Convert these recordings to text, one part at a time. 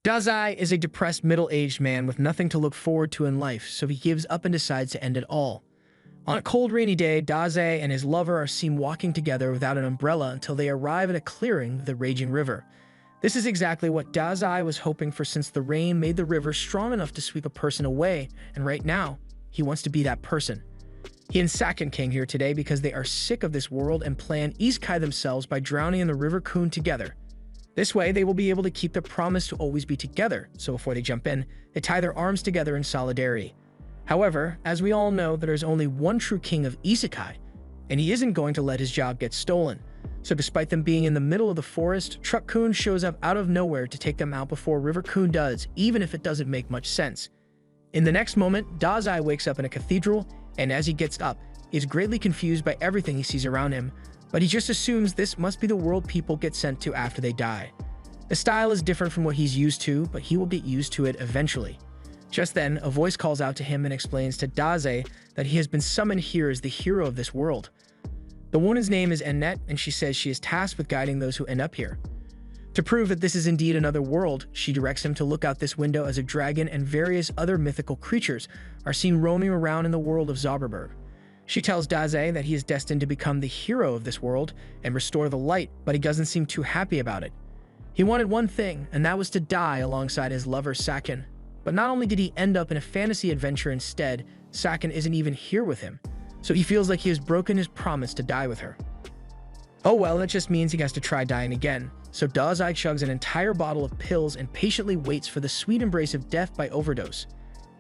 Dazai is a depressed middle-aged man with nothing to look forward to in life, so he gives up and decides to end it all. On a cold, rainy day, Dazai and his lover are seen walking together without an umbrella until they arrive at a clearing with a raging river. This is exactly what Dazai was hoping for, since the rain made the river strong enough to sweep a person away, and right now, he wants to be that person. He and Saken came here today because they are sick of this world and plan isekai themselves by drowning in the River Kun together. This way, they will be able to keep their promise to always be together, so before they jump in, they tie their arms together in solidarity. However, as we all know, there is only one true king of isekai, and he isn't going to let his job get stolen. So despite them being in the middle of the forest, Truck Kun shows up out of nowhere to take them out before River Kun does, even if it doesn't make much sense. In the next moment, Dazai wakes up in a cathedral, and as he gets up, he is greatly confused by everything he sees around him, but he just assumes this must be the world people get sent to after they die. The style is different from what he's used to, but he will get used to it eventually. Just then, a voice calls out to him and explains to Dazai that he has been summoned here as the hero of this world. The woman's name is Annette, and she says she is tasked with guiding those who end up here. To prove that this is indeed another world, she directs him to look out this window as a dragon and various other mythical creatures are seen roaming around in the world of Zauberberg. She tells Dazai that he is destined to become the hero of this world and restore the light, but he doesn't seem too happy about it. He wanted one thing, and that was to die alongside his lover Saken. But not only did he end up in a fantasy adventure instead, Saken isn't even here with him, so he feels like he has broken his promise to die with her. Oh well, that just means he has to try dying again, so Dazai chugs an entire bottle of pills and patiently waits for the sweet embrace of death by overdose.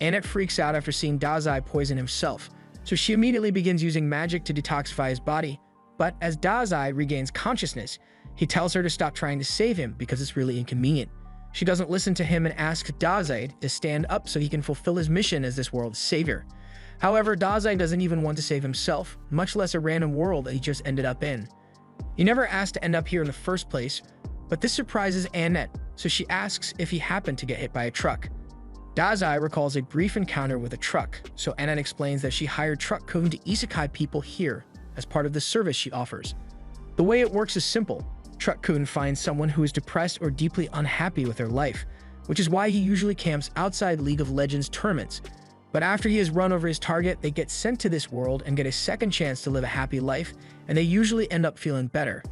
Annette freaks out after seeing Dazai poison himself, so she immediately begins using magic to detoxify his body, but as Dazai regains consciousness, he tells her to stop trying to save him because it's really inconvenient. She doesn't listen to him and asks Dazai to stand up so he can fulfill his mission as this world's savior. However, Dazai doesn't even want to save himself, much less a random world that he just ended up in. He never asked to end up here in the first place, but this surprises Annette, so she asks if he happened to get hit by a truck. Dazai recalls a brief encounter with a truck, so Annette explains that she hired Truck Kun to isekai people here as part of the service she offers. The way it works is simple. Truck Kun finds someone who is depressed or deeply unhappy with their life, which is why he usually camps outside League of Legends tournaments. But after he has run over his target, they get sent to this world and get a second chance to live a happy life, and they usually end up feeling better.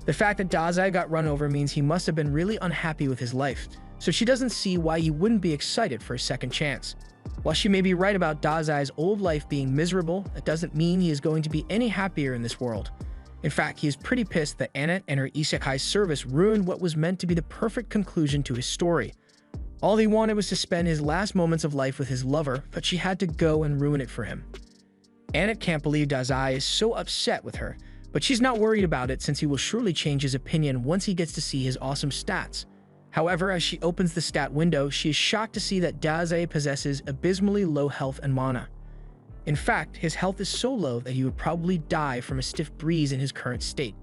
The fact that Dazai got run over means he must have been really unhappy with his life, so she doesn't see why he wouldn't be excited for a second chance. While she may be right about Dazai's old life being miserable, that doesn't mean he is going to be any happier in this world. In fact, he is pretty pissed that Annette and her isekai service ruined what was meant to be the perfect conclusion to his story. All he wanted was to spend his last moments of life with his lover, but she had to go and ruin it for him. Annette can't believe Dazai is so upset with her, but she's not worried about it since he will surely change his opinion once he gets to see his awesome stats. However, as she opens the stat window, she is shocked to see that Dazai possesses abysmally low health and mana. In fact, his health is so low that he would probably die from a stiff breeze in his current state.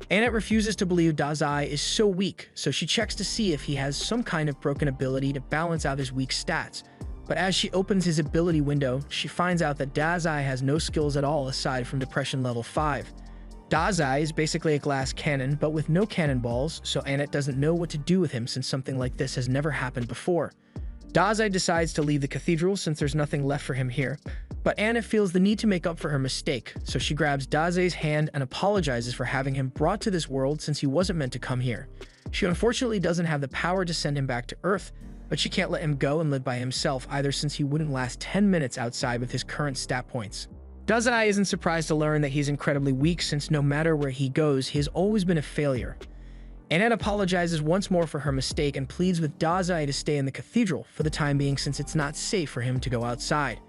Annette refuses to believe Dazai is so weak, so she checks to see if he has some kind of broken ability to balance out his weak stats. But as she opens his ability window, she finds out that Dazai has no skills at all aside from Depression level 5. Dazai is basically a glass cannon, but with no cannonballs, so Annette doesn't know what to do with him since something like this has never happened before. Dazai decides to leave the cathedral since there's nothing left for him here, but Annette feels the need to make up for her mistake, so she grabs Dazai's hand and apologizes for having him brought to this world since he wasn't meant to come here. She unfortunately doesn't have the power to send him back to Earth, but she can't let him go and live by himself either since he wouldn't last 10 minutes outside with his current stat points. Dazai isn't surprised to learn that he's incredibly weak since no matter where he goes, he has always been a failure. Annette apologizes once more for her mistake and pleads with Dazai to stay in the cathedral for the time being since it's not safe for him to go outside.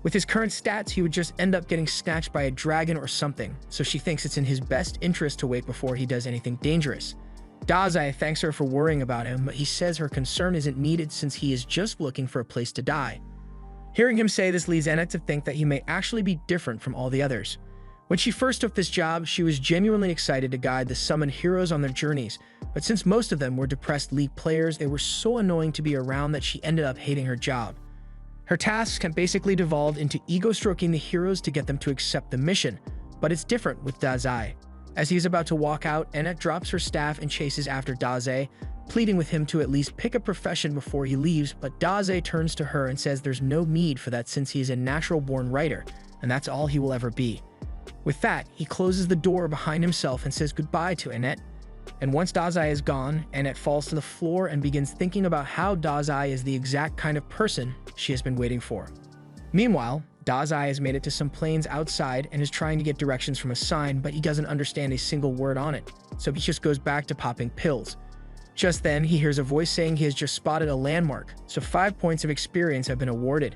With his current stats, he would just end up getting snatched by a dragon or something, so she thinks it's in his best interest to wait before he does anything dangerous. Dazai thanks her for worrying about him, but he says her concern isn't needed since he is just looking for a place to die. Hearing him say this leads Annette to think that he may actually be different from all the others. When she first took this job, she was genuinely excited to guide the summoned heroes on their journeys, but since most of them were depressed League players, they were so annoying to be around that she ended up hating her job. Her tasks can basically devolve into ego-stroking the heroes to get them to accept the mission, but it's different with Dazai. As he is about to walk out, Annette drops her staff and chases after Dazai, pleading with him to at least pick a profession before he leaves, but Daze turns to her and says there's no need for that since he is a natural-born writer, and that's all he will ever be. With that, he closes the door behind himself and says goodbye to Annette. And once Dazai is gone, Annette falls to the floor and begins thinking about how Dazai is the exact kind of person she has been waiting for. Meanwhile, Dazai has made it to some plains outside and is trying to get directions from a sign, but he doesn't understand a single word on it, so he just goes back to popping pills. Just then, he hears a voice saying he has just spotted a landmark, so 5 points of experience have been awarded.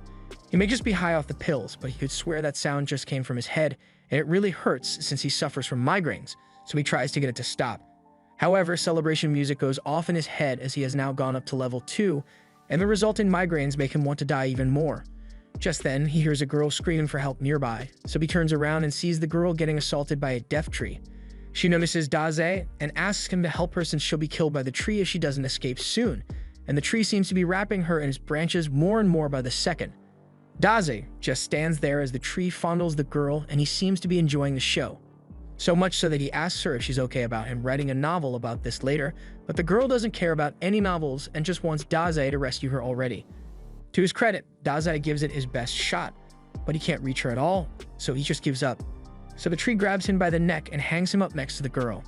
He may just be high off the pills, but he could swear that sound just came from his head, and it really hurts since he suffers from migraines, so he tries to get it to stop. However, celebration music goes off in his head as he has now gone up to level 2, and the resulting migraines make him want to die even more. Just then, he hears a girl screaming for help nearby, so he turns around and sees the girl getting assaulted by a death tree. She notices Daze and asks him to help her since she'll be killed by the tree if she doesn't escape soon, and the tree seems to be wrapping her in its branches more and more by the second. Daze just stands there as the tree fondles the girl, and he seems to be enjoying the show. So much so that he asks her if she's okay about him writing a novel about this later, but the girl doesn't care about any novels and just wants Daze to rescue her already. To his credit, Daze gives it his best shot, but he can't reach her at all, so he just gives up. So the tree grabs him by the neck and hangs him up next to the girl.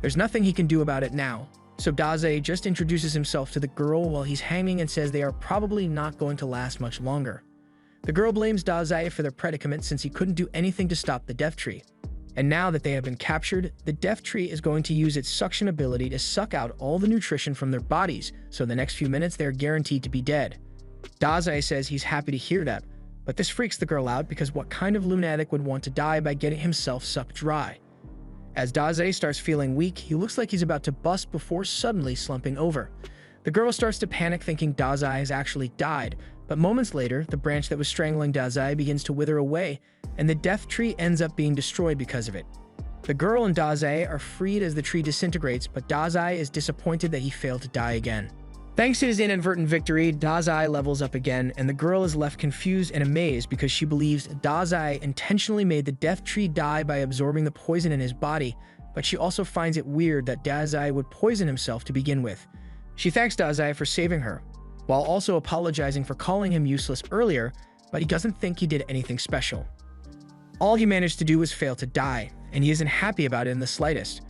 There's nothing he can do about it now, so Daze just introduces himself to the girl while he's hanging and says they are probably not going to last much longer. The girl blames Daze for their predicament since he couldn't do anything to stop the death tree. And now that they have been captured, the death tree is going to use its suction ability to suck out all the nutrition from their bodies, so in the next few minutes they're guaranteed to be dead. Daze says he's happy to hear that, but this freaks the girl out because what kind of lunatic would want to die by getting himself sucked dry? As Daze starts feeling weak, he looks like he's about to bust before suddenly slumping over. The girl starts to panic thinking Daze has actually died, but moments later, the branch that was strangling Daze begins to wither away, and the death tree ends up being destroyed because of it. The girl and Daze are freed as the tree disintegrates, but Daze is disappointed that he failed to die again. Thanks to his inadvertent victory, Daze levels up again, and the girl is left confused and amazed because she believes Daze intentionally made the death tree die by absorbing the poison in his body, but she also finds it weird that Daze would poison himself to begin with. She thanks Daze for saving her, while also apologizing for calling him useless earlier, but he doesn't think he did anything special. All he managed to do was fail to die, and he isn't happy about it in the slightest.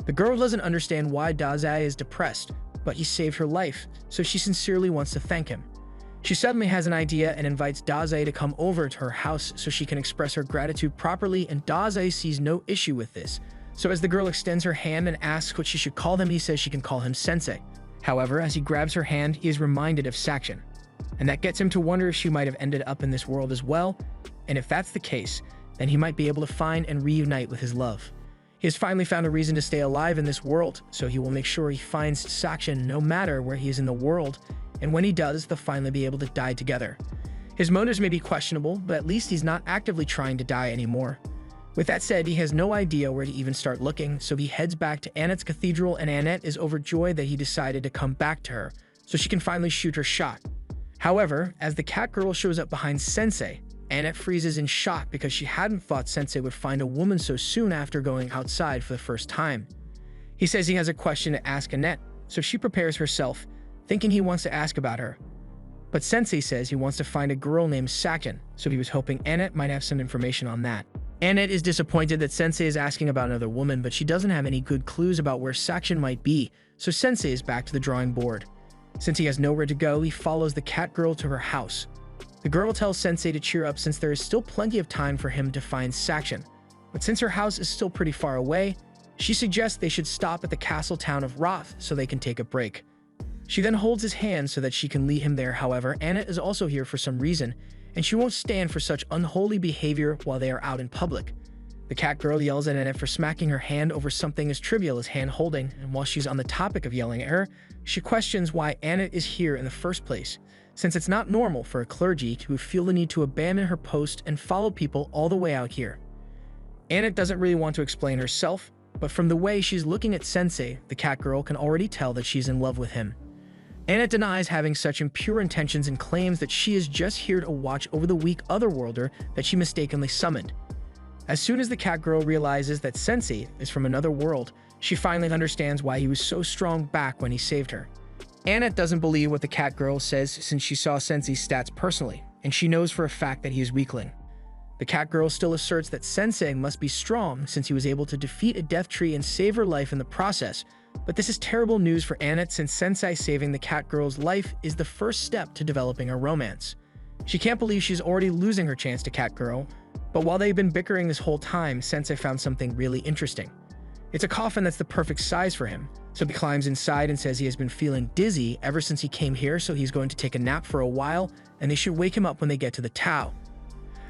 The girl doesn't understand why Daze is depressed, but he saved her life, so she sincerely wants to thank him. She suddenly has an idea and invites Daze to come over to her house so she can express her gratitude properly, and Daze sees no issue with this. So as the girl extends her hand and asks what she should call him, he says she can call him Sensei. However, as he grabs her hand, he is reminded of Sakshan, and that gets him to wonder if she might have ended up in this world as well, and if that's the case, then he might be able to find and reunite with his love. He has finally found a reason to stay alive in this world, so he will make sure he finds Sakshan no matter where he is in the world, and when he does, they'll finally be able to die together. His motives may be questionable, but at least he's not actively trying to die anymore. With that said, he has no idea where to even start looking, so he heads back to Annette's cathedral, and Annette is overjoyed that he decided to come back to her, so she can finally shoot her shot. However, as the cat girl shows up behind Sensei, Annette freezes in shock because she hadn't thought Sensei would find a woman so soon after going outside for the first time. He says he has a question to ask Annette, so she prepares herself, thinking he wants to ask about her. But Sensei says he wants to find a girl named Sakshan, so he was hoping Annette might have some information on that. Annette is disappointed that Sensei is asking about another woman, but she doesn't have any good clues about where Sakshan might be, so Sensei is back to the drawing board. Since he has nowhere to go, he follows the cat girl to her house. The girl tells Sensei to cheer up since there is still plenty of time for him to find Sakshan, but since her house is still pretty far away, she suggests they should stop at the castle town of Roth so they can take a break. She then holds his hand so that she can lead him there. However, Annette is also here for some reason, and she won't stand for such unholy behavior while they are out in public. The cat girl yells at Annette for smacking her hand over something as trivial as hand holding, and while she's on the topic of yelling at her, she questions why Annette is here in the first place, since it's not normal for a clergy to feel the need to abandon her post and follow people all the way out here. Annette doesn't really want to explain herself, but from the way she's looking at Sensei, the cat girl can already tell that she's in love with him. Annette denies having such impure intentions and claims that she is just here to watch over the weak otherworlder that she mistakenly summoned. As soon as the cat girl realizes that Sensei is from another world, She finally understands why he was so strong back when he saved her. Annette doesn't believe what the cat girl says since she saw Sensei's stats personally, and she knows for a fact that he is weakling. The cat girl still asserts that Sensei must be strong since he was able to defeat a death tree and save her life in the process, but this is terrible news for Annette since Sensei saving the cat girl's life is the first step to developing a romance. She can't believe she's already losing her chance to cat girl, but while they've been bickering this whole time, Sensei found something really interesting. It's a coffin that's the perfect size for him, so he climbs inside and says he has been feeling dizzy ever since he came here, so he's going to take a nap for a while, and they should wake him up when they get to the Tao.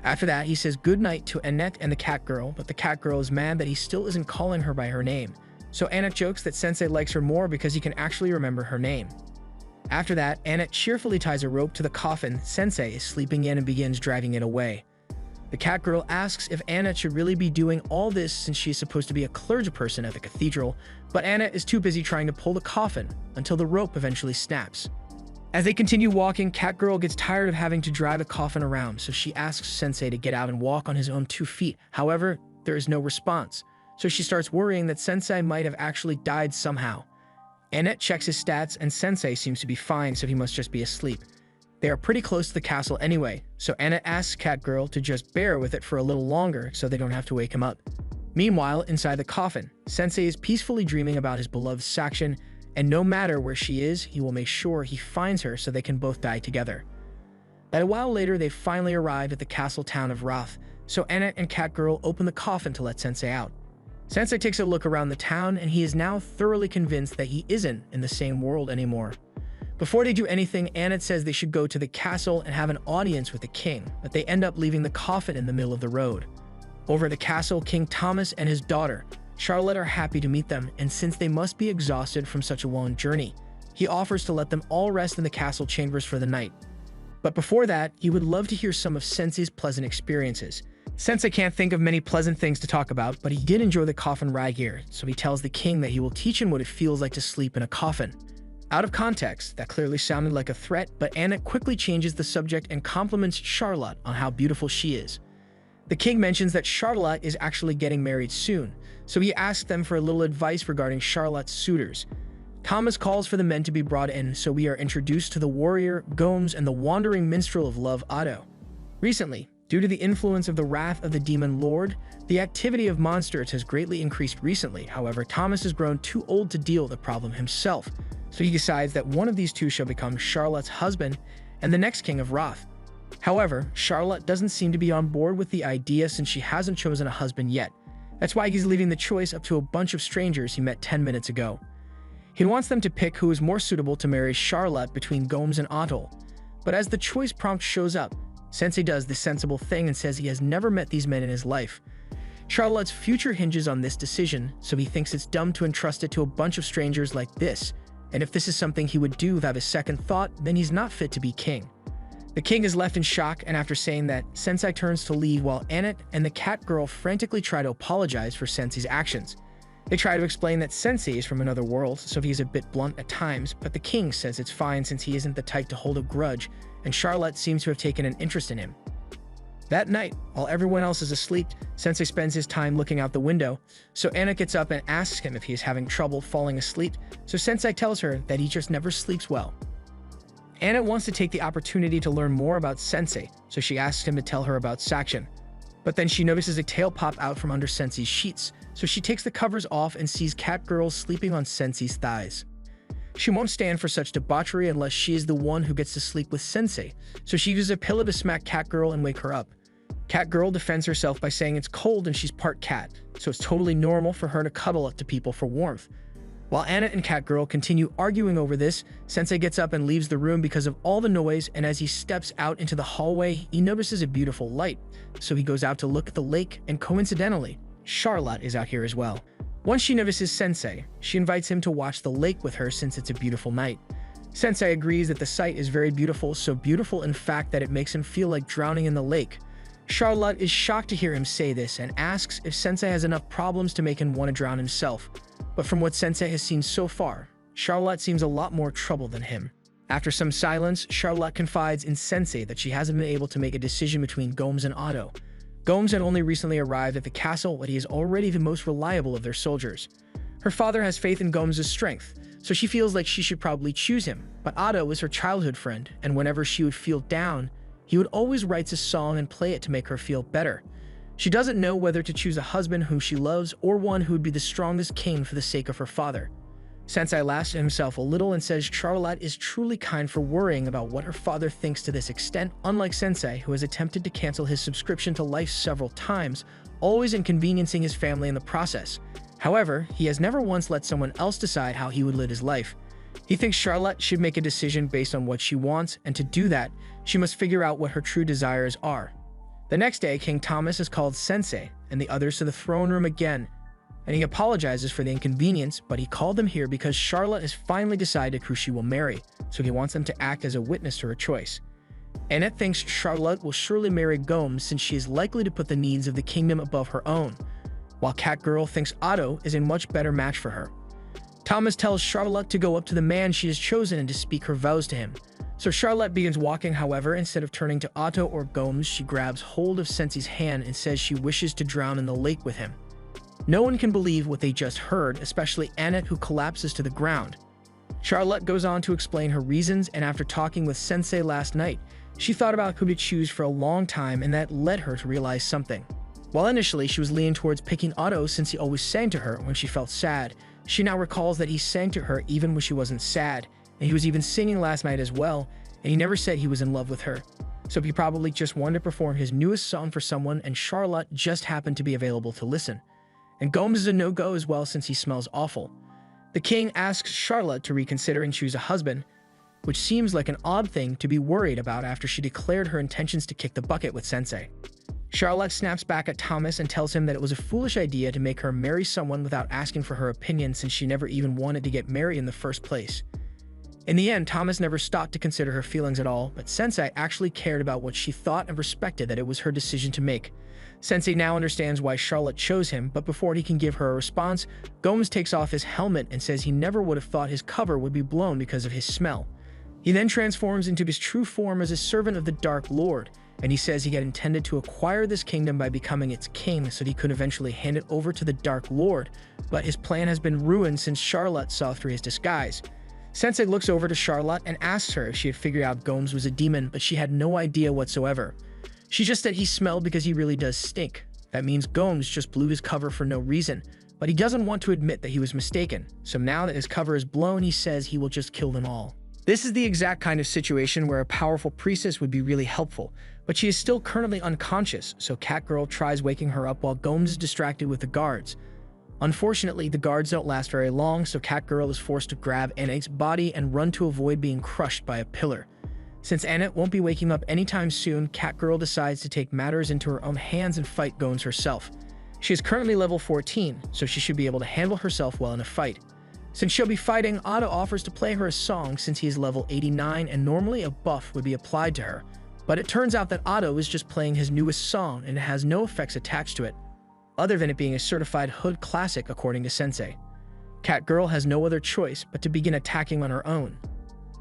After that, he says goodnight to Annette and the cat girl, but the cat girl is mad that he still isn't calling her by her name, so Annette jokes that Sensei likes her more because he can actually remember her name. After that, Annette cheerfully ties a rope to the coffin Sensei is sleeping in and begins driving it away. The cat girl asks if Annette should really be doing all this since she is supposed to be a clergyperson at the cathedral, but Annette is too busy trying to pull the coffin until the rope eventually snaps. As they continue walking, cat girl gets tired of having to drive the coffin around, so she asks Sensei to get out and walk on his own 2 feet. However, there is no response, so she starts worrying that Sensei might have actually died somehow. Annette checks his stats and Sensei seems to be fine, so he must just be asleep. They are pretty close to the castle anyway, so Annette asks cat girl to just bear with it for a little longer so they don't have to wake him up. Meanwhile, inside the coffin, Sensei is peacefully dreaming about his beloved Sakshan, and no matter where she is, he will make sure he finds her so they can both die together. A while later, they finally arrive at the castle town of Roth, so Annette and cat girl open the coffin to let Sensei out. Sensei takes a look around the town, and he is now thoroughly convinced that he isn't in the same world anymore. Before they do anything, Annette says they should go to the castle and have an audience with the king, but they end up leaving the coffin in the middle of the road. Over at the castle, King Thomas and his daughter, Charlotte, are happy to meet them, and since they must be exhausted from such a long journey, he offers to let them all rest in the castle chambers for the night. But before that, he would love to hear some of Sensei's pleasant experiences. Sensei can't think of many pleasant things to talk about, but he did enjoy the coffin ride here, so he tells the king that he will teach him what it feels like to sleep in a coffin. Out of context, that clearly sounded like a threat, but Annette quickly changes the subject and compliments Charlotte on how beautiful she is. The king mentions that Charlotte is actually getting married soon, so he asks them for a little advice regarding Charlotte's suitors. Thomas calls for the men to be brought in, so we are introduced to the warrior, Gomes, and the wandering minstrel of love, Otto. Recently, due to the influence of the wrath of the demon lord, the activity of monsters has greatly increased recently. However, Thomas has grown too old to deal with the problem himself, so he decides that one of these two shall become Charlotte's husband and the next king of Roth. However, Charlotte doesn't seem to be on board with the idea since she hasn't chosen a husband yet. That's why he's leaving the choice up to a bunch of strangers he met 10 minutes ago. He wants them to pick who is more suitable to marry Charlotte between Gomes and Otto. But as the choice prompt shows up, Sensei does the sensible thing and says he has never met these men in his life. Charlotte's future hinges on this decision, so he thinks it's dumb to entrust it to a bunch of strangers like this, and if this is something he would do without a second thought, then he's not fit to be king. The king is left in shock, and after saying that, Sensei turns to leave while Annette and the cat girl frantically try to apologize for Sensei's actions. They try to explain that Sensei is from another world, so he's a bit blunt at times, but the king says it's fine since he isn't the type to hold a grudge, and Charlotte seems to have taken an interest in him. That night, while everyone else is asleep, Sensei spends his time looking out the window, so Annette gets up and asks him if he is having trouble falling asleep, so Sensei tells her that he just never sleeps well. Annette wants to take the opportunity to learn more about Sensei, so she asks him to tell her about Sakshan. But then she notices a tail pop out from under Sensei's sheets, so she takes the covers off and sees cat girl sleeping on Sensei's thighs. She won't stand for such debauchery unless she is the one who gets to sleep with Sensei, so she uses a pillow to smack cat girl and wake her up. Cat girl defends herself by saying it's cold and she's part cat, so it's totally normal for her to cuddle up to people for warmth. While Annette and cat girl continue arguing over this, Sensei gets up and leaves the room because of all the noise, and as he steps out into the hallway, he notices a beautiful light, so he goes out to look at the lake, and coincidentally, Charlotte is out here as well. Once she notices Sensei, she invites him to watch the lake with her since it's a beautiful night. Sensei agrees that the sight is very beautiful, so beautiful in fact that it makes him feel like drowning in the lake. Charlotte is shocked to hear him say this and asks if Sensei has enough problems to make him want to drown himself. But from what Sensei has seen so far, Charlotte seems a lot more trouble than him. After some silence, Charlotte confides in Sensei that she hasn't been able to make a decision between Gomes and Otto. Gomes had only recently arrived at the castle, but he is already the most reliable of their soldiers. Her father has faith in Gomes' strength, so she feels like she should probably choose him. But Otto was her childhood friend, and whenever she would feel down, he would always write a song and play it to make her feel better. She doesn't know whether to choose a husband whom she loves or one who would be the strongest king for the sake of her father. Sensei laughs at himself a little and says Charlotte is truly kind for worrying about what her father thinks to this extent, unlike Sensei, who has attempted to cancel his subscription to Life several times, always inconveniencing his family in the process. However, he has never once let someone else decide how he would live his life. He thinks Charlotte should make a decision based on what she wants, and to do that, she must figure out what her true desires are. The next day, King Thomas is called Sensei and the others to the throne room again, and he apologizes for the inconvenience, but he called them here because Charlotte has finally decided who she will marry, so he wants them to act as a witness to her choice. Annette thinks Charlotte will surely marry Gomes since she is likely to put the needs of the kingdom above her own, while Catgirl thinks Otto is a much better match for her. Thomas tells Charlotte to go up to the man she has chosen and to speak her vows to him. So Charlotte begins walking, however, instead of turning to Otto or Gomes, she grabs hold of Sensei's hand and says she wishes to drown in the lake with him. No one can believe what they just heard, especially Annette, who collapses to the ground. Charlotte goes on to explain her reasons, and after talking with Sensei last night, she thought about who to choose for a long time, and that led her to realize something. While initially she was leaning towards picking Otto since he always sang to her when she felt sad, she now recalls that he sang to her even when she wasn't sad, and he was even singing last night as well, and he never said he was in love with her. So he probably just wanted to perform his newest song for someone, and Charlotte just happened to be available to listen. And Gomes is a no-go as well since he smells awful. The king asks Charlotte to reconsider and choose a husband, which seems like an odd thing to be worried about after she declared her intentions to kick the bucket with Sensei. Charlotte snaps back at Thomas and tells him that it was a foolish idea to make her marry someone without asking for her opinion since she never even wanted to get married in the first place. In the end, Thomas never stopped to consider her feelings at all, but Sensei actually cared about what she thought and respected that it was her decision to make. Sensei now understands why Charlotte chose him, but before he can give her a response, Gomes takes off his helmet and says he never would have thought his cover would be blown because of his smell. He then transforms into his true form as a servant of the Dark Lord, and he says he had intended to acquire this kingdom by becoming its king so that he could eventually hand it over to the Dark Lord, but his plan has been ruined since Charlotte saw through his disguise. Sensei looks over to Charlotte and asks her if she had figured out Gomes was a demon, but she had no idea whatsoever. She just said he smelled because he really does stink. That means Gomes just blew his cover for no reason, but he doesn't want to admit that he was mistaken, so now that his cover is blown, he says he will just kill them all. This is the exact kind of situation where a powerful priestess would be really helpful, but she is still currently unconscious, so Catgirl tries waking her up while Gomes is distracted with the guards. Unfortunately, the guards don't last very long, so Catgirl is forced to grab Annette's body and run to avoid being crushed by a pillar. Since Annette won't be waking up anytime soon, Catgirl decides to take matters into her own hands and fight Gomes herself. She is currently level 14, so she should be able to handle herself well in a fight. Since she'll be fighting, Otto offers to play her a song since he is level 89 and normally a buff would be applied to her. But it turns out that Otto is just playing his newest song and it has no effects attached to it, other than it being a certified hood classic according to Sensei. Catgirl has no other choice but to begin attacking on her own.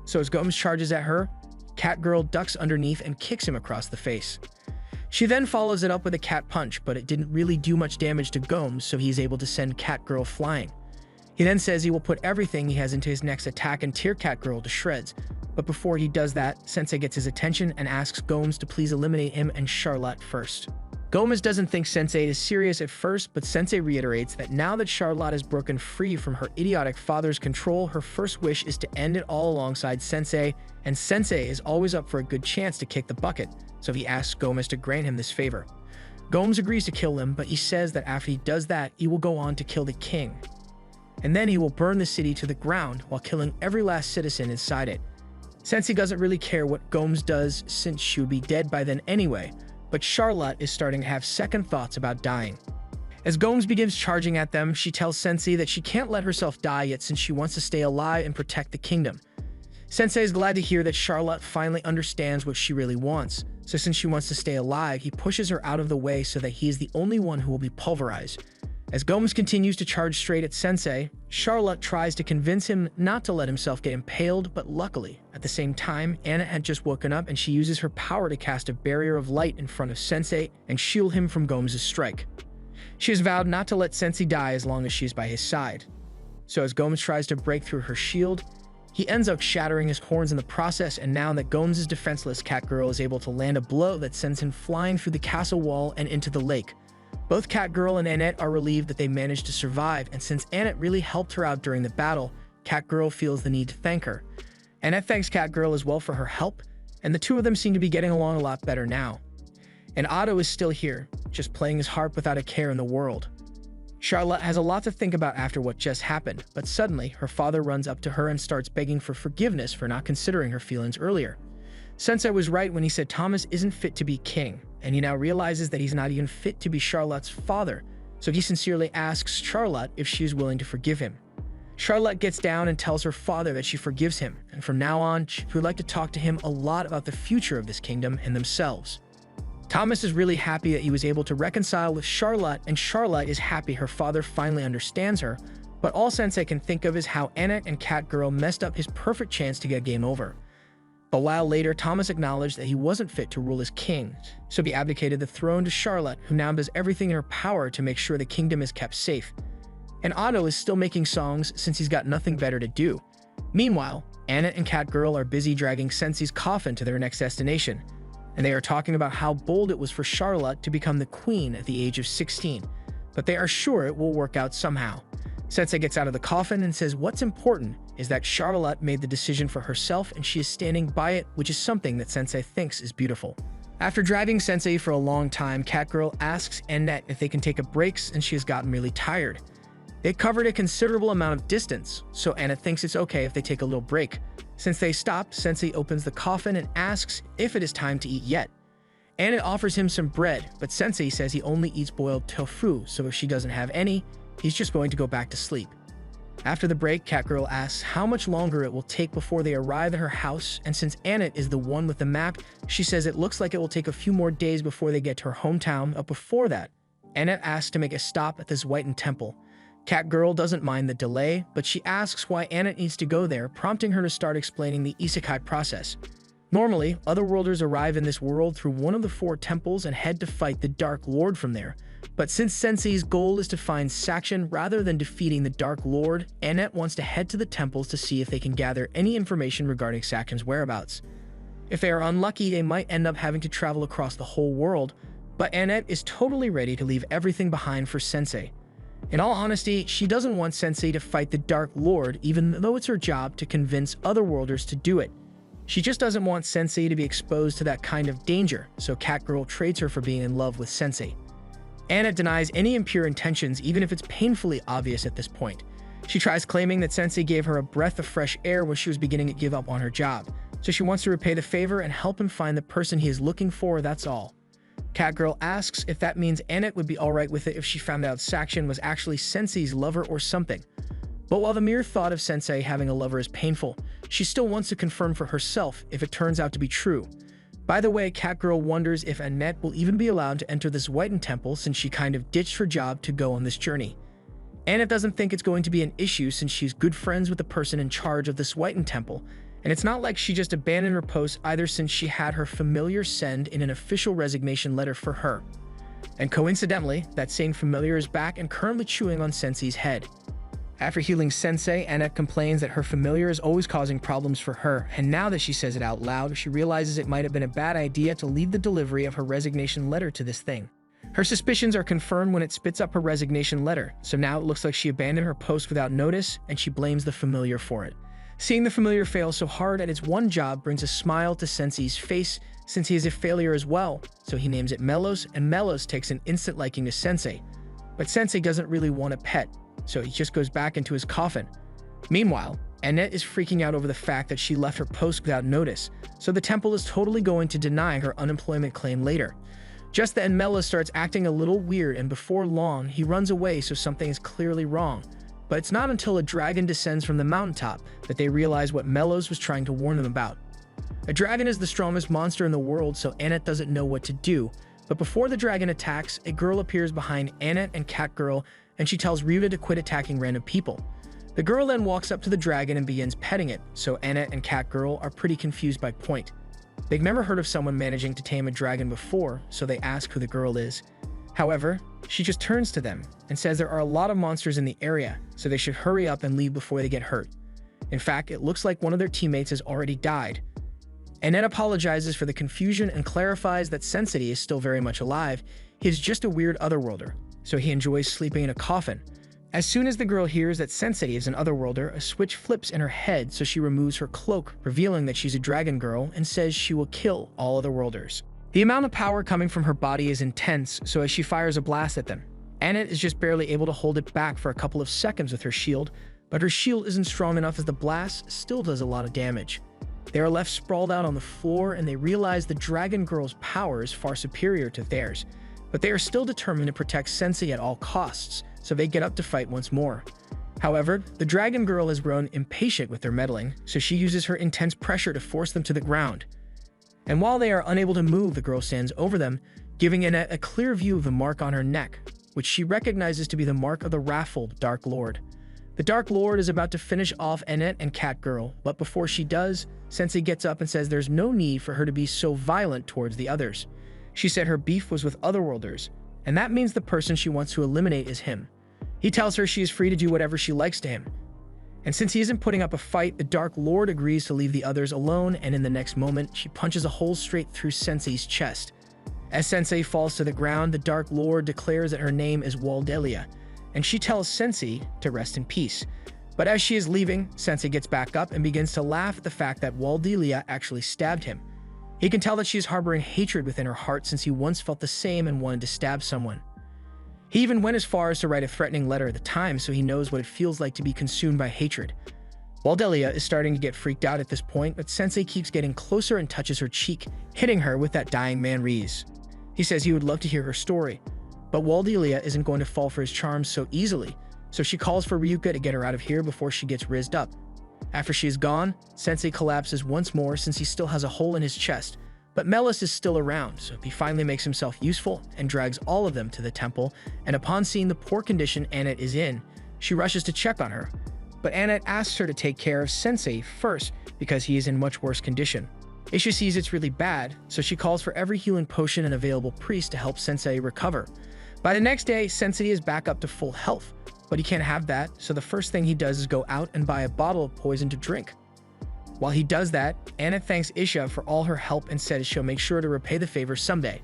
So as Gomes charges at her, Catgirl ducks underneath and kicks him across the face. She then follows it up with a cat punch, but it didn't really do much damage to Gomes, so he's able to send Catgirl flying. He then says he will put everything he has into his next attack and tear Catgirl to shreds. But before he does that, Sensei gets his attention and asks Gomes to please eliminate him and Charlotte first. Gomes doesn't think Sensei is serious at first, but Sensei reiterates that now that Charlotte is broken free from her idiotic father's control, her first wish is to end it all alongside Sensei, and Sensei is always up for a good chance to kick the bucket, so he asks Gomes to grant him this favor. Gomes agrees to kill him, but he says that after he does that, he will go on to kill the king. And then he will burn the city to the ground while killing every last citizen inside it. Sensei doesn't really care what Gomes does since she would be dead by then anyway, but Charlotte is starting to have second thoughts about dying. As Gomes begins charging at them, she tells Sensei that she can't let herself die yet since she wants to stay alive and protect the kingdom. Sensei is glad to hear that Charlotte finally understands what she really wants, so since she wants to stay alive, he pushes her out of the way so that he is the only one who will be pulverized. As Gomes continues to charge straight at Sensei, Charlotte tries to convince him not to let himself get impaled, but luckily, at the same time, Annette had just woken up and she uses her power to cast a barrier of light in front of Sensei and shield him from Gomes' strike. She has vowed not to let Sensei die as long as she is by his side. So as Gomes tries to break through her shield, he ends up shattering his horns in the process, and now that Gomes is defenseless, Catgirl is able to land a blow that sends him flying through the castle wall and into the lake. Both Catgirl and Annette are relieved that they managed to survive, and since Annette really helped her out during the battle, Catgirl feels the need to thank her. Annette thanks Catgirl as well for her help, and the two of them seem to be getting along a lot better now. And Otto is still here, just playing his harp without a care in the world. Charlotte has a lot to think about after what just happened, but suddenly her father runs up to her and starts begging for forgiveness for not considering her feelings earlier. Sensei was right when he said Thomas isn't fit to be king, and he now realizes that he's not even fit to be Charlotte's father, so he sincerely asks Charlotte if she is willing to forgive him. Charlotte gets down and tells her father that she forgives him, and from now on, she would like to talk to him a lot about the future of this kingdom and themselves. Thomas is really happy that he was able to reconcile with Charlotte, and Charlotte is happy her father finally understands her, but all Sensei can think of is how Annette and Catgirl messed up his perfect chance to get game over. A while later, Thomas acknowledged that he wasn't fit to rule as king, so he abdicated the throne to Charlotte, who now does everything in her power to make sure the kingdom is kept safe. And Otto is still making songs since he's got nothing better to do. Meanwhile, Annette and Catgirl are busy dragging Sensei's coffin to their next destination, and they are talking about how bold it was for Charlotte to become the queen at the age of 16, but they are sure it will work out somehow. Sensei gets out of the coffin and says what's important is that Charlotte made the decision for herself and she is standing by it, which is something that Sensei thinks is beautiful. After driving Sensei for a long time, Catgirl asks Annette if they can take a break and she has gotten really tired. They covered a considerable amount of distance, so Annette thinks it's okay if they take a little break. Since they stop, Sensei opens the coffin and asks if it is time to eat yet. Annette offers him some bread, but Sensei says he only eats boiled tofu, so if she doesn't have any, he's just going to go back to sleep. After the break, Catgirl asks how much longer it will take before they arrive at her house, and since Annette is the one with the map, she says it looks like it will take a few more days before they get to her hometown, but before that, Annette asks to make a stop at this Whiten Temple. Catgirl doesn't mind the delay, but she asks why Annette needs to go there, prompting her to start explaining the isekai process. Normally, otherworlders arrive in this world through one of the 4 temples and head to fight the Dark Lord from there. But since Sensei's goal is to find Saction rather than defeating the Dark Lord, Annette wants to head to the temples to see if they can gather any information regarding Saction's whereabouts. If they are unlucky, they might end up having to travel across the whole world, but Annette is totally ready to leave everything behind for Sensei. In all honesty, she doesn't want Sensei to fight the Dark Lord, even though it's her job to convince otherworlders to do it. She just doesn't want Sensei to be exposed to that kind of danger, so Catgirl trades her for being in love with Sensei. Annette denies any impure intentions, even if it's painfully obvious at this point. She tries claiming that Sensei gave her a breath of fresh air when she was beginning to give up on her job, so she wants to repay the favor and help him find the person he is looking for, that's all. Catgirl asks if that means Annette would be alright with it if she found out Saction was actually Sensei's lover or something. But while the mere thought of Sensei having a lover is painful, she still wants to confirm for herself if it turns out to be true. By the way, Catgirl wonders if Annette will even be allowed to enter this Whiten Temple since she kind of ditched her job to go on this journey. Annette doesn't think it's going to be an issue since she's good friends with the person in charge of this Whiten Temple, and it's not like she just abandoned her post either since she had her familiar send in an official resignation letter for her. And coincidentally, that same familiar is back and currently chewing on Sensei's head. After healing Sensei, Annette complains that her familiar is always causing problems for her, and now that she says it out loud, she realizes it might have been a bad idea to leave the delivery of her resignation letter to this thing. Her suspicions are confirmed when it spits up her resignation letter, so now it looks like she abandoned her post without notice, and she blames the familiar for it. Seeing the familiar fail so hard at its one job brings a smile to Sensei's face since he is a failure as well, so he names it Melos, and Melos takes an instant liking to Sensei. But Sensei doesn't really want a pet, so he just goes back into his coffin. Meanwhile, Annette is freaking out over the fact that she left her post without notice, so the temple is totally going to deny her unemployment claim later. Just then, Melos starts acting a little weird, and before long, he runs away, so something is clearly wrong. But it's not until a dragon descends from the mountaintop that they realize what Melos was trying to warn them about. A dragon is the strongest monster in the world, so Annette doesn't know what to do. But before the dragon attacks, a girl appears behind Annette and Catgirl, and she tells Ryuta to quit attacking random people. The girl then walks up to the dragon and begins petting it, so Annette and Catgirl are pretty confused by Point. They've never heard of someone managing to tame a dragon before, so they ask who the girl is. However, she just turns to them and says there are a lot of monsters in the area, so they should hurry up and leave before they get hurt. In fact, it looks like one of their teammates has already died. Annette apologizes for the confusion and clarifies that Sensei is still very much alive. He is just a weird otherworlder, so he enjoys sleeping in a coffin. As soon as the girl hears that Sensei is an otherworlder, a switch flips in her head, so she removes her cloak, revealing that she's a dragon girl, and says she will kill all otherworlders. The amount of power coming from her body is intense, so as she fires a blast at them, Annette is just barely able to hold it back for a couple of seconds with her shield, but her shield isn't strong enough as the blast still does a lot of damage. They are left sprawled out on the floor, and they realize the dragon girl's power is far superior to theirs, but they are still determined to protect Sensei at all costs, so they get up to fight once more. However, the dragon girl has grown impatient with their meddling, so she uses her intense pressure to force them to the ground. And while they are unable to move, the girl stands over them, giving Annette a clear view of the mark on her neck, which she recognizes to be the mark of the wrathful Dark Lord. The Dark Lord is about to finish off Annette and Cat Girl, but before she does, Sensei gets up and says there's no need for her to be so violent towards the others. She said her beef was with otherworlders, and that means the person she wants to eliminate is him. He tells her she is free to do whatever she likes to him. And since he isn't putting up a fight, the Dark Lord agrees to leave the others alone, and in the next moment, she punches a hole straight through Sensei's chest. As Sensei falls to the ground, the Dark Lord declares that her name is Waldelia, and she tells Sensei to rest in peace. But as she is leaving, Sensei gets back up and begins to laugh at the fact that Waldelia actually stabbed him. He can tell that she is harboring hatred within her heart since he once felt the same and wanted to stab someone. He even went as far as to write a threatening letter at the time, so he knows what it feels like to be consumed by hatred. Waldelia is starting to get freaked out at this point, but Sensei keeps getting closer and touches her cheek, hitting her with that dying man Riz. He says he would love to hear her story, but Waldelia isn't going to fall for his charms so easily, so she calls for Ryuka to get her out of here before she gets rizzed up. After she is gone, Sensei collapses once more since he still has a hole in his chest, but Melis is still around, so he finally makes himself useful and drags all of them to the temple, and upon seeing the poor condition Annette is in, she rushes to check on her. But Annette asks her to take care of Sensei first because he is in much worse condition. Isha sees it's really bad, so she calls for every healing potion and available priest to help Sensei recover. By the next day, Sensei is back up to full health, but he can't have that, so the first thing he does is go out and buy a bottle of poison to drink. While he does that, Annette thanks Isha for all her help and says she'll make sure to repay the favor someday.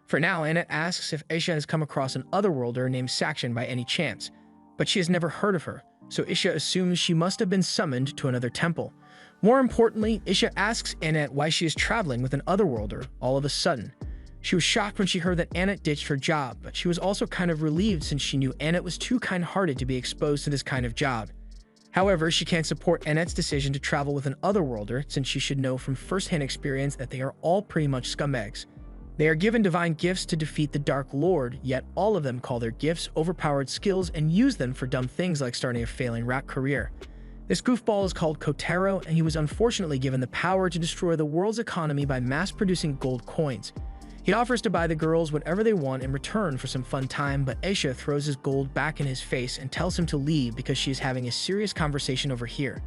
For now, Annette asks if Isha has come across an otherworlder named Sakshan by any chance, but she has never heard of her, so Isha assumes she must have been summoned to another temple. More importantly, Isha asks Annette why she is traveling with an otherworlder all of a sudden. She was shocked when she heard that Annette ditched her job, but she was also kind of relieved since she knew Annette was too kind-hearted to be exposed to this kind of job. However, she can't support Annette's decision to travel with an otherworlder since she should know from first-hand experience that they are all pretty much scumbags. They are given divine gifts to defeat the Dark Lord, yet all of them call their gifts overpowered skills and use them for dumb things like starting a failing rap career. This goofball is called Kotaro, and he was unfortunately given the power to destroy the world's economy by mass-producing gold coins. He offers to buy the girls whatever they want in return for some fun time, but Aisha throws his gold back in his face and tells him to leave because she is having a serious conversation over here.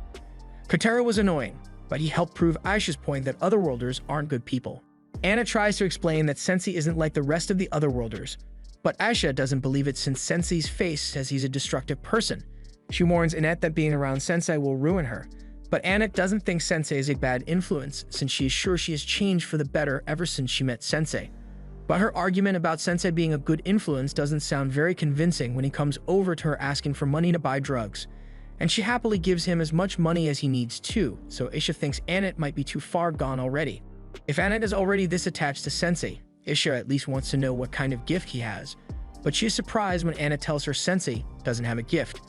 Kotaro was annoying, but he helped prove Aisha's point that otherworlders aren't good people. Anna tries to explain that Sensei isn't like the rest of the otherworlders, but Aisha doesn't believe it since Sensei's face says he's a destructive person. She warns Annette that being around Sensei will ruin her, but Annette doesn't think Sensei is a bad influence since she is sure she has changed for the better ever since she met Sensei. But her argument about Sensei being a good influence doesn't sound very convincing when he comes over to her asking for money to buy drugs. And she happily gives him as much money as he needs too, so Isha thinks Annette might be too far gone already. If Annette is already this attached to Sensei, Isha at least wants to know what kind of gift he has. But she is surprised when Annette tells her Sensei doesn't have a gift.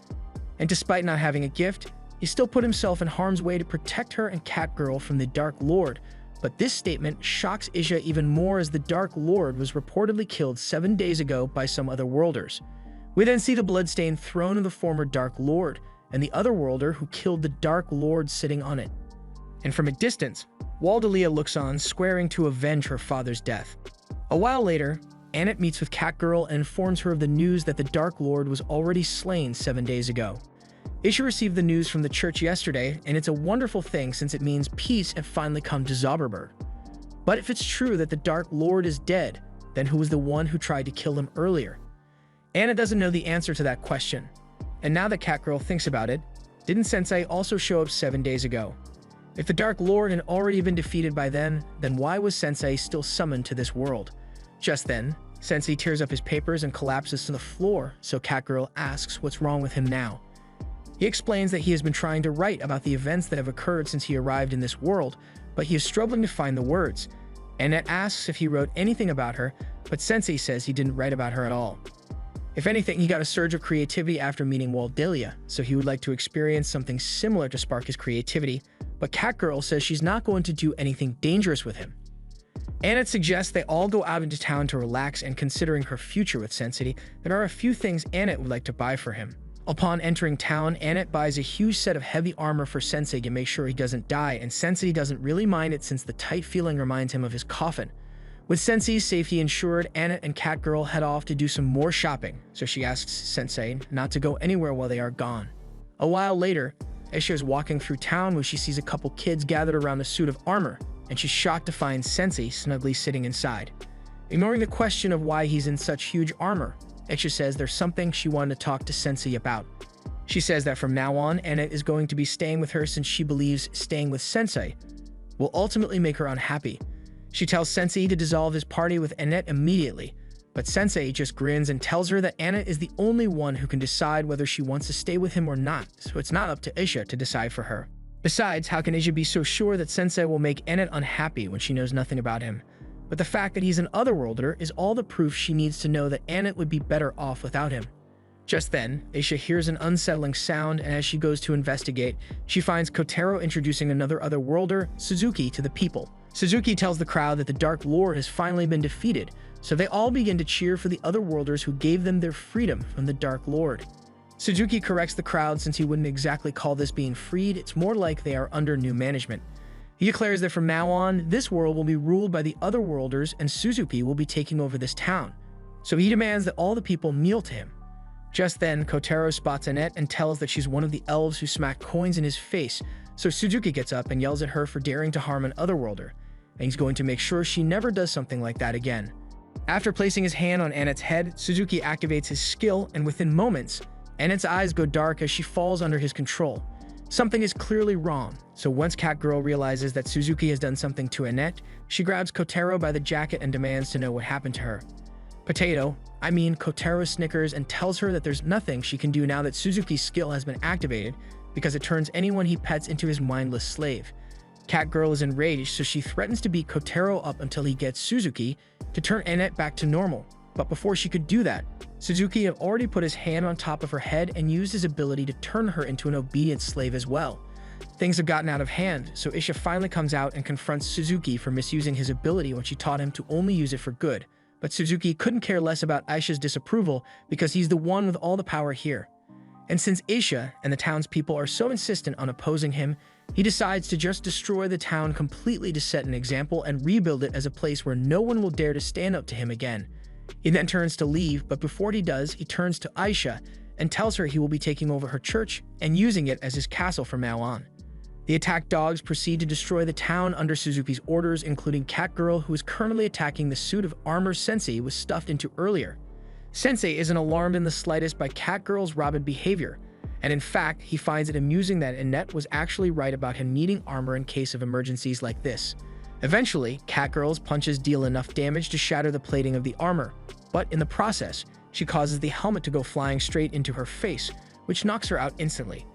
And despite not having a gift, he still put himself in harm's way to protect her and Catgirl from the Dark Lord, but this statement shocks Isha even more as the Dark Lord was reportedly killed 7 days ago by some otherworlders. We then see the bloodstained throne of the former Dark Lord, and the otherworlder who killed the Dark Lord sitting on it. And from a distance, Waldelia looks on, swearing to avenge her father's death. A while later, Annette meets with Catgirl and informs her of the news that the Dark Lord was already slain 7 days ago. Isha received the news from the church yesterday, and it's a wonderful thing since it means peace had finally come to Zauberberg. But if it's true that the Dark Lord is dead, then who was the one who tried to kill him earlier? Anna doesn't know the answer to that question. And now that Catgirl thinks about it, didn't Sensei also show up 7 days ago? If the Dark Lord had already been defeated by then why was Sensei still summoned to this world? Just then, Sensei tears up his papers and collapses to the floor, so Catgirl asks what's wrong with him now. He explains that he has been trying to write about the events that have occurred since he arrived in this world, but he is struggling to find the words. Annette asks if he wrote anything about her, but Sensei says he didn't write about her at all. If anything, he got a surge of creativity after meeting Waldelia, so he would like to experience something similar to spark his creativity, but Catgirl says she's not going to do anything dangerous with him. Annette suggests they all go out into town to relax, and considering her future with Sensei, there are a few things Annette would like to buy for him. Upon entering town, Annette buys a huge set of heavy armor for Sensei to make sure he doesn't die, and Sensei doesn't really mind it since the tight feeling reminds him of his coffin. With Sensei's safety ensured, Annette and Catgirl head off to do some more shopping, so she asks Sensei not to go anywhere while they are gone. A while later, Aisha is walking through town when she sees a couple kids gathered around the suit of armor, and she's shocked to find Sensei snugly sitting inside. Ignoring the question of why he's in such huge armor, Aisha says there's something she wanted to talk to Sensei about. She says that from now on, Annette is going to be staying with her since she believes staying with Sensei will ultimately make her unhappy. She tells Sensei to dissolve his party with Annette immediately, but Sensei just grins and tells her that Annette is the only one who can decide whether she wants to stay with him or not, so it's not up to Aisha to decide for her. Besides, how can Aisha be so sure that Sensei will make Annette unhappy when she knows nothing about him? But the fact that he's an Otherworlder is all the proof she needs to know that Annette would be better off without him. Just then, Aisha hears an unsettling sound, and as she goes to investigate, she finds Kotaro introducing another Otherworlder, Suzuki, to the people. Suzuki tells the crowd that the Dark Lord has finally been defeated, so they all begin to cheer for the Otherworlders who gave them their freedom from the Dark Lord. Suzuki corrects the crowd since he wouldn't exactly call this being freed, it's more like they are under new management. He declares that from now on, this world will be ruled by the Otherworlders and Suzuki will be taking over this town. So he demands that all the people kneel to him. Just then, Kotaro spots Annette and tells that she's one of the elves who smacked coins in his face, so Suzuki gets up and yells at her for daring to harm an Otherworlder, and he's going to make sure she never does something like that again. After placing his hand on Annette's head, Suzuki activates his skill, and within moments, Annette's eyes go dark as she falls under his control. Something is clearly wrong, so once Catgirl realizes that Suzuki has done something to Annette, she grabs Kotaro by the jacket and demands to know what happened to her. Kotaro snickers and tells her that there's nothing she can do now that Suzuki's skill has been activated because it turns anyone he pets into his mindless slave. Catgirl is enraged, so she threatens to beat Kotaro up until he gets Suzuki to turn Annette back to normal. But before she could do that, Suzuki had already put his hand on top of her head and used his ability to turn her into an obedient slave as well. Things have gotten out of hand, so Aisha finally comes out and confronts Suzuki for misusing his ability when she taught him to only use it for good. But Suzuki couldn't care less about Aisha's disapproval because he's the one with all the power here. And since Aisha and the townspeople are so insistent on opposing him, he decides to just destroy the town completely to set an example and rebuild it as a place where no one will dare to stand up to him again. He then turns to leave, but before he does, he turns to Aisha and tells her he will be taking over her church and using it as his castle from now on. The attack dogs proceed to destroy the town under Suzuki's orders, including Catgirl, who is currently attacking the suit of armor Sensei was stuffed into earlier. Sensei isn't alarmed in the slightest by Catgirl's rabid behavior, and in fact, he finds it amusing that Annette was actually right about him needing armor in case of emergencies like this. Eventually, Catgirl's punches deal enough damage to shatter the plating of the armor, but in the process, she causes the helmet to go flying straight into her face, which knocks her out instantly.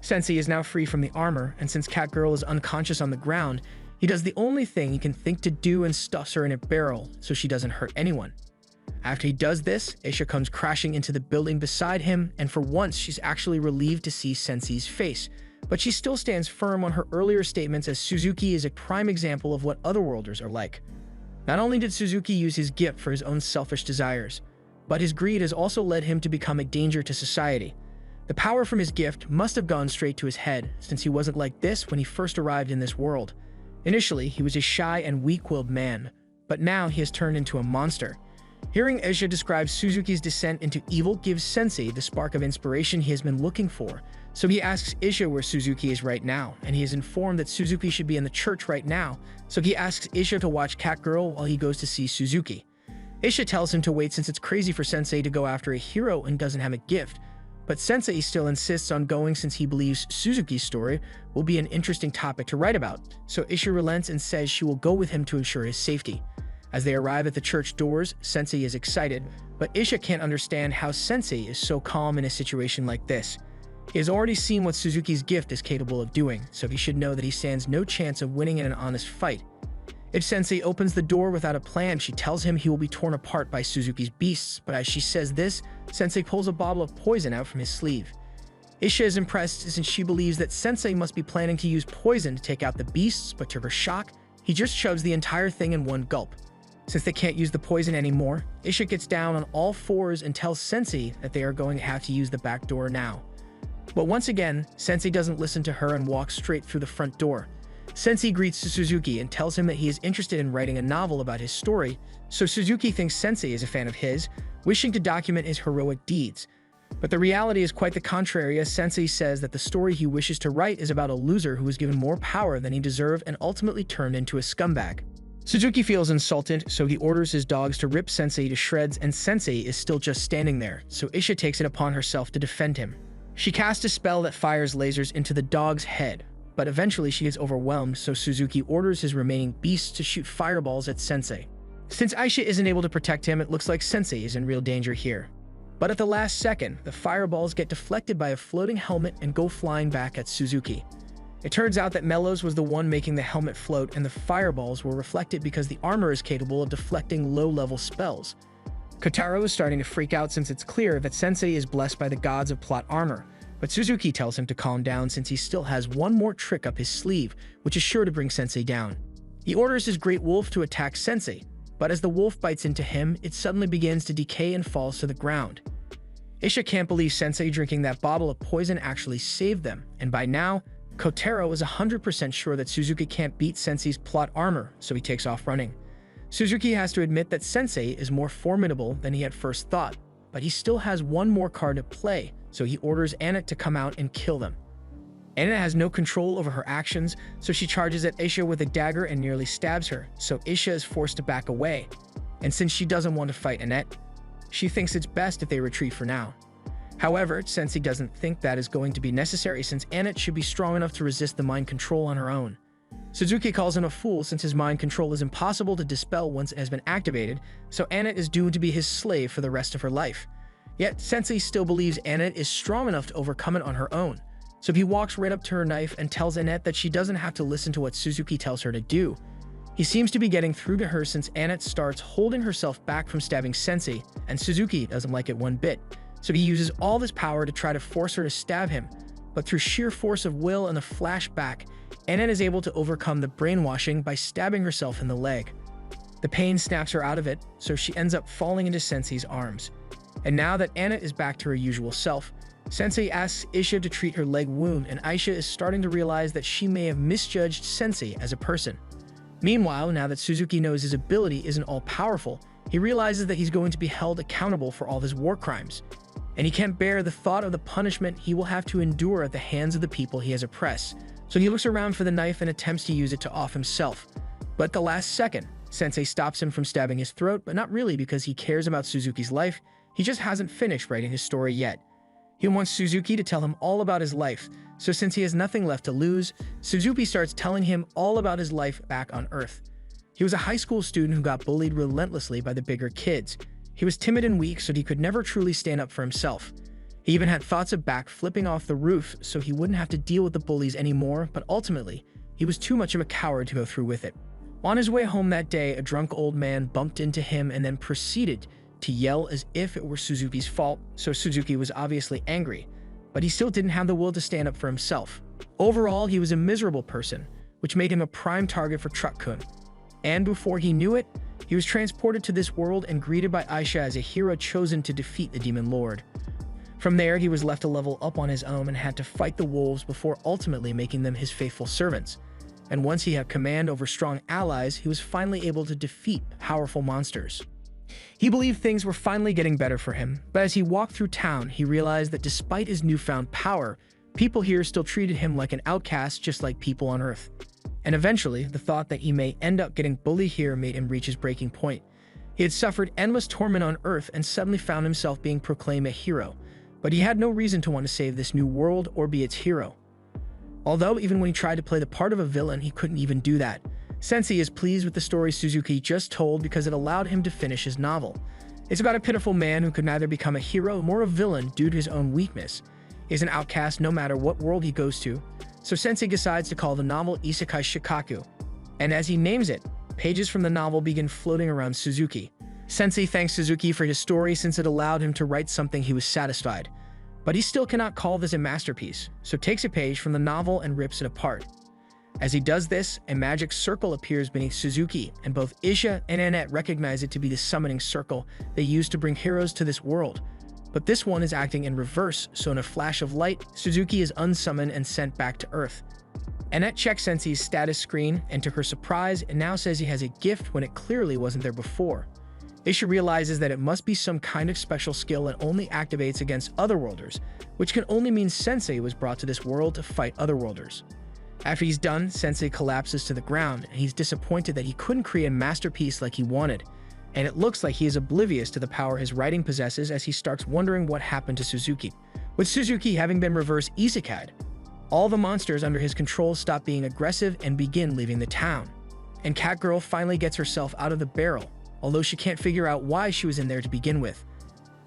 Sensei is now free from the armor, and since Catgirl is unconscious on the ground, he does the only thing he can think to do and stuffs her in a barrel so she doesn't hurt anyone. After he does this, Aisha comes crashing into the building beside him, and for once she's actually relieved to see Sensei's face, but she still stands firm on her earlier statements as Suzuki is a prime example of what Otherworlders are like. Not only did Suzuki use his gift for his own selfish desires, but his greed has also led him to become a danger to society. The power from his gift must have gone straight to his head, since he wasn't like this when he first arrived in this world. Initially, he was a shy and weak-willed man, but now he has turned into a monster. Hearing Aisha describe Suzuki's descent into evil gives Sensei the spark of inspiration he has been looking for, so he asks Aisha where Suzuki is right now, and he is informed that Suzuki should be in the church right now, so he asks Aisha to watch Catgirl while he goes to see Suzuki. Isha tells him to wait since it's crazy for Sensei to go after a hero and doesn't have a gift, but Sensei still insists on going since he believes Suzuki's story will be an interesting topic to write about, so Isha relents and says she will go with him to ensure his safety. As they arrive at the church doors, Sensei is excited, but Isha can't understand how Sensei is so calm in a situation like this. He has already seen what Suzuki's gift is capable of doing, so he should know that he stands no chance of winning in an honest fight. If Sensei opens the door without a plan, she tells him he will be torn apart by Suzuki's beasts, but as she says this, Sensei pulls a bottle of poison out from his sleeve. Isha is impressed since she believes that Sensei must be planning to use poison to take out the beasts, but to her shock, he just shoves the entire thing in one gulp. Since they can't use the poison anymore, Isha gets down on all fours and tells Sensei that they are going to have to use the back door now. But once again, Sensei doesn't listen to her and walks straight through the front door. Sensei greets Suzuki and tells him that he is interested in writing a novel about his story, so Suzuki thinks Sensei is a fan of his, wishing to document his heroic deeds. But the reality is quite the contrary, as Sensei says that the story he wishes to write is about a loser who was given more power than he deserved and ultimately turned into a scumbag. Suzuki feels insulted, so he orders his dogs to rip Sensei to shreds, and Sensei is still just standing there, so Isha takes it upon herself to defend him. She casts a spell that fires lasers into the dog's head, but eventually she gets overwhelmed, so Suzuki orders his remaining beasts to shoot fireballs at Sensei. Since Aisha isn't able to protect him, it looks like Sensei is in real danger here. But at the last second, the fireballs get deflected by a floating helmet and go flying back at Suzuki. It turns out that Mellows was the one making the helmet float, and the fireballs were reflected because the armor is capable of deflecting low-level spells. Kotaro is starting to freak out since it's clear that Sensei is blessed by the gods of plot armor, but Suzuki tells him to calm down since he still has one more trick up his sleeve, which is sure to bring Sensei down. He orders his great wolf to attack Sensei, but as the wolf bites into him, it suddenly begins to decay and falls to the ground. Isha can't believe Sensei drinking that bottle of poison actually saved them, and by now, Kotaro is 100% sure that Suzuki can't beat Sensei's plot armor, so he takes off running. Suzuki has to admit that Sensei is more formidable than he had first thought, but he still has one more card to play, so he orders Annette to come out and kill them. Annette has no control over her actions, so she charges at Isha with a dagger and nearly stabs her, so Isha is forced to back away. And since she doesn't want to fight Annette, she thinks it's best if they retreat for now. However, Sensei doesn't think that is going to be necessary since Annette should be strong enough to resist the mind control on her own. Suzuki calls him a fool since his mind control is impossible to dispel once it has been activated, so Annette is doomed to be his slave for the rest of her life. Yet, Sensei still believes Annette is strong enough to overcome it on her own, so he walks right up to her knife and tells Annette that she doesn't have to listen to what Suzuki tells her to do. He seems to be getting through to her since Annette starts holding herself back from stabbing Sensei, and Suzuki doesn't like it one bit, so he uses all of his power to try to force her to stab him, but through sheer force of will and a flashback, Annette is able to overcome the brainwashing by stabbing herself in the leg. The pain snaps her out of it, so she ends up falling into Sensei's arms. And now that Annette is back to her usual self, Sensei asks Isha to treat her leg wound, and Aisha is starting to realize that she may have misjudged Sensei as a person. Meanwhile, now that Suzuki knows his ability isn't all-powerful, he realizes that he's going to be held accountable for all of his war crimes, and he can't bear the thought of the punishment he will have to endure at the hands of the people he has oppressed. So he looks around for the knife and attempts to use it to off himself. But at the last second, Sensei stops him from stabbing his throat, but not really because he cares about Suzuki's life, he just hasn't finished writing his story yet. He wants Suzuki to tell him all about his life, so since he has nothing left to lose, Suzuki starts telling him all about his life back on Earth. He was a high school student who got bullied relentlessly by the bigger kids. He was timid and weak, so he could never truly stand up for himself. He even had thoughts of flipping off the roof so he wouldn't have to deal with the bullies anymore, but ultimately, he was too much of a coward to go through with it. On his way home that day, a drunk old man bumped into him and then proceeded to yell as if it were Suzuki's fault, so Suzuki was obviously angry, but he still didn't have the will to stand up for himself. Overall, he was a miserable person, which made him a prime target for Truck-kun. And before he knew it, he was transported to this world and greeted by Aisha as a hero chosen to defeat the Demon Lord. From there, he was left a level up on his own and had to fight the wolves before ultimately making them his faithful servants. And once he had command over strong allies, he was finally able to defeat powerful monsters. He believed things were finally getting better for him, but as he walked through town, he realized that despite his newfound power, people here still treated him like an outcast just like people on Earth. And eventually, the thought that he may end up getting bullied here made him reach his breaking point. He had suffered endless torment on Earth and suddenly found himself being proclaimed a hero, but he had no reason to want to save this new world or be its hero. Although even when he tried to play the part of a villain, he couldn't even do that. Sensei is pleased with the story Suzuki just told because it allowed him to finish his novel. It's about a pitiful man who could neither become a hero nor a villain due to his own weakness. He is an outcast no matter what world he goes to, so Sensei decides to call the novel Isekai Shikaku. And as he names it, pages from the novel begin floating around Suzuki. Sensei thanks Suzuki for his story since it allowed him to write something he was satisfied. But he still cannot call this a masterpiece, so takes a page from the novel and rips it apart. As he does this, a magic circle appears beneath Suzuki, and both Isha and Annette recognize it to be the summoning circle they use to bring heroes to this world. But this one is acting in reverse, so in a flash of light, Suzuki is unsummoned and sent back to Earth. Annette checks Sensei's status screen, and to her surprise, it now says he has a gift when it clearly wasn't there before. Isha realizes that it must be some kind of special skill that only activates against Otherworlders, which can only mean Sensei was brought to this world to fight Otherworlders. After he's done, Sensei collapses to the ground, and he's disappointed that he couldn't create a masterpiece like he wanted, and it looks like he is oblivious to the power his writing possesses as he starts wondering what happened to Suzuki. With Suzuki having been reverse isekai'd, all the monsters under his control stop being aggressive and begin leaving the town. And Catgirl finally gets herself out of the barrel, although she can't figure out why she was in there to begin with.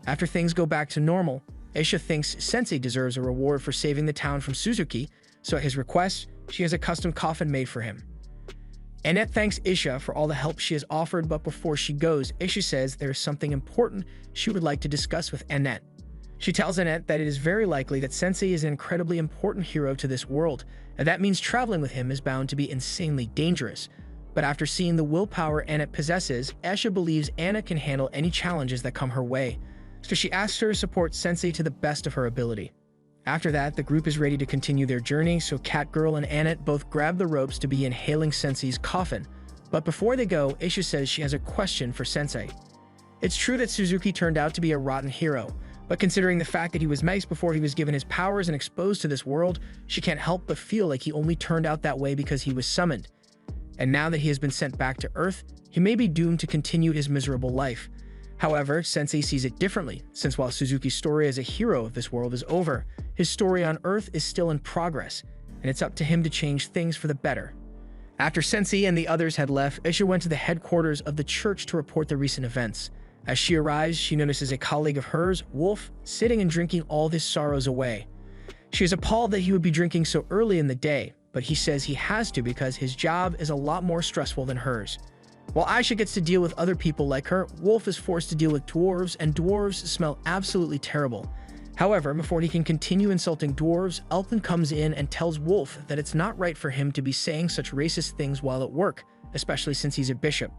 After things go back to normal, Isha thinks Sensei deserves a reward for saving the town from Suzuki, so at his request, she has a custom coffin made for him. Annette thanks Isha for all the help she has offered, but before she goes, Isha says there is something important she would like to discuss with Annette. She tells Annette that it is very likely that Sensei is an incredibly important hero to this world, and that means traveling with him is bound to be insanely dangerous. But after seeing the willpower Annette possesses, Isha believes Annette can handle any challenges that come her way, so she asks her to support Sensei to the best of her ability. After that, the group is ready to continue their journey, so Catgirl and Annette both grab the ropes to begin hailing Sensei's coffin. But before they go, Isha says she has a question for Sensei. It's true that Suzuki turned out to be a rotten hero, but considering the fact that he was nice before he was given his powers and exposed to this world, she can't help but feel like he only turned out that way because he was summoned. And now that he has been sent back to Earth, he may be doomed to continue his miserable life. However, Sensei sees it differently, since while Suzuki's story as a hero of this world is over, his story on Earth is still in progress, and it's up to him to change things for the better. After Sensei and the others had left, Isha went to the headquarters of the church to report the recent events. As she arrives, she notices a colleague of hers, Wolf, sitting and drinking all his sorrows away. She is appalled that he would be drinking so early in the day, but he says he has to because his job is a lot more stressful than hers. While Isha gets to deal with other people like her, Wolf is forced to deal with dwarves, and dwarves smell absolutely terrible. However, before he can continue insulting dwarves, Elton comes in and tells Wolf that it's not right for him to be saying such racist things while at work, especially since he's a bishop.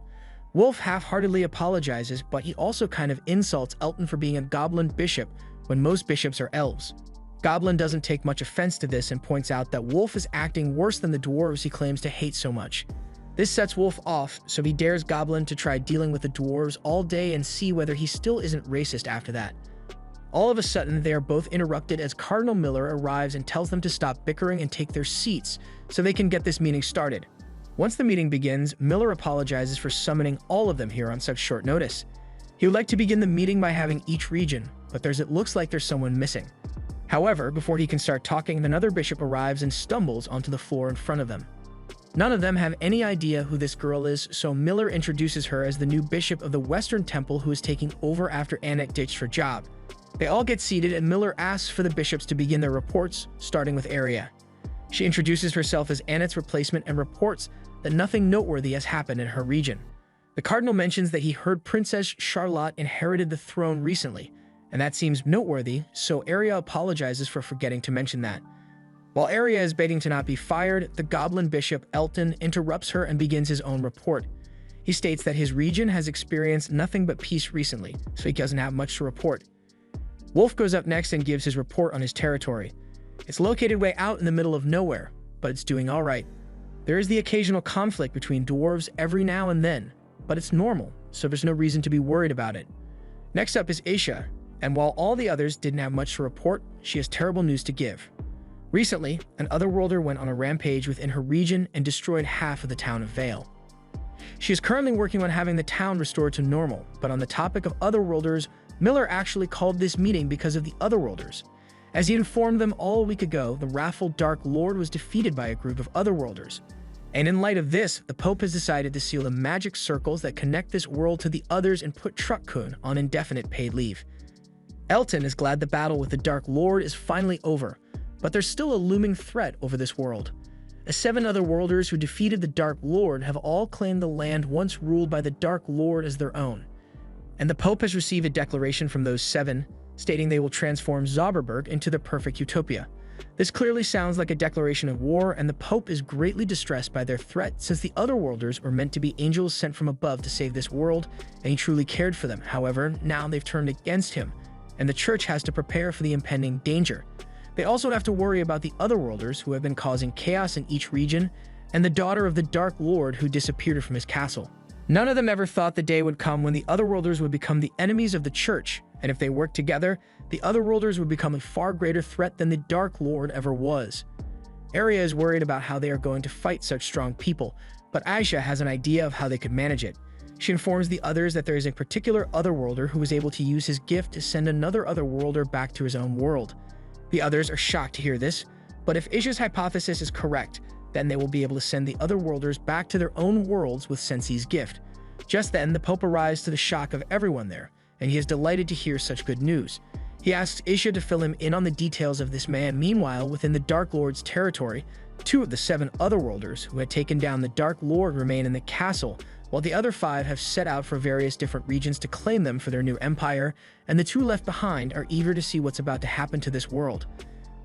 Wolf half-heartedly apologizes, but he also kind of insults Elton for being a goblin bishop when most bishops are elves. Goblin doesn't take much offense to this and points out that Wolf is acting worse than the dwarves he claims to hate so much. This sets Wolf off, so he dares Goblin to try dealing with the dwarves all day and see whether he still isn't racist after that. All of a sudden, they are both interrupted as Cardinal Miller arrives and tells them to stop bickering and take their seats so they can get this meeting started. Once the meeting begins, Miller apologizes for summoning all of them here on such short notice. He would like to begin the meeting by having each region, but it looks like there's someone missing. However, before he can start talking, another bishop arrives and stumbles onto the floor in front of them. None of them have any idea who this girl is, so Miller introduces her as the new bishop of the Western Temple who is taking over after Annette ditched her job. They all get seated and Miller asks for the bishops to begin their reports, starting with Aria. She introduces herself as Annette's replacement and reports that nothing noteworthy has happened in her region. The cardinal mentions that he heard Princess Charlotte inherited the throne recently, and that seems noteworthy, so Aria apologizes for forgetting to mention that. While Aria is begging to not be fired, the goblin bishop Elton interrupts her and begins his own report. He states that his region has experienced nothing but peace recently, so he doesn't have much to report. Wolf goes up next and gives his report on his territory. It's located way out in the middle of nowhere, but it's doing all right. There is the occasional conflict between dwarves every now and then, but it's normal, so there's no reason to be worried about it. Next up is Isha, and while all the others didn't have much to report, she has terrible news to give. Recently, an Otherworlder went on a rampage within her region and destroyed half of the town of Vale. She is currently working on having the town restored to normal, but on the topic of Otherworlders, Miller actually called this meeting because of the Otherworlders. As he informed them all a week ago, the wrathful Dark Lord was defeated by a group of Otherworlders. And in light of this, the Pope has decided to seal the magic circles that connect this world to the others and put Truck-kun on indefinite paid leave. Elton is glad the battle with the Dark Lord is finally over, but there's still a looming threat over this world. The 7 Otherworlders who defeated the Dark Lord have all claimed the land once ruled by the Dark Lord as their own. And the Pope has received a declaration from those 7, stating they will transform Zauberberg into the perfect utopia. This clearly sounds like a declaration of war, and the Pope is greatly distressed by their threat since the Otherworlders were meant to be angels sent from above to save this world, and he truly cared for them. However, now they've turned against him, and the Church has to prepare for the impending danger. They also have to worry about the Otherworlders who have been causing chaos in each region, and the daughter of the Dark Lord who disappeared from his castle. None of them ever thought the day would come when the Otherworlders would become the enemies of the Church, and if they worked together, the Otherworlders would become a far greater threat than the Dark Lord ever was. Arya is worried about how they are going to fight such strong people, but Aisha has an idea of how they could manage it. She informs the others that there is a particular Otherworlder who is able to use his gift to send another Otherworlder back to his own world. The others are shocked to hear this, but if Isha's hypothesis is correct, then they will be able to send the Otherworlders back to their own worlds with Sensei's gift. Just then, the Pope arrives to the shock of everyone there, and he is delighted to hear such good news. He asks Isha to fill him in on the details of this man. Meanwhile, within the Dark Lord's territory, 2 of the 7 Otherworlders who had taken down the Dark Lord remain in the castle, while the other 5 have set out for various different regions to claim them for their new empire, and the 2 left behind are eager to see what's about to happen to this world.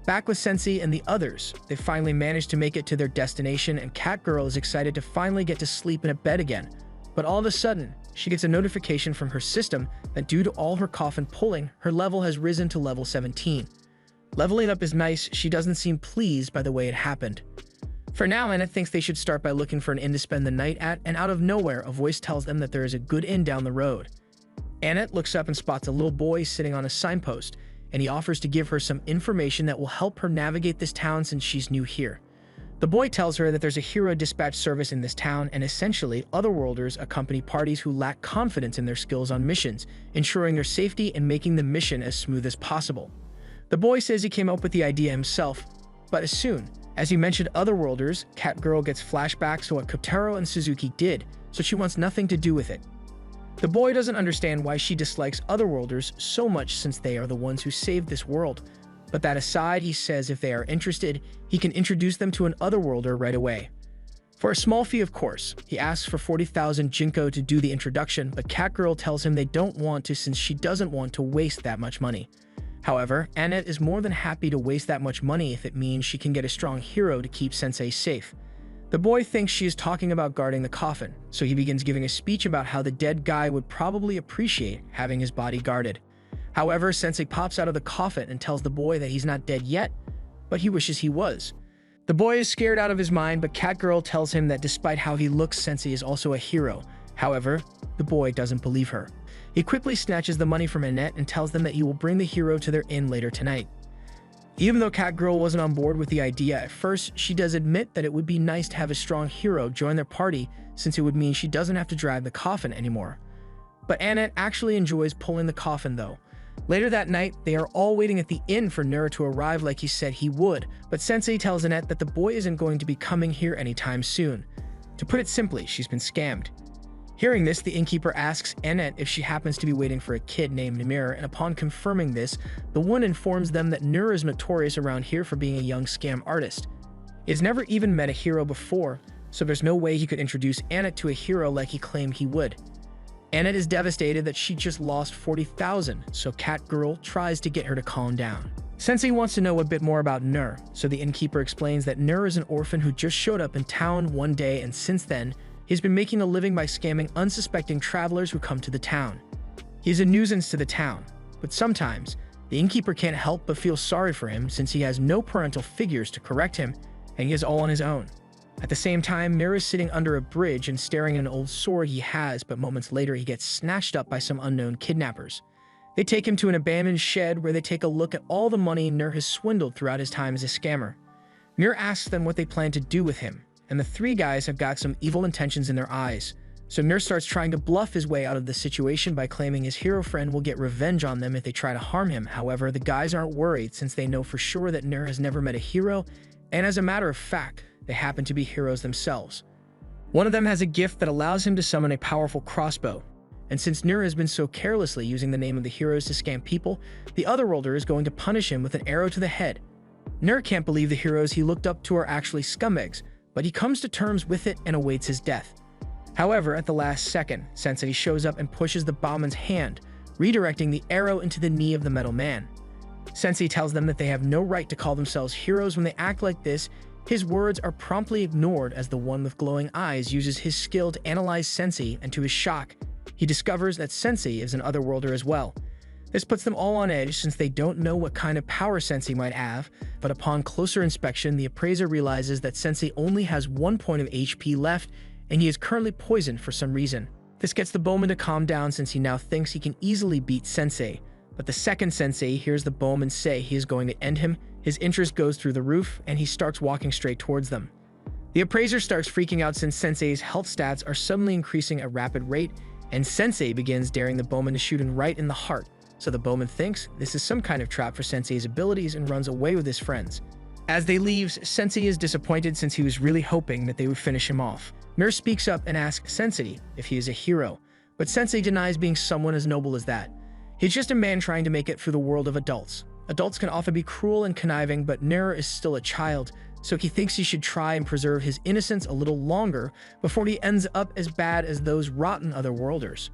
Back with Sensei and the others, they finally managed to make it to their destination, and Catgirl is excited to finally get to sleep in a bed again. But all of a sudden, she gets a notification from her system that due to all her coffin pulling, her level has risen to level 17. Leveling up is nice, she doesn't seem pleased by the way it happened. For now, Annette thinks they should start by looking for an inn to spend the night at, and out of nowhere, a voice tells them that there is a good inn down the road. Annette looks up and spots a little boy sitting on a signpost, and he offers to give her some information that will help her navigate this town since she's new here. The boy tells her that there's a hero dispatch service in this town, and essentially, Otherworlders accompany parties who lack confidence in their skills on missions, ensuring their safety and making the mission as smooth as possible. The boy says he came up with the idea himself, but as soon as he mentioned Otherworlders, Catgirl gets flashbacks to what Kotaro and Suzuki did, so she wants nothing to do with it. The boy doesn't understand why she dislikes Otherworlders so much since they are the ones who saved this world. But that aside, he says if they are interested, he can introduce them to an Otherworlder right away. For a small fee, of course, he asks for 40,000 Jinko to do the introduction, but Catgirl tells him they don't want to since she doesn't want to waste that much money. However, Annette is more than happy to waste that much money if it means she can get a strong hero to keep Sensei safe. The boy thinks she is talking about guarding the coffin, so he begins giving a speech about how the dead guy would probably appreciate having his body guarded. However, Sensei pops out of the coffin and tells the boy that he's not dead yet, but he wishes he was. The boy is scared out of his mind, but Catgirl tells him that despite how he looks, Sensei is also a hero. However, the boy doesn't believe her. He quickly snatches the money from Annette and tells them that he will bring the hero to their inn later tonight. Even though Catgirl wasn't on board with the idea at first, she does admit that it would be nice to have a strong hero join their party since it would mean she doesn't have to drive the coffin anymore. But Annette actually enjoys pulling the coffin though. Later that night, they are all waiting at the inn for Nura to arrive like he said he would, but Sensei tells Annette that the boy isn't going to be coming here anytime soon. To put it simply, she's been scammed. Hearing this, the innkeeper asks Annette if she happens to be waiting for a kid named Namir, and upon confirming this, the one informs them that Nura is notorious around here for being a young scam artist. He has never even met a hero before, so there's no way he could introduce Annette to a hero like he claimed he would. Annette is devastated that she just lost 40,000, so Catgirl tries to get her to calm down. Sensei wants to know a bit more about Nur, so the innkeeper explains that Nur is an orphan who just showed up in town one day, and since then, he's been making a living by scamming unsuspecting travelers who come to the town. He's a nuisance to the town, but sometimes, the innkeeper can't help but feel sorry for him since he has no parental figures to correct him, and he is all on his own. At the same time, Mir is sitting under a bridge and staring at an old sword he has, but moments later he gets snatched up by some unknown kidnappers. They take him to an abandoned shed where they take a look at all the money Nur has swindled throughout his time as a scammer. Nur asks them what they plan to do with him, and the 3 guys have got some evil intentions in their eyes. So Nur starts trying to bluff his way out of the situation by claiming his hero friend will get revenge on them if they try to harm him. However, the guys aren't worried since they know for sure that Nur has never met a hero, and as a matter of fact, they happen to be heroes themselves. One of them has a gift that allows him to summon a powerful crossbow, and since Nur has been so carelessly using the name of the heroes to scam people, the Otherworlder is going to punish him with an arrow to the head. Nur can't believe the heroes he looked up to are actually scumbags, but he comes to terms with it and awaits his death. However, at the last second, Sensei shows up and pushes the bowman's hand, redirecting the arrow into the knee of the metal man. Sensei tells them that they have no right to call themselves heroes when they act like this. His words are promptly ignored as the one with glowing eyes uses his skill to analyze Sensei, and to his shock, he discovers that Sensei is an Otherworlder as well. This puts them all on edge since they don't know what kind of power Sensei might have, but upon closer inspection, the appraiser realizes that Sensei only has 1 point of HP left, and he is currently poisoned for some reason. This gets the bowman to calm down since he now thinks he can easily beat Sensei. But the second Sensei hears the bowman say he is going to end him, his interest goes through the roof, and he starts walking straight towards them. The appraiser starts freaking out since Sensei's health stats are suddenly increasing at a rapid rate, and Sensei begins daring the bowman to shoot him right in the heart. So the bowman thinks this is some kind of trap for Sensei's abilities and runs away with his friends. As they leave, Sensei is disappointed since he was really hoping that they would finish him off. Nur speaks up and asks Sensei if he is a hero, but Sensei denies being someone as noble as that. He's just a man trying to make it through the world of adults. Adults can often be cruel and conniving, but Nur is still a child, so he thinks he should try and preserve his innocence a little longer before he ends up as bad as those rotten Otherworlders.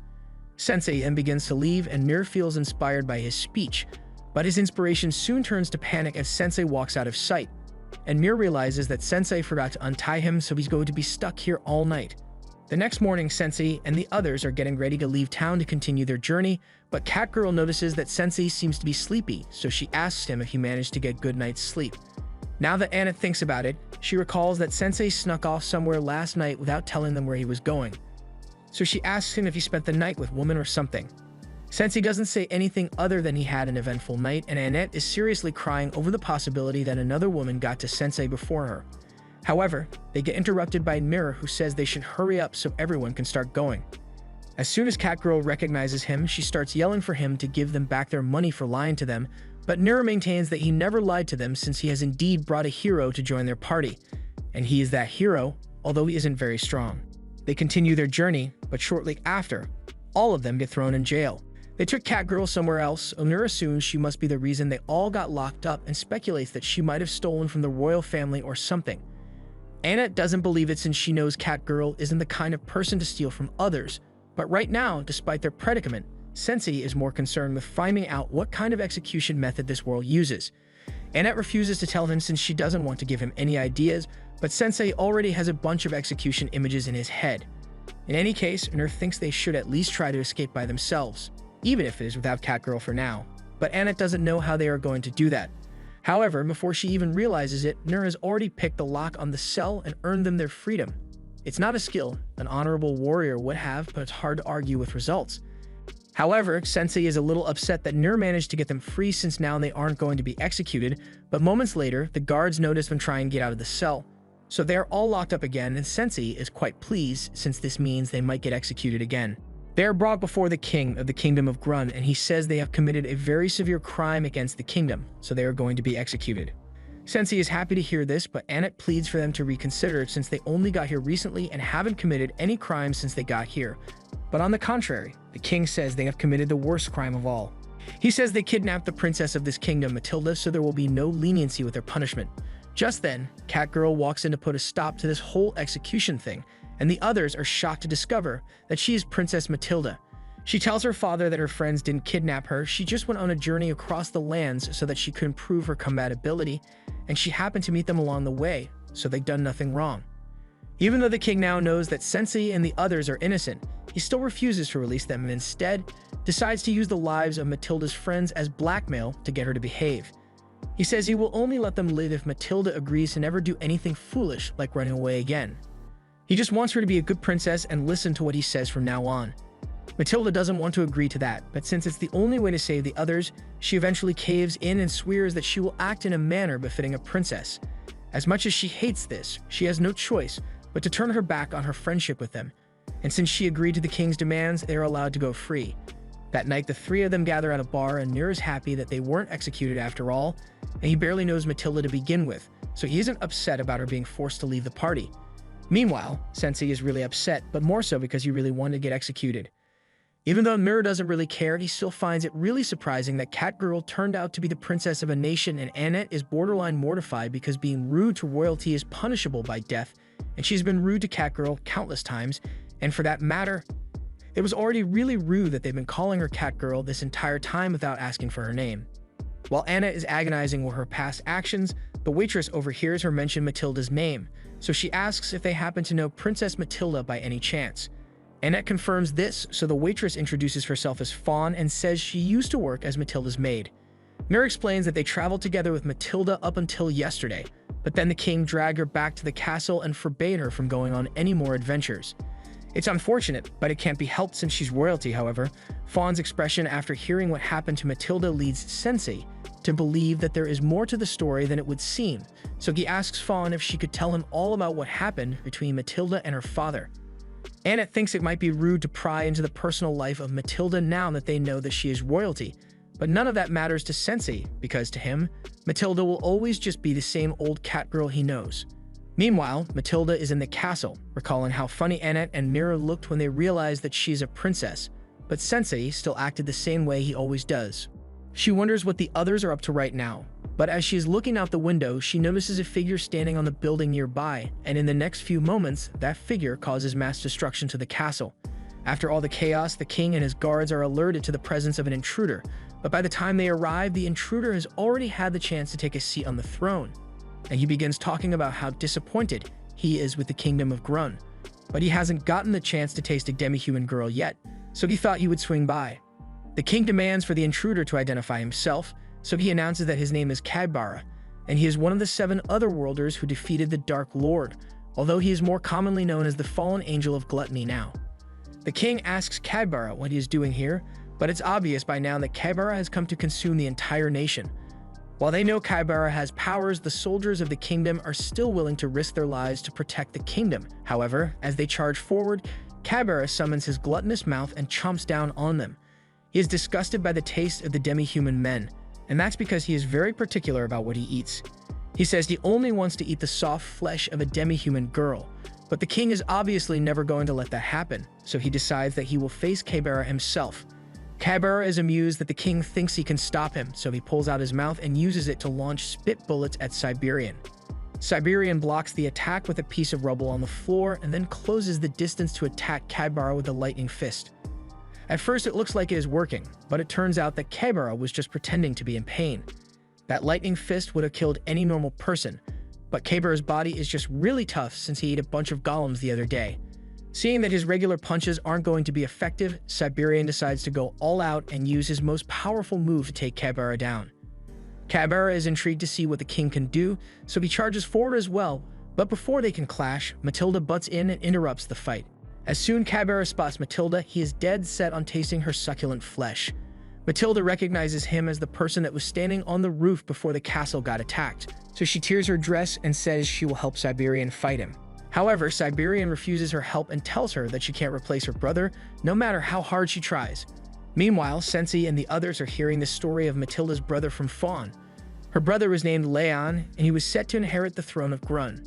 Sensei then begins to leave, and Nur feels inspired by his speech, but his inspiration soon turns to panic as Sensei walks out of sight. And Nur realizes that Sensei forgot to untie him, so he's going to be stuck here all night. The next morning, Sensei and the others are getting ready to leave town to continue their journey, but Catgirl notices that Sensei seems to be sleepy, so she asks him if he managed to get a good night's sleep. Now that Anna thinks about it, she recalls that Sensei snuck off somewhere last night without telling them where he was going. So she asks him if he spent the night with women or something. Sensei doesn't say anything other than he had an eventful night, and Annette is seriously crying over the possibility that another woman got to Sensei before her. However, they get interrupted by Mirror, who says they should hurry up so everyone can start going. As soon as Catgirl recognizes him, she starts yelling for him to give them back their money for lying to them, but Mirror maintains that he never lied to them since he has indeed brought a hero to join their party. And he is that hero, although he isn't very strong. They continue their journey, but shortly after, all of them get thrown in jail. They took Catgirl somewhere else. Onur assumes she must be the reason they all got locked up and speculates that she might have stolen from the royal family or something. Annette doesn't believe it since she knows Catgirl isn't the kind of person to steal from others, but right now, despite their predicament, Sensei is more concerned with finding out what kind of execution method this world uses. Annette refuses to tell him since she doesn't want to give him any ideas, but Sensei already has a bunch of execution images in his head. In any case, Nur thinks they should at least try to escape by themselves, even if it is without Catgirl for now, but Annette doesn't know how they are going to do that. However, before she even realizes it, Nur has already picked the lock on the cell and earned them their freedom. It's not a skill an honorable warrior would have, but it's hard to argue with results. However, Sensei is a little upset that Nur managed to get them free since now they aren't going to be executed, but moments later, the guards notice them try and get out of the cell. So they are all locked up again, and Sensei is quite pleased since this means they might get executed again. They are brought before the king of the Kingdom of Grun, and he says they have committed a very severe crime against the kingdom, so they are going to be executed. Sensei is happy to hear this, but Annette pleads for them to reconsider since they only got here recently and haven't committed any crimes since they got here. But on the contrary, the king says they have committed the worst crime of all. He says they kidnapped the princess of this kingdom, Matilda, so there will be no leniency with their punishment. Just then, Catgirl walks in to put a stop to this whole execution thing, and the others are shocked to discover that she is Princess Matilda. She tells her father that her friends didn't kidnap her, she just went on a journey across the lands so that she could improve her combat ability, and she happened to meet them along the way, so they'd done nothing wrong. Even though the king now knows that Sensei and the others are innocent, he still refuses to release them and instead decides to use the lives of Matilda's friends as blackmail to get her to behave. He says he will only let them live if Matilda agrees to never do anything foolish like running away again. He just wants her to be a good princess and listen to what he says from now on. Matilda doesn't want to agree to that, but since it's the only way to save the others, she eventually caves in and swears that she will act in a manner befitting a princess. As much as she hates this, she has no choice but to turn her back on her friendship with them. and since she agreed to the king's demands, they are allowed to go free. That night, the three of them gather at a bar, and Mir is happy that they weren't executed after all, and he barely knows Matilda to begin with, so he isn't upset about her being forced to leave the party. Meanwhile, Sensei is really upset, but more so because he really wanted to get executed. Even though Mir doesn't really care, he still finds it really surprising that Catgirl turned out to be the princess of a nation, and Annette is borderline mortified because being rude to royalty is punishable by death, and she's been rude to Catgirl countless times, and for that matter, it was already really rude that they've been calling her Catgirl this entire time without asking for her name. While Anna is agonizing over her past actions, the waitress overhears her mention Matilda's name, so she asks if they happen to know Princess Matilda by any chance. Annette confirms this, so the waitress introduces herself as Fawn and says she used to work as Matilda's maid. Mir explains that they traveled together with Matilda up until yesterday, but then the king dragged her back to the castle and forbade her from going on any more adventures. It's unfortunate, but it can't be helped since she's royalty, however. Fawn's expression after hearing what happened to Matilda leads Sensei to believe that there is more to the story than it would seem, so he asks Fawn if she could tell him all about what happened between Matilda and her father. Annette thinks it might be rude to pry into the personal life of Matilda now that they know that she is royalty, but none of that matters to Sensei because to him, Matilda will always just be the same old Catgirl he knows. Meanwhile, Matilda is in the castle, recalling how funny Annette and Mira looked when they realized that she's a princess, but Sensei still acted the same way he always does. She wonders what the others are up to right now, but as she is looking out the window, she notices a figure standing on the building nearby, and in the next few moments, that figure causes mass destruction to the castle. After all the chaos, the king and his guards are alerted to the presence of an intruder, but by the time they arrive, the intruder has already had the chance to take a seat on the throne. And he begins talking about how disappointed he is with the kingdom of Grun, but he hasn't gotten the chance to taste a demi-human girl yet, so he thought he would swing by. The king demands for the intruder to identify himself, so he announces that his name is Cadbara, and he is one of the 7 otherworlders who defeated the Dark Lord, although he is more commonly known as the Fallen Angel of Gluttony now. The king asks Cadbara what he is doing here, but it's obvious by now that Cadbara has come to consume the entire nation. While they know Cadbara has powers, the soldiers of the kingdom are still willing to risk their lives to protect the kingdom. However, as they charge forward, Cadbara summons his gluttonous mouth and chomps down on them. He is disgusted by the taste of the demi-human men, and that's because he is very particular about what he eats. He says he only wants to eat the soft flesh of a demi-human girl, but the king is obviously never going to let that happen, so he decides that he will face Cadbara himself. Cadbara is amused that the king thinks he can stop him, so he pulls out his mouth and uses it to launch spit bullets at Siberian. Siberian blocks the attack with a piece of rubble on the floor and then closes the distance to attack Cadbara with a lightning fist. At first it looks like it is working, but it turns out that Cadbara was just pretending to be in pain. That lightning fist would have killed any normal person, but Cadbara's body is just really tough since he ate a bunch of golems the other day. Seeing that his regular punches aren't going to be effective, Siberian decides to go all out and use his most powerful move to take Cadbara down. Cadbara is intrigued to see what the king can do, so he charges forward as well, but before they can clash, Matilda butts in and interrupts the fight. As soon Cadbara spots Matilda, he is dead set on tasting her succulent flesh. Matilda recognizes him as the person that was standing on the roof before the castle got attacked, so she tears her dress and says she will help Siberian fight him. However, Siberian refuses her help and tells her that she can't replace her brother, no matter how hard she tries. Meanwhile, Sensei and the others are hearing the story of Matilda's brother from Fawn. Her brother was named Leon, and he was set to inherit the throne of Grun.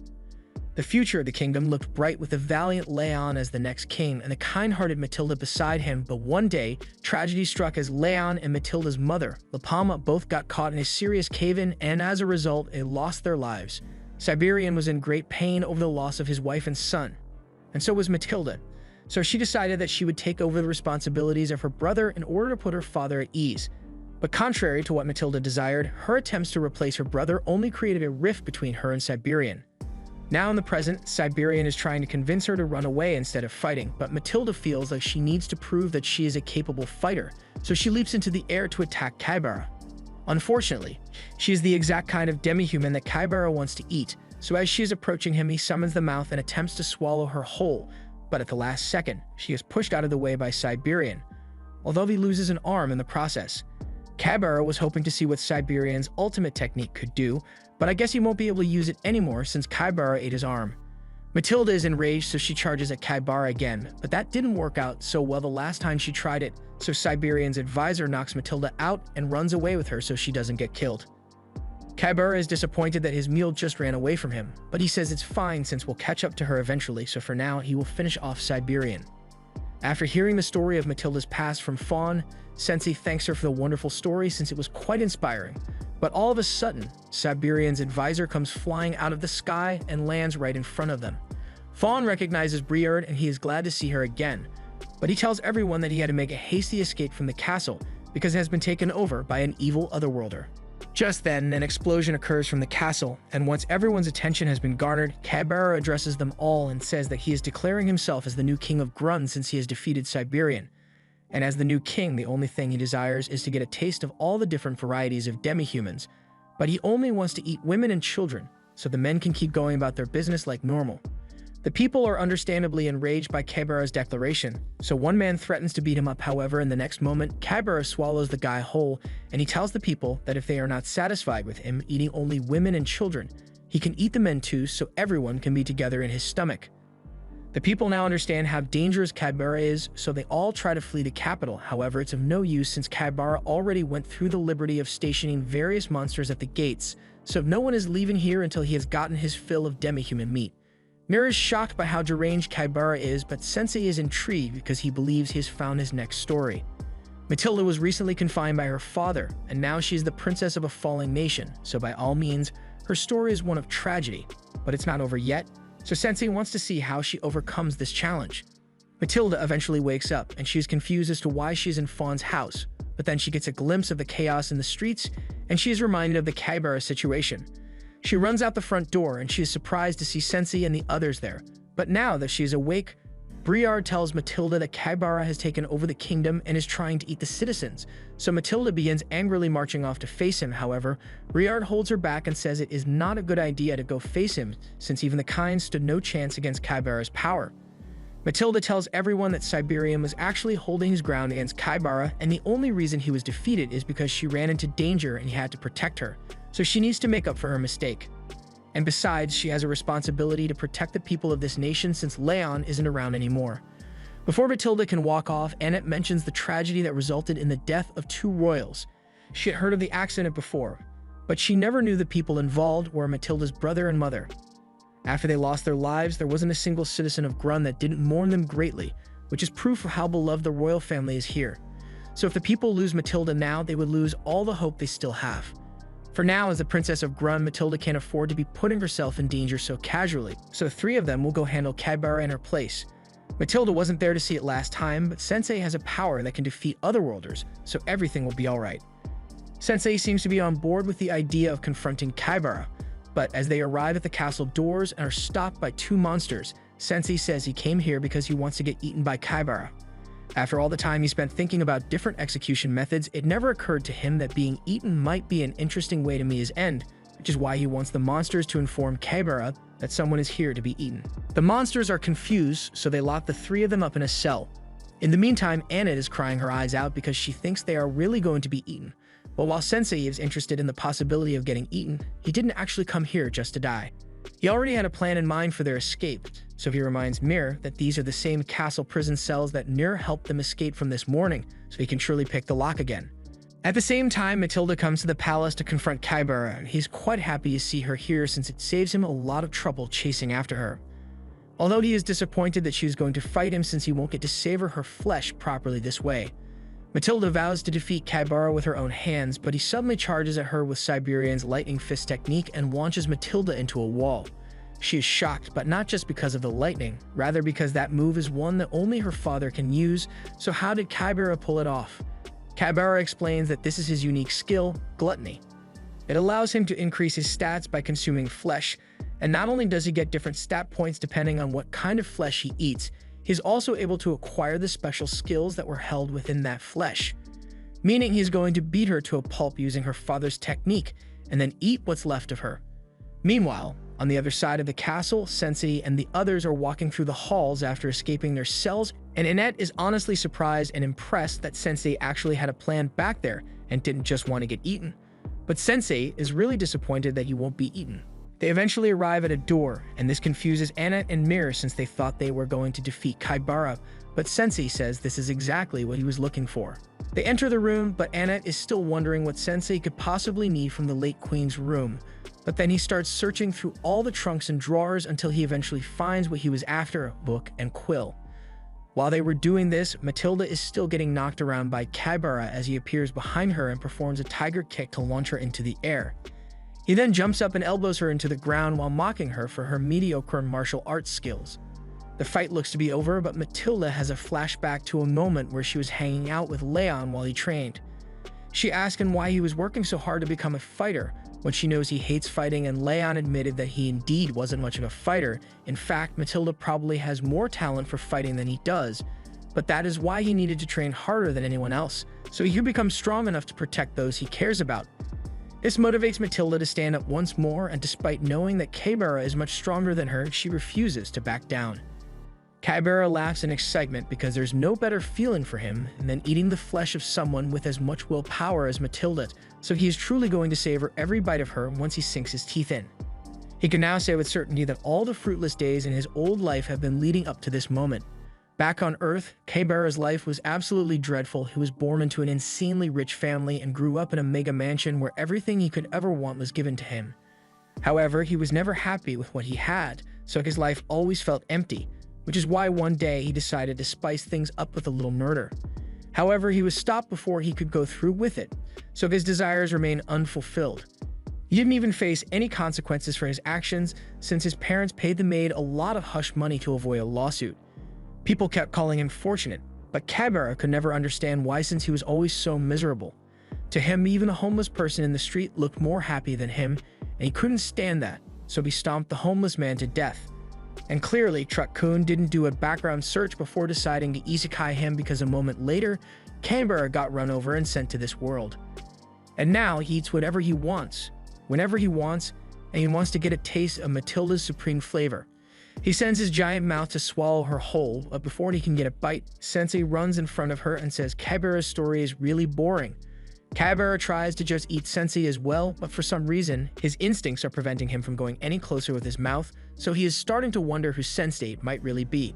The future of the kingdom looked bright with the valiant Leon as the next king and the kind-hearted Matilda beside him, but one day, tragedy struck as Leon and Matilda's mother, La Palma, both got caught in a serious cave-in, and as a result, they lost their lives. Siberian was in great pain over the loss of his wife and son, and so was Matilda, so she decided that she would take over the responsibilities of her brother in order to put her father at ease. But contrary to what Matilda desired, her attempts to replace her brother only created a rift between her and Siberian. Now in the present, Siberian is trying to convince her to run away instead of fighting, but Matilda feels like she needs to prove that she is a capable fighter, so she leaps into the air to attack Cadbara. Unfortunately, she is the exact kind of demi-human that Cadbara wants to eat, so as she is approaching him, he summons the mouth and attempts to swallow her whole, but at the last second, she is pushed out of the way by Siberian, although he loses an arm in the process. Cadbara was hoping to see what Siberian's ultimate technique could do, but I guess he won't be able to use it anymore since Cadbara ate his arm. Matilda is enraged, so she charges at Kaibara again, but that didn't work out so well the last time she tried it, so Siberian's advisor knocks Matilda out and runs away with her so she doesn't get killed. Kaibara is disappointed that his mule just ran away from him, but he says it's fine since we'll catch up to her eventually, so for now he will finish off Siberian. After hearing the story of Matilda's past from Fawn, Sensei thanks her for the wonderful story since it was quite inspiring. But all of a sudden, Siberian's advisor comes flying out of the sky and lands right in front of them. Fawn recognizes Briard and he is glad to see her again, but he tells everyone that he had to make a hasty escape from the castle because it has been taken over by an evil otherworlder. Just then, an explosion occurs from the castle, and once everyone's attention has been garnered, Kaibara addresses them all and says that he is declaring himself as the new king of Grund since he has defeated Siberian. And as the new king, the only thing he desires is to get a taste of all the different varieties of demi-humans, but he only wants to eat women and children, so the men can keep going about their business like normal. The people are understandably enraged by Kaibara's declaration, so one man threatens to beat him up. However, in the next moment, Kaibara swallows the guy whole, and he tells the people that if they are not satisfied with him eating only women and children, he can eat the men too so everyone can be together in his stomach. The people now understand how dangerous Kaibara is, so they all try to flee the capital. However, it's of no use since Kaibara already went through the liberty of stationing various monsters at the gates, so no one is leaving here until he has gotten his fill of demi-human meat. Mira is shocked by how deranged Kaibara is, but Sensei is intrigued because he believes he has found his next story. Matilda was recently confined by her father, and now she is the princess of a falling nation, so by all means, her story is one of tragedy. But it's not over yet, so Sensei wants to see how she overcomes this challenge. Matilda eventually wakes up, and she is confused as to why she is in Fawn's house, but then she gets a glimpse of the chaos in the streets, and she is reminded of the Kaibara situation. She runs out the front door, and she is surprised to see Sensei and the others there. But now that she is awake, Briard tells Matilda that Kaibara has taken over the kingdom and is trying to eat the citizens, so Matilda begins angrily marching off to face him. However, Briard holds her back and says it is not a good idea to go face him, since even the kind stood no chance against Kaibara's power. Matilda tells everyone that Siberian was actually holding his ground against Kaibara, and the only reason he was defeated is because she ran into danger and he had to protect her, so she needs to make up for her mistake. And besides, she has a responsibility to protect the people of this nation since Leon isn't around anymore. Before Matilda can walk off, Annette mentions the tragedy that resulted in the death of 2 royals. She had heard of the accident before, but she never knew the people involved were Matilda's brother and mother. After they lost their lives, there wasn't a single citizen of Grund that didn't mourn them greatly, which is proof of how beloved the royal family is here. So if the people lose Matilda now, they would lose all the hope they still have. For now, as the princess of Grund, Matilda can't afford to be putting herself in danger so casually, so 3 of them will go handle Kaibara in her place. Matilda wasn't there to see it last time, but Sensei has a power that can defeat otherworlders, so everything will be alright. Sensei seems to be on board with the idea of confronting Kaibara, but as they arrive at the castle doors and are stopped by 2 monsters, Sensei says he came here because he wants to get eaten by Kaibara. After all the time he spent thinking about different execution methods, it never occurred to him that being eaten might be an interesting way to meet his end, which is why he wants the monsters to inform Kaibara that someone is here to be eaten. The monsters are confused, so they lock the 3 of them up in a cell. In the meantime, Annette is crying her eyes out because she thinks they are really going to be eaten. But while Sensei is interested in the possibility of getting eaten, he didn't actually come here just to die. He already had a plan in mind for their escape, so he reminds Mir that these are the same castle prison cells that Mir helped them escape from this morning, so he can surely pick the lock again. At the same time, Matilda comes to the palace to confront Kaibara, and he's quite happy to see her here since it saves him a lot of trouble chasing after her. Although he is disappointed that she is going to fight him since he won't get to savor her flesh properly this way. Matilda vows to defeat Kaibara with her own hands, but he suddenly charges at her with Siberian's lightning fist technique and launches Matilda into a wall. She is shocked, but not just because of the lightning, rather because that move is one that only her father can use, so how did Kaibara pull it off? Kaibara explains that this is his unique skill, gluttony. It allows him to increase his stats by consuming flesh, and not only does he get different stat points depending on what kind of flesh he eats, he's also able to acquire the special skills that were held within that flesh, meaning he's going to beat her to a pulp using her father's technique and then eat what's left of her. Meanwhile, on the other side of the castle, Sensei and the others are walking through the halls after escaping their cells, and Annette is honestly surprised and impressed that Sensei actually had a plan back there and didn't just want to get eaten. But Sensei is really disappointed that he won't be eaten. They eventually arrive at a door, and this confuses Annette and Mir since they thought they were going to defeat Kaibara, but Sensei says this is exactly what he was looking for. They enter the room, but Annette is still wondering what Sensei could possibly need from the late queen's room. But then he starts searching through all the trunks and drawers until he eventually finds what he was after, a book and quill. While they were doing this, Matilda is still getting knocked around by Kaibara as he appears behind her and performs a tiger kick to launch her into the air. He then jumps up and elbows her into the ground while mocking her for her mediocre martial arts skills. The fight looks to be over, but Matilda has a flashback to a moment where she was hanging out with Leon while he trained. She asked him why he was working so hard to become a fighter, when she knows he hates fighting, and Leon admitted that he indeed wasn't much of a fighter. In fact, Matilda probably has more talent for fighting than he does, but that is why he needed to train harder than anyone else, so he could become strong enough to protect those he cares about. This motivates Matilda to stand up once more, and despite knowing that Kaibara is much stronger than her, she refuses to back down. Kaibara laughs in excitement because there's no better feeling for him than eating the flesh of someone with as much willpower as Matilda, so he is truly going to savor every bite of her once he sinks his teeth in. He can now say with certainty that all the fruitless days in his old life have been leading up to this moment. Back on Earth, Kaibara's life was absolutely dreadful. He was born into an insanely rich family and grew up in a mega mansion where everything he could ever want was given to him. However, he was never happy with what he had, so his life always felt empty, which is why one day he decided to spice things up with a little murder. However, he was stopped before he could go through with it, so his desires remain unfulfilled. He didn't even face any consequences for his actions since his parents paid the maid a lot of hush money to avoid a lawsuit. People kept calling him fortunate, but Kaibara could never understand why since he was always so miserable. To him, even a homeless person in the street looked more happy than him, and he couldn't stand that, so he stomped the homeless man to death. And clearly, Truck-kun didn't do a background search before deciding to isekai him because a moment later, Kaibara got run over and sent to this world. And now he eats whatever he wants, whenever he wants, and he wants to get a taste of Matilda's supreme flavor. He sends his giant mouth to swallow her whole, but before he can get a bite, Sensei runs in front of her and says Kaibara's story is really boring. Kaibara tries to just eat Sensei as well, but for some reason, his instincts are preventing him from going any closer with his mouth, so he is starting to wonder who Sensei might really be.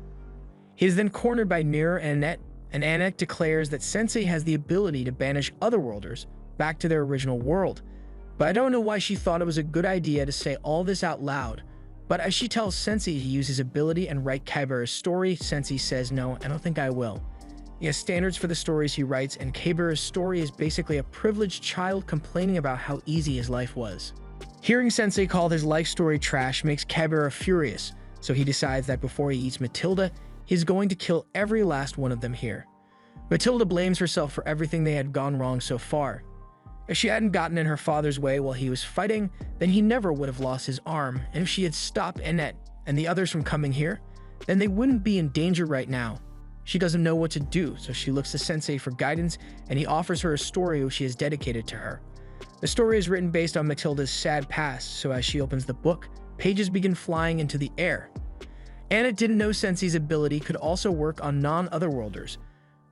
He is then cornered by Mir and Annette, and Annette declares that Sensei has the ability to banish otherworlders back to their original world. But I don't know why she thought it was a good idea to say all this out loud. But as she tells Sensei to use his ability and write Kaibara's story, Sensei says, "No, I don't think I will." He has standards for the stories he writes, and Kaibara's story is basically a privileged child complaining about how easy his life was. Hearing Sensei call his life story trash makes Kaibara furious, so he decides that before he eats Matilda, he's going to kill every last one of them here. Matilda blames herself for everything they had gone wrong so far. If she hadn't gotten in her father's way while he was fighting, then he never would have lost his arm, and if she had stopped Annette and the others from coming here, then they wouldn't be in danger right now. She doesn't know what to do, so she looks to Sensei for guidance, and he offers her a story which he has dedicated to her. The story is written based on Matilda's sad past, so as she opens the book, pages begin flying into the air. Annette didn't know Sensei's ability could also work on non-otherworlders,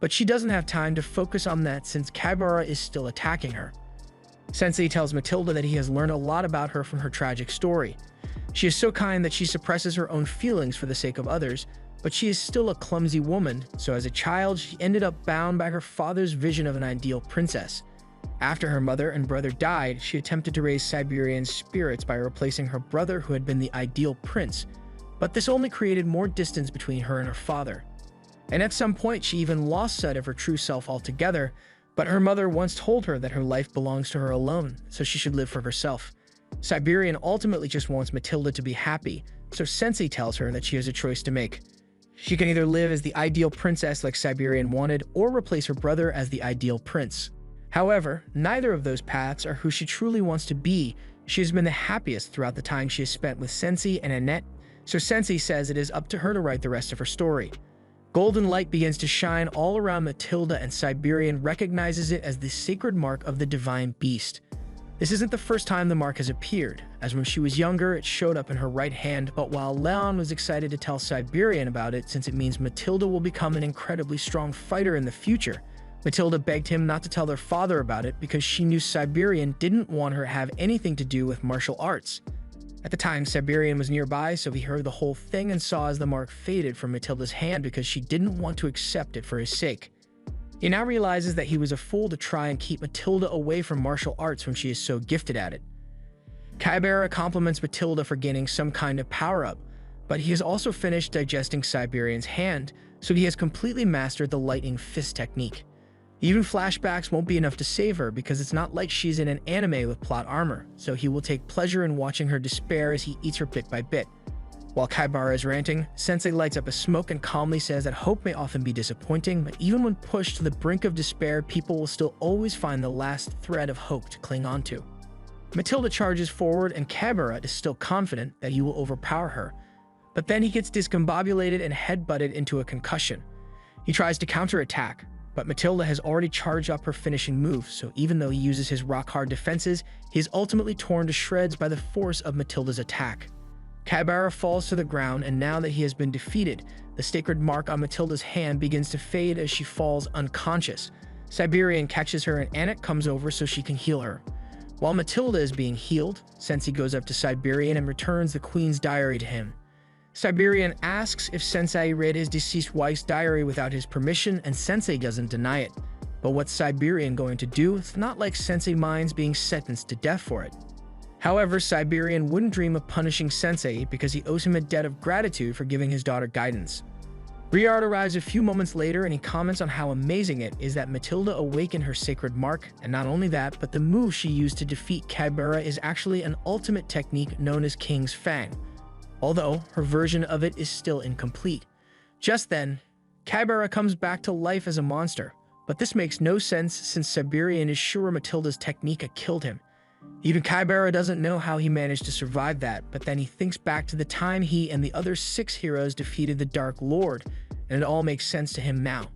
but she doesn't have time to focus on that since Kaibara is still attacking her. Sensei tells Matilda that he has learned a lot about her from her tragic story. She is so kind that she suppresses her own feelings for the sake of others, but she is still a clumsy woman, so as a child, she ended up bound by her father's vision of an ideal princess. After her mother and brother died, she attempted to raise Siberian spirits by replacing her brother who had been the ideal prince, but this only created more distance between her and her father. And at some point, she even lost sight of her true self altogether, but her mother once told her that her life belongs to her alone, so she should live for herself. Siberian ultimately just wants Matilda to be happy, so Sensei tells her that she has a choice to make. She can either live as the ideal princess like Siberian wanted, or replace her brother as the ideal prince. However, neither of those paths are who she truly wants to be. She has been the happiest throughout the time she has spent with Sensei and Annette, so Sensei says it is up to her to write the rest of her story. Golden light begins to shine all around Matilda, and Siberian recognizes it as the sacred mark of the divine beast. This isn't the first time the mark has appeared, as when she was younger it showed up in her right hand, but while Leon was excited to tell Siberian about it since it means Matilda will become an incredibly strong fighter in the future, Matilda begged him not to tell their father about it because she knew Siberian didn't want her to have anything to do with martial arts. At the time, Siberian was nearby, so he heard the whole thing and saw as the mark faded from Matilda's hand because she didn't want to accept it for his sake. He now realizes that he was a fool to try and keep Matilda away from martial arts when she is so gifted at it. Kybera compliments Matilda for gaining some kind of power-up, but he has also finished digesting Siberian's hand, so he has completely mastered the lightning fist technique. Even flashbacks won't be enough to save her because it's not like she's in an anime with plot armor, so he will take pleasure in watching her despair as he eats her bit by bit. While Kybera is ranting, Sensei lights up a smoke and calmly says that hope may often be disappointing, but even when pushed to the brink of despair, people will still always find the last thread of hope to cling onto. Matilda charges forward and Kybera is still confident that he will overpower her, but then he gets discombobulated and headbutted into a concussion. He tries to counterattack, but Matilda has already charged up her finishing move, so even though he uses his rock-hard defenses, he is ultimately torn to shreds by the force of Matilda's attack. Kybera falls to the ground, and now that he has been defeated, the sacred mark on Matilda's hand begins to fade as she falls unconscious. Siberian catches her and Anik comes over so she can heal her. While Matilda is being healed, Sensei goes up to Siberian and returns the Queen's diary to him. Siberian asks if Sensei read his deceased wife's diary without his permission, and Sensei doesn't deny it. But what's Siberian going to do? It's not like Sensei minds being sentenced to death for it. However, Siberian wouldn't dream of punishing Sensei because he owes him a debt of gratitude for giving his daughter guidance. Briard arrives a few moments later and he comments on how amazing it is that Matilda awakened her sacred mark, and not only that, but the move she used to defeat Kybera is actually an ultimate technique known as King's Fang, although her version of it is still incomplete. Just then, Kybera comes back to life as a monster, but this makes no sense since Siberian is sure Matilda's technique had killed him. Even Kybera doesn't know how he managed to survive that, but then he thinks back to the time he and the other 6 heroes defeated the Dark Lord, and it all makes sense to him now.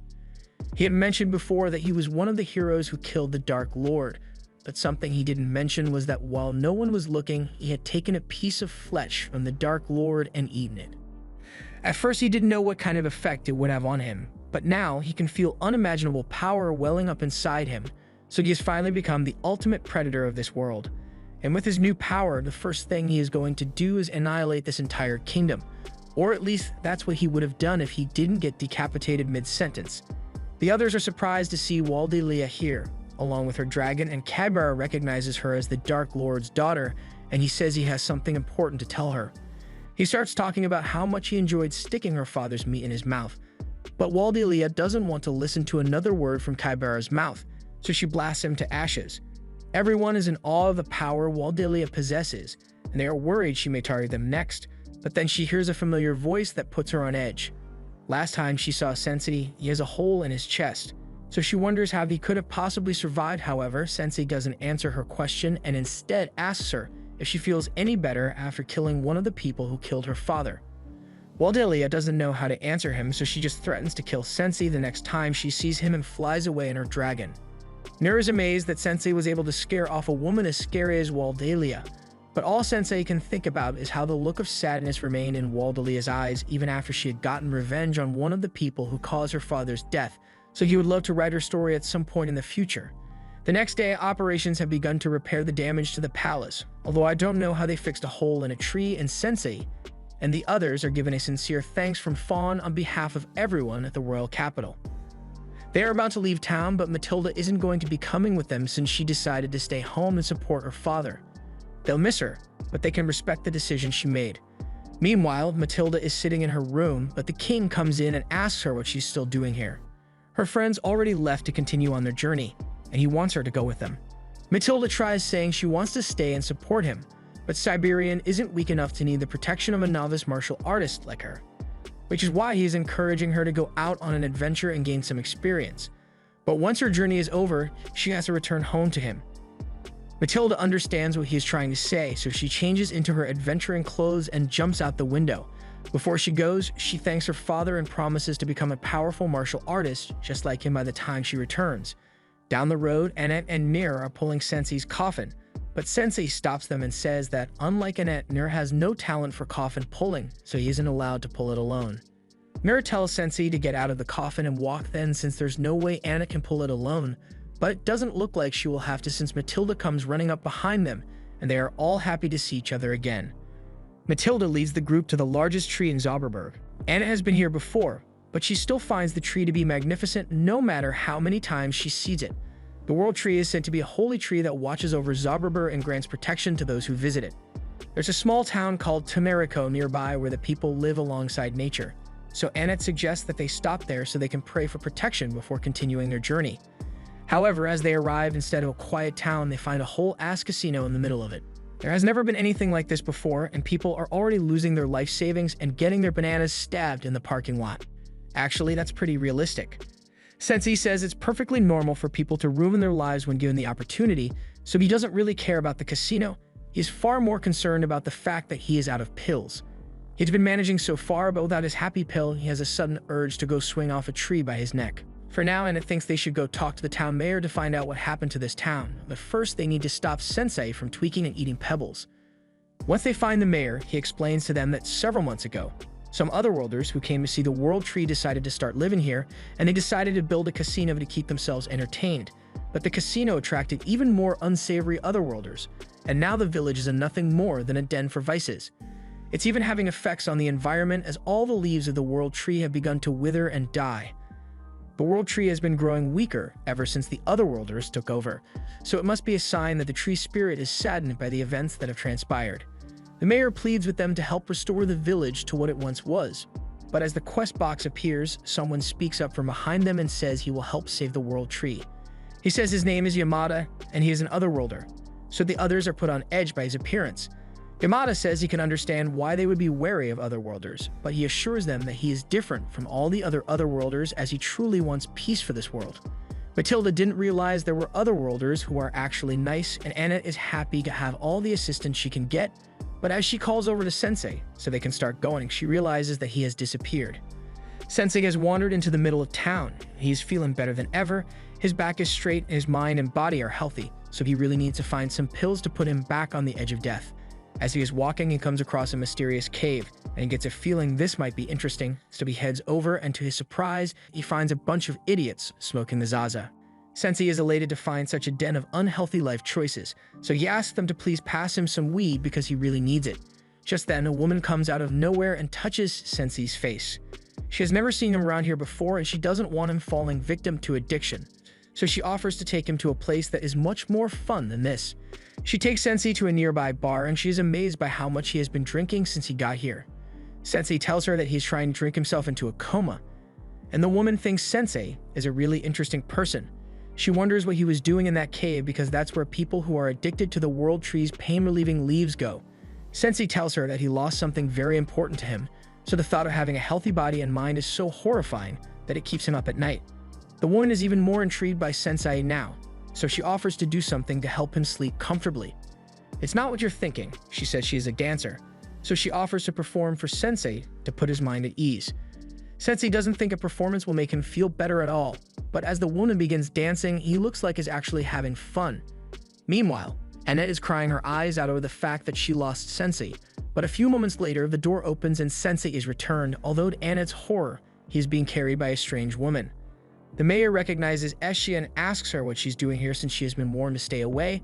He had mentioned before that he was one of the heroes who killed the Dark Lord, but something he didn't mention was that while no one was looking, he had taken a piece of flesh from the Dark Lord and eaten it. At first he didn't know what kind of effect it would have on him, but now he can feel unimaginable power welling up inside him, so he has finally become the ultimate predator of this world. And with his new power, the first thing he is going to do is annihilate this entire kingdom. Or at least that's what he would have done if he didn't get decapitated mid-sentence. The others are surprised to see Waldelia here, along with her dragon, and Kybera recognizes her as the Dark Lord's daughter, and he says he has something important to tell her. He starts talking about how much he enjoyed sticking her father's meat in his mouth, but Waldelia doesn't want to listen to another word from Kybera's mouth, so she blasts him to ashes. Everyone is in awe of the power Waldelia possesses, and they are worried she may target them next, but then she hears a familiar voice that puts her on edge. Last time she saw Sensei, he has a hole in his chest, so she wonders how he could have possibly survived. However, Sensei doesn't answer her question and instead asks her if she feels any better after killing one of the people who killed her father. Waldelia doesn't know how to answer him, so she just threatens to kill Sensei the next time she sees him and flies away in her dragon. Nur is amazed that Sensei was able to scare off a woman as scary as Waldelia, but all Sensei can think about is how the look of sadness remained in Waldelia's eyes even after she had gotten revenge on one of the people who caused her father's death, so he would love to write her story at some point in the future. The next day, operations have begun to repair the damage to the palace, although I don't know how they fixed a hole in a tree, and Sensei and the others are given a sincere thanks from Fawn on behalf of everyone at the royal capital. They are about to leave town, but Matilda isn't going to be coming with them since she decided to stay home and support her father. They'll miss her, but they can respect the decision she made. Meanwhile, Matilda is sitting in her room, but the king comes in and asks her what she's still doing here. Her friends already left to continue on their journey, and he wants her to go with them. Matilda tries saying she wants to stay and support him, but Siberian isn't weak enough to need the protection of a novice martial artist like her, which is why he is encouraging her to go out on an adventure and gain some experience. But once her journey is over, she has to return home to him. Matilda understands what he is trying to say, so she changes into her adventuring clothes and jumps out the window. Before she goes, she thanks her father and promises to become a powerful martial artist, just like him by the time she returns. Down the road, Annette and Nir are pulling Sensei's coffin, but Sensei stops them and says that, unlike Annette, Nir has no talent for coffin pulling, so he isn't allowed to pull it alone. Nir tells Sensei to get out of the coffin and walk then, since there's no way Annette can pull it alone, but it doesn't look like she will have to since Matilda comes running up behind them, and they are all happy to see each other again. Matilda leads the group to the largest tree in Zauberberg. Anna has been here before, but she still finds the tree to be magnificent no matter how many times she sees it. The World Tree is said to be a holy tree that watches over Zauberberg and grants protection to those who visit it. There's a small town called Tamerico nearby where the people live alongside nature, so Annette suggests that they stop there so they can pray for protection before continuing their journey. However, as they arrive, instead of a quiet town, they find a whole-ass casino in the middle of it. There has never been anything like this before, and people are already losing their life savings and getting their bananas stabbed in the parking lot. Actually, that's pretty realistic. Sensei says it's perfectly normal for people to ruin their lives when given the opportunity, so he doesn't really care about the casino. He is far more concerned about the fact that he is out of pills. He's been managing so far, but without his happy pill, he has a sudden urge to go swing off a tree by his neck. For now, Annette thinks they should go talk to the town mayor to find out what happened to this town, but first they need to stop Sensei from tweaking and eating pebbles. Once they find the mayor, he explains to them that several months ago, some otherworlders who came to see the World Tree decided to start living here, and they decided to build a casino to keep themselves entertained. But the casino attracted even more unsavory otherworlders, and now the village is nothing more than a den for vices. It's even having effects on the environment as all the leaves of the World Tree have begun to wither and die. The World Tree has been growing weaker ever since the otherworlders took over, so it must be a sign that the tree spirit is saddened by the events that have transpired. The mayor pleads with them to help restore the village to what it once was. But as the quest box appears, someone speaks up from behind them and says he will help save the World Tree. He says his name is Yamada, and he is an otherworlder, so the others are put on edge by his appearance. Yamada says he can understand why they would be wary of otherworlders, but he assures them that he is different from all the other otherworlders as he truly wants peace for this world. Matilda didn't realize there were otherworlders who are actually nice, and Annette is happy to have all the assistance she can get, but as she calls over to Sensei so they can start going, she realizes that he has disappeared. Sensei has wandered into the middle of town. He's feeling better than ever. His back is straight and his mind and body are healthy, so he really needs to find some pills to put him back on the edge of death. As he is walking, he comes across a mysterious cave, and he gets a feeling this might be interesting, so he heads over, and to his surprise, he finds a bunch of idiots smoking the Zaza. Sensei is elated to find such a den of unhealthy life choices, so he asks them to please pass him some weed because he really needs it. Just then, a woman comes out of nowhere and touches Sensei's face. She has never seen him around here before, and she doesn't want him falling victim to addiction, so she offers to take him to a place that is much more fun than this. She takes Sensei to a nearby bar, and she is amazed by how much he has been drinking since he got here. Sensei tells her that he's trying to drink himself into a coma, and the woman thinks Sensei is a really interesting person. She wonders what he was doing in that cave because that's where people who are addicted to the World Tree's pain-relieving leaves go. Sensei tells her that he lost something very important to him, so the thought of having a healthy body and mind is so horrifying that it keeps him up at night. The woman is even more intrigued by Sensei now, so she offers to do something to help him sleep comfortably. It's not what you're thinking. She says she is a dancer, so she offers to perform for Sensei to put his mind at ease. Sensei doesn't think a performance will make him feel better at all, but as the woman begins dancing, he looks like he's actually having fun. Meanwhile, Annette is crying her eyes out over the fact that she lost Sensei, but a few moments later, the door opens and Sensei is returned, although to Annette's horror, he is being carried by a strange woman. The mayor recognizes Eshi and asks her what she's doing here since she has been warned to stay away,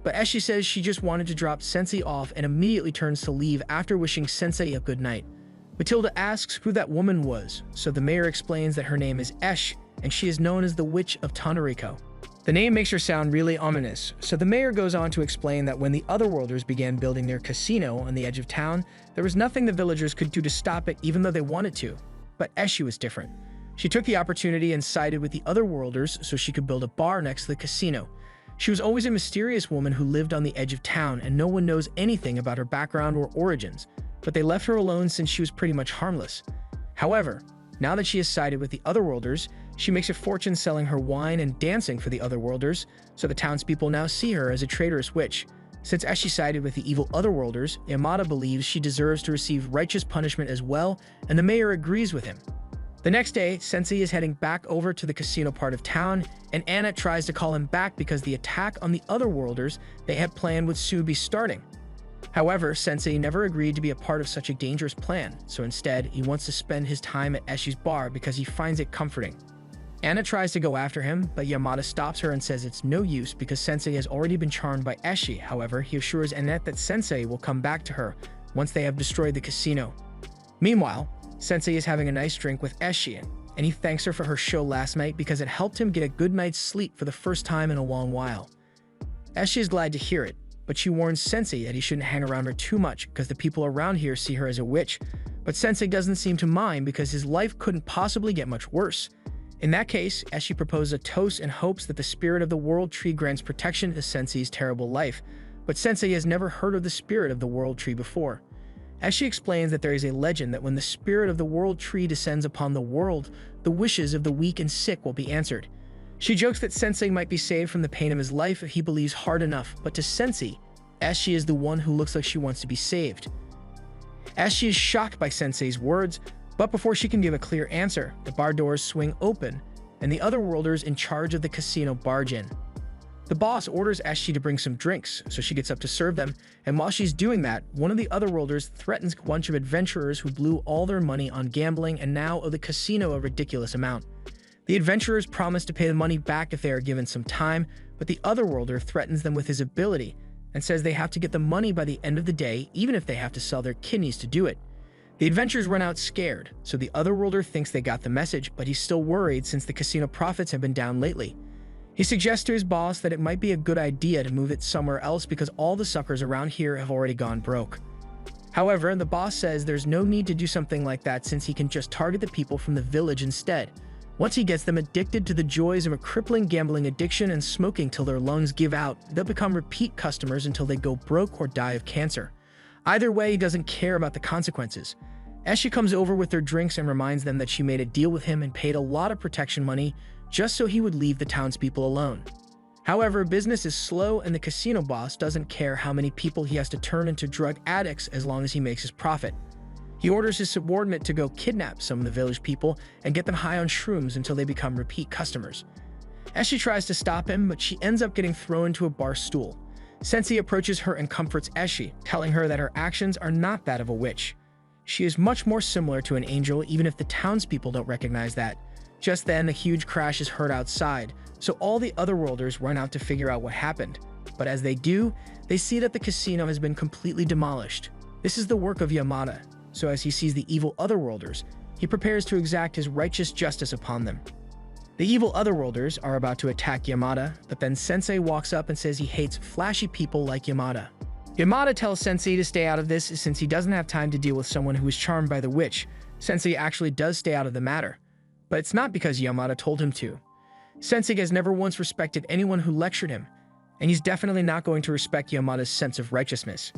but Eshi says she just wanted to drop Sensei off and immediately turns to leave after wishing Sensei a good night. Matilda asks who that woman was, so the mayor explains that her name is Esh, and she is known as the Witch of Tanariko. The name makes her sound really ominous, so the mayor goes on to explain that when the otherworlders began building their casino on the edge of town, there was nothing the villagers could do to stop it even though they wanted to. But Eshi was different. She took the opportunity and sided with the otherworlders so she could build a bar next to the casino. She was always a mysterious woman who lived on the edge of town, and no one knows anything about her background or origins, but they left her alone since she was pretty much harmless. However, now that she has sided with the otherworlders, she makes a fortune selling her wine and dancing for the otherworlders, so the townspeople now see her as a traitorous witch. Since Eshi sided with the evil otherworlders, Yamada believes she deserves to receive righteous punishment as well, and the mayor agrees with him. The next day, Sensei is heading back over to the casino part of town, and Annette tries to call him back because the attack on the otherworlders they had planned would soon be starting. However, Sensei never agreed to be a part of such a dangerous plan, so instead, he wants to spend his time at Eshi's bar because he finds it comforting. Anna tries to go after him, but Yamada stops her and says it's no use because Sensei has already been charmed by Eshi. However, he assures Annette that Sensei will come back to her, once they have destroyed the casino. Meanwhile, Sensei is having a nice drink with Eshi, and he thanks her for her show last night because it helped him get a good night's sleep for the first time in a long while. Eshi is glad to hear it, but she warns Sensei that he shouldn't hang around her too much because the people around here see her as a witch, but Sensei doesn't seem to mind because his life couldn't possibly get much worse. In that case, Eshi proposes a toast and hopes that the spirit of the World Tree grants protection to Sensei's terrible life, but Sensei has never heard of the spirit of the World Tree before. Eshi explains that there is a legend that when the spirit of the World Tree descends upon the world, the wishes of the weak and sick will be answered. She jokes that Sensei might be saved from the pain of his life if he believes hard enough, but to Sensei, Eshi is the one who looks like she wants to be saved. Eshi is shocked by Sensei's words, but before she can give a clear answer, the bar doors swing open, and the otherworlders in charge of the casino barge in. The boss orders Eshi to bring some drinks, so she gets up to serve them, and while she's doing that, one of the otherworlders threatens a bunch of adventurers who blew all their money on gambling and now owe the casino a ridiculous amount. The adventurers promise to pay the money back if they are given some time, but the otherworlder threatens them with his ability and says they have to get the money by the end of the day, even if they have to sell their kidneys to do it. The adventurers run out scared, so the otherworlder thinks they got the message, but he's still worried since the casino profits have been down lately. He suggests to his boss that it might be a good idea to move it somewhere else because all the suckers around here have already gone broke. However, the boss says there's no need to do something like that since he can just target the people from the village instead. Once he gets them addicted to the joys of a crippling gambling addiction and smoking till their lungs give out, they'll become repeat customers until they go broke or die of cancer. Either way, he doesn't care about the consequences. Eshi comes over with their drinks and reminds them that she made a deal with him and paid a lot of protection money just so he would leave the townspeople alone. However, business is slow and the casino boss doesn't care how many people he has to turn into drug addicts as long as he makes his profit. He orders his subordinate to go kidnap some of the village people and get them high on shrooms until they become repeat customers. Eshi tries to stop him, but she ends up getting thrown into a bar stool. Sensei approaches her and comforts Eshi, telling her that her actions are not that of a witch. She is much more similar to an angel, even if the townspeople don't recognize that. Just then, a huge crash is heard outside, so all the otherworlders run out to figure out what happened. But as they do, they see that the casino has been completely demolished. This is the work of Yamada, so as he sees the evil otherworlders, he prepares to exact his righteous justice upon them. The evil otherworlders are about to attack Yamada, but then Sensei walks up and says he hates flashy people like Yamada. Yamada tells Sensei to stay out of this since he doesn't have time to deal with someone who is charmed by the witch. Sensei actually does stay out of the matter, but it's not because Yamada told him to. Sensei has never once respected anyone who lectured him, and he's definitely not going to respect Yamada's sense of righteousness.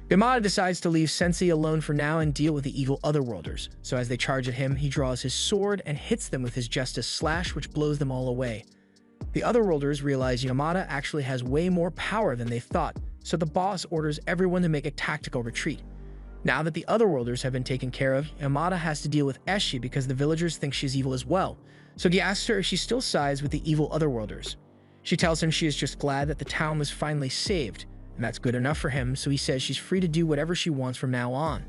Yamada decides to leave Sensei alone for now and deal with the evil otherworlders, so as they charge at him, he draws his sword and hits them with his justice slash, which blows them all away. The otherworlders realize Yamada actually has way more power than they thought, so the boss orders everyone to make a tactical retreat. Now that the otherworlders have been taken care of, Yamada has to deal with Eshi because the villagers think she's evil as well, so he asks her if she still sides with the evil otherworlders. She tells him she is just glad that the town was finally saved, and that's good enough for him, so he says she's free to do whatever she wants from now on.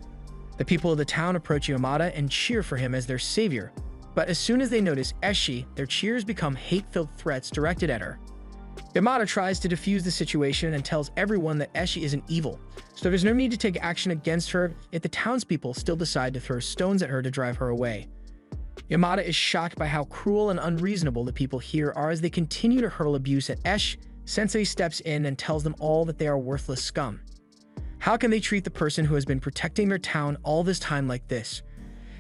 The people of the town approach Yamada and cheer for him as their savior, but as soon as they notice Eshi, their cheers become hate-filled threats directed at her. Yamada tries to defuse the situation and tells everyone that Eshi isn't evil, so there's no need to take action against her, yet the townspeople still decide to throw stones at her to drive her away. Yamada is shocked by how cruel and unreasonable the people here are as they continue to hurl abuse at Eshi. Sensei steps in and tells them all that they are worthless scum. How can they treat the person who has been protecting their town all this time like this?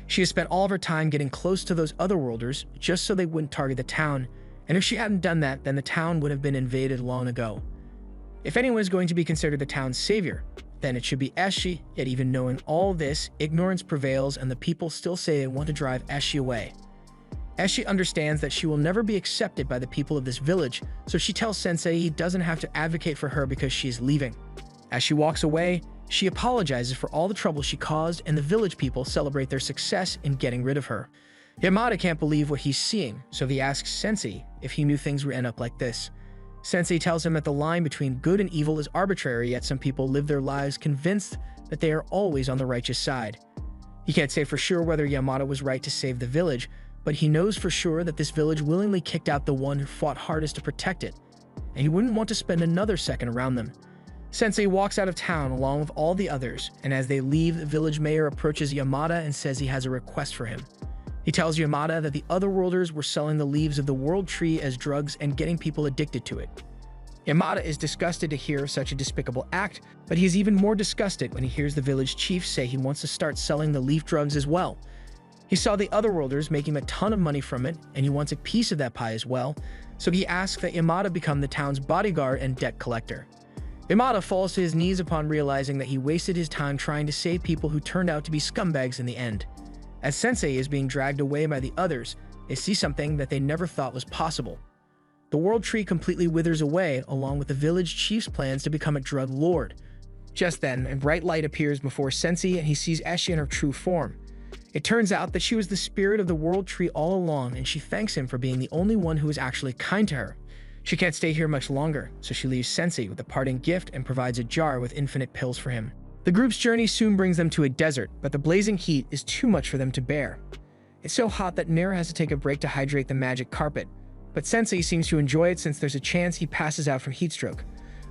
She has spent all of her time getting close to those otherworlders just so they wouldn't target the town, and if she hadn't done that, then the town would have been invaded long ago. If anyone is going to be considered the town's savior, then it should be Eshi, yet even knowing all this, ignorance prevails and the people still say they want to drive Eshi away. Eshi understands that she will never be accepted by the people of this village, so she tells Sensei he doesn't have to advocate for her because she is leaving. As she walks away, she apologizes for all the trouble she caused, and the village people celebrate their success in getting rid of her. Yamada can't believe what he's seeing, so he asks Sensei if he knew things would end up like this. Sensei tells him that the line between good and evil is arbitrary, yet some people live their lives convinced that they are always on the righteous side. He can't say for sure whether Yamada was right to save the village, but he knows for sure that this village willingly kicked out the one who fought hardest to protect it, and he wouldn't want to spend another second around them. Sensei walks out of town along with all the others, and as they leave, the village mayor approaches Yamada and says he has a request for him. He tells Yamada that the Otherworlders were selling the leaves of the World Tree as drugs and getting people addicted to it. Yamada is disgusted to hear of such a despicable act, but he is even more disgusted when he hears the village chief say he wants to start selling the leaf drugs as well. He saw the Otherworlders making a ton of money from it, and he wants a piece of that pie as well, so he asks that Yamada become the town's bodyguard and debt collector. Yamada falls to his knees upon realizing that he wasted his time trying to save people who turned out to be scumbags in the end. As Sensei is being dragged away by the others, they see something that they never thought was possible. The World Tree completely withers away, along with the village chief's plans to become a drug lord. Just then, a bright light appears before Sensei and he sees Eshi in her true form. It turns out that she was the spirit of the World Tree all along, and she thanks him for being the only one who was actually kind to her. She can't stay here much longer, so she leaves Sensei with a parting gift and provides a jar with infinite pills for him. The group's journey soon brings them to a desert, but the blazing heat is too much for them to bear. It's so hot that Mira has to take a break to hydrate the magic carpet, but Sensei seems to enjoy it since there's a chance he passes out from heatstroke.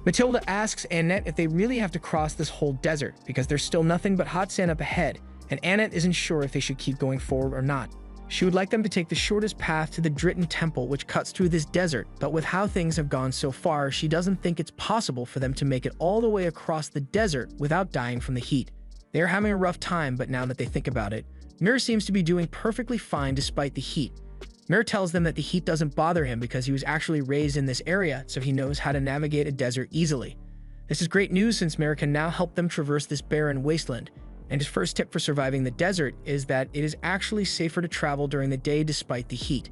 Matilda asks Annette if they really have to cross this whole desert because there's still nothing but hot sand up ahead, and Annette isn't sure if they should keep going forward or not. She would like them to take the shortest path to the Dritten Temple, which cuts through this desert, but with how things have gone so far, she doesn't think it's possible for them to make it all the way across the desert without dying from the heat. They are having a rough time, but now that they think about it, Mir seems to be doing perfectly fine despite the heat. Mir tells them that the heat doesn't bother him because he was actually raised in this area, so he knows how to navigate a desert easily. This is great news since Mir can now help them traverse this barren wasteland. And his first tip for surviving the desert is that it is actually safer to travel during the day despite the heat.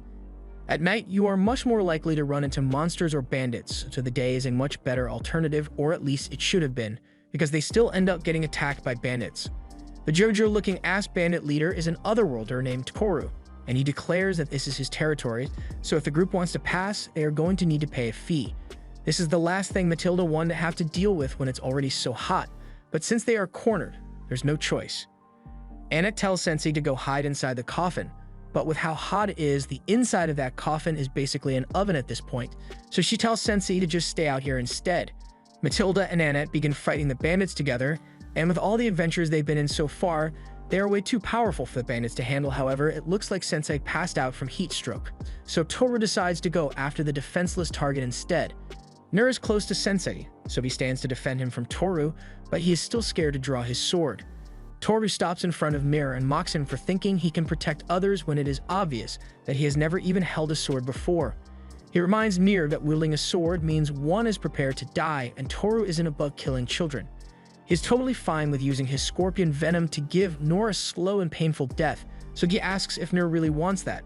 At night, you are much more likely to run into monsters or bandits, so the day is a much better alternative, or at least it should have been, because they still end up getting attacked by bandits. The JoJo-looking ass bandit leader is an Otherworlder named Toru, and he declares that this is his territory, so if the group wants to pass, they are going to need to pay a fee. This is the last thing Matilda wanted to have to deal with when it's already so hot, but since they are cornered, there's no choice. Annette tells Sensei to go hide inside the coffin, but with how hot it is, the inside of that coffin is basically an oven at this point, so she tells Sensei to just stay out here instead. Matilda and Annette begin fighting the bandits together, and with all the adventures they've been in so far, they are way too powerful for the bandits to handle. However, it looks like Sensei passed out from heat stroke, so Toru decides to go after the defenseless target instead. Nur is close to Sensei, so he stands to defend him from Toru, but he is still scared to draw his sword. Toru stops in front of Mir and mocks him for thinking he can protect others when it is obvious that he has never even held a sword before. He reminds Mir that wielding a sword means one is prepared to die, and Toru isn't above killing children. He is totally fine with using his scorpion venom to give Nur a slow and painful death, so he asks if Nur really wants that.